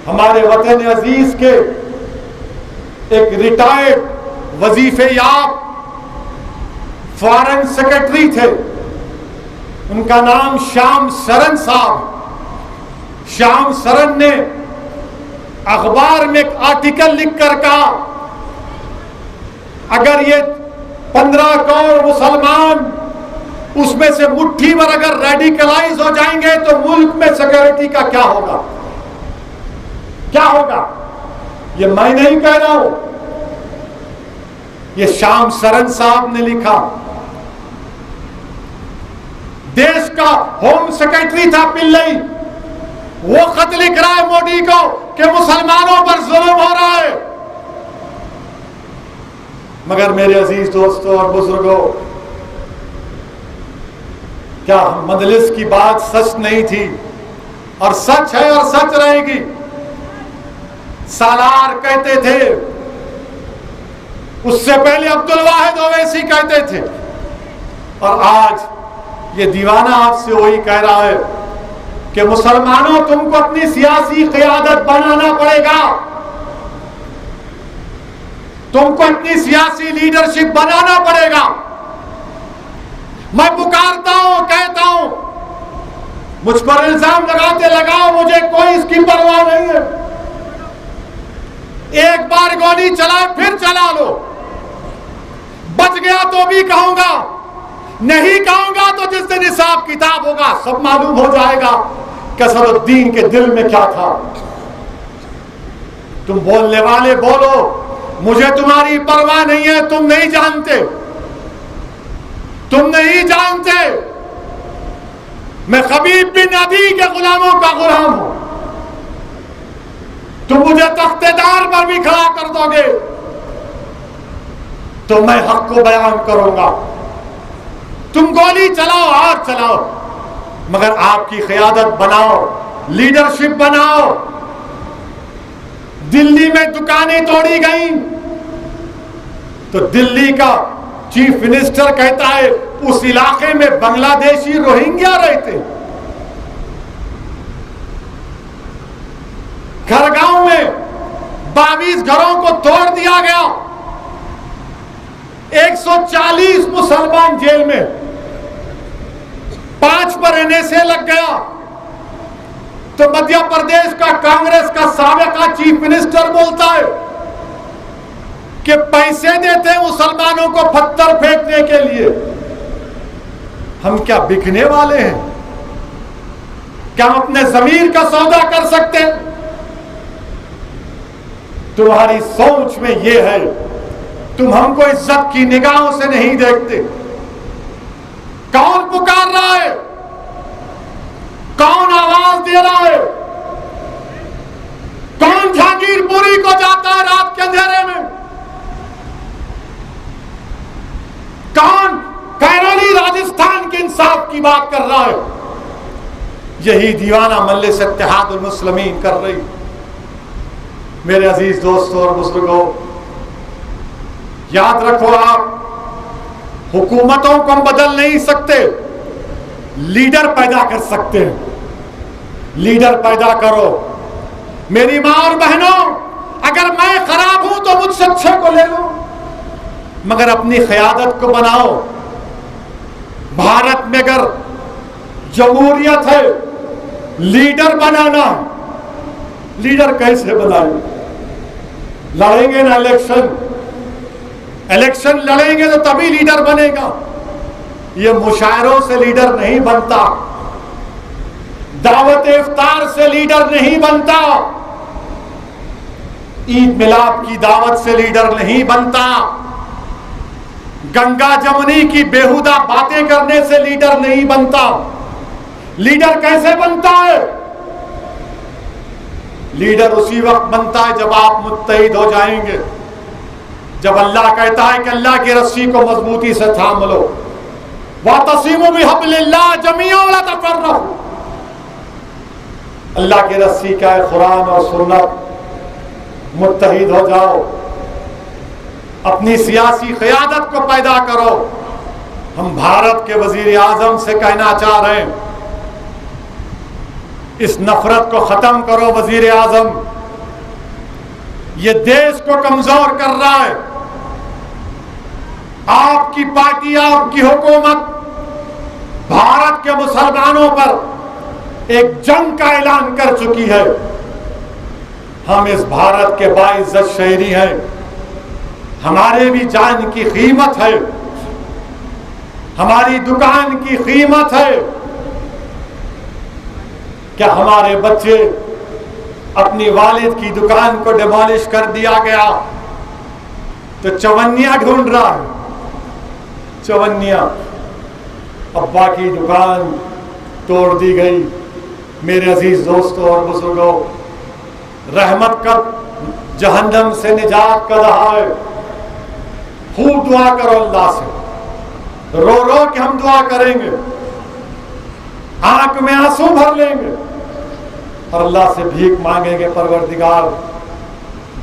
Speaker 2: हमारे वतन अजीज के एक रिटायर्ड वजीफेयाब फॉरेन सेक्रेटरी थे, उनका नाम श्याम सरन साहब। श्याम सरन ने अखबार में एक आर्टिकल लिखकर कहा, अगर ये 15 करोड़ मुसलमान उसमें से मुट्ठी भर अगर रेडिकलाइज हो जाएंगे तो मुल्क में सिक्योरिटी का क्या होगा, क्या होगा। ये मैं नहीं कह रहा हूं, ये श्याम सरन साहब ने लिखा। देश का होम सेक्रेटरी था पिल्लई, वो खत लिख रहा है मोदी को कि मुसलमानों पर जुल्म हो रहा है। मगर मेरे अजीज दोस्तों और बुजुर्गों, क्या मजलिस की बात सच नहीं थी? और सच है और सच रहेगी। सालार कहते थे, उससे पहले अब्दुल वाहिद ओवैसी कहते थे, और आज ये दीवाना आपसे वही कह रहा है कि मुसलमानों तुमको अपनी सियासी क़यादत बनाना पड़ेगा, तुमको अपनी सियासी लीडरशिप बनाना पड़ेगा। मैं पुकारता हूं, कहता हूं, मुझ पर इल्जाम लगाते लगाओ, मुझे कोई इसकी परवाह नहीं है। एक बार गोली चलाए फिर चला लो, बच गया तो भी कहूंगा, नहीं कहूंगा तो जिस दिन हिसाब किताब होगा सब मालूम हो जाएगा कि असदुद्दीन के दिल में क्या था। तुम बोलने वाले बोलो, मुझे तुम्हारी परवाह नहीं है, तुम नहीं जानते, तुम नहीं जानते मैं खबीब बिन अदी के गुलामों का गुलाम हूं। तुम मुझे तख्तेदार पर भी खड़ा कर दोगे तो मैं हक को बयान करूंगा। तुम गोली चलाओ और चलाओ, मगर आपकी क़यादत बनाओ, लीडरशिप बनाओ। दिल्ली में दुकानें तोड़ी गई तो दिल्ली का चीफ मिनिस्टर कहता है उस इलाके में बांग्लादेशी रोहिंग्या रहते। खरगांव में 22 घरों को तोड़ दिया गया, 140 मुसलमान जेल में, 5 पर एनएसए लग गया। तो मध्य प्रदेश का कांग्रेस का साबिका चीफ मिनिस्टर बोलता है कि पैसे देते हैं मुसलमानों को पत्थर फेंकने के लिए। हम क्या बिकने वाले हैं? क्या हम अपने जमीर का सौदा कर सकते हैं? तुम्हारी सोच में यह है, तुम हमको इज्जत की निगाहों से नहीं देखते। कौन पुकार रहा है? कौन आवाज दे रहा है? कौन जहांगीरपुरी को जाता है रात के अंधेरे में? कौन कैरोली राजस्थान के इंसाफ की बात कर रहा है? यही दीवाना मजलिस इत्तेहादुल मुस्लिमीन कर रही। मेरे अजीज दोस्तों और बुजुर्गों, याद रखो, आप हुकूमतों को हम बदल नहीं सकते, लीडर पैदा कर सकते हैं। लीडर पैदा करो। मेरी मां और बहनों, अगर मैं खराब हूं तो मुझसे अच्छे को ले लो, मगर अपनी क़यादत को बनाओ। भारत में अगर जमहूरियत है, लीडर बनाना, लीडर कैसे बनाए? लड़ेंगे ना इलेक्शन, इलेक्शन लड़ेंगे तो तभी लीडर बनेगा। ये मुशायरों से लीडर नहीं बनता, दावत इफ्तार से लीडर नहीं बनता, ईद मिलाद की दावत से लीडर नहीं बनता, गंगा जमुनी की बेहुदा बातें करने से लीडर नहीं बनता। लीडर कैसे बनता है? लीडर उसी वक्त बनता है जब आप मुत्तहिद हो जाएंगे, जब अल्लाह कहता है कि अल्लाह की रस्सी को मजबूती से थाम लो, वातसिमू बिहब्लिल्लाह जमीअन वला तफर्रकू। अल्लाह की रस्सी का है कुरान और सुन्नत, मुत्तहिद हो जाओ, अपनी सियासी क़यादत को पैदा करो। हम भारत के वजीर आजम से कहना चाह रहे हैं, इस नफरत को खत्म करो वजीर आजम। ये देश को कमजोर कर रहा है। आपकी पार्टी, आपकी हुकूमत भारत के मुसलमानों पर एक जंग का ऐलान कर चुकी है। हम इस भारत के बाइज्जत शहरी हैं, हमारे भी जान की कीमत है, हमारी दुकान की कीमत है। क्या हमारे बच्चे अपनी वालिद की दुकान को डिमोलिश कर दिया गया तो चवन्निया ढूंढ रहा है, चवन्निया। अब्बा की दुकान तोड़ दी गई। मेरे अजीज दोस्तों और बुजुर्गों, रहमत का जहन्नम से निजात का रहा है। खूब दुआ करो अल्लाह से, रो रो के हम दुआ करेंगे, आंख में आंसू भर लेंगे और अल्लाह से भीख मांगेंगे, परवरदिगार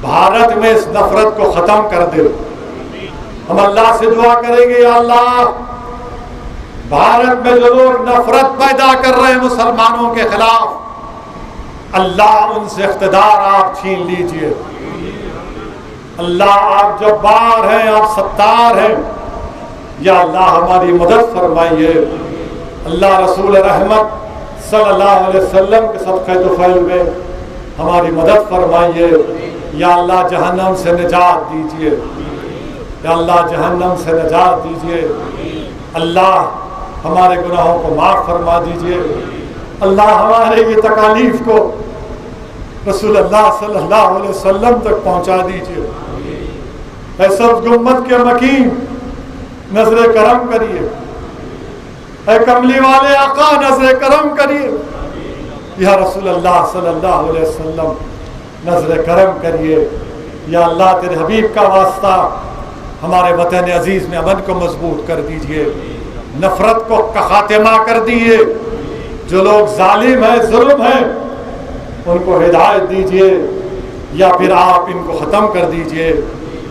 Speaker 2: भारत में इस नफरत को खत्म कर दे। हम अल्लाह से दुआ करेंगे, या अल्लाह भारत में जो लोग नफरत पैदा कर रहे हैं मुसलमानों के खिलाफ, अल्लाह उनसे इख्तिदार आप छीन लीजिए। अल्लाह आप जब्बार हैं, आप सत्तार हैं, या अल्लाह हमारी मदद फरमाइए। अल्लाह रसूल रहमत सल्लल्लाहु अलैहि वसल्लम के सदक़े तुफ़ैल में हमारी मदद फरमाइए। या अल्लाह जहन्नम से निजात दीजिए, या अल्लाह जहन्नम से निजात दीजिए। अल्लाह हमारे गुनाहों को माफ़ फरमा दीजिए। अल्लाह हमारे ये तकालीफ को रसूल अल्लाह सल्लल्लाहु अलैहि वसल्लम तक पहुंचा दीजिए। ऐ सब उम्मत के मकीन नजर करम करिए, ऐ कमली वाले आका नजर करम करिए। या रसूल अल्लाह सल्लल्लाहु अलैहि वसल्लम नजर करम करिए। या अल्लाह तेरे हबीब का वास्ता हमारे वतन अजीज में अमन को मजबूत कर दीजिए, नफरत को खातिमा कर दीजिए। जो लोग जालिम हैं, जुल्म हैं, उनको हिदायत दीजिए या फिर आप इनको ख़त्म कर दीजिए।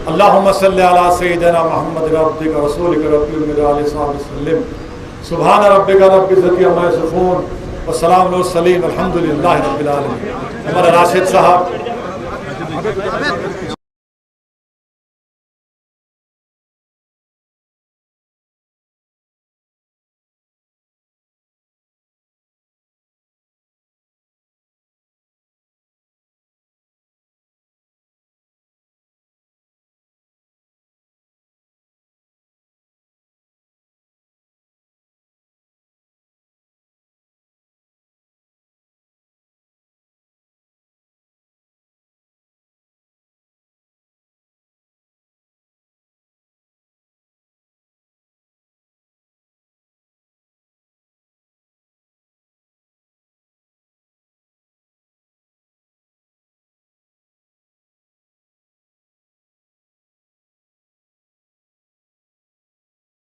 Speaker 2: अल्लाहुम्मा सल्ली अला सय्यिदिना मुहम्मद अब्दिका रसूलिका रब्बिल वसल्लम। सुभान रब्बिका रब्बिल इज्जति अम्मा यसिफून व सलामुन अलल मुरसलीन वल्हम्दुलिल्लाहि रब्बिल आलमीन। हमारे राशिद साहब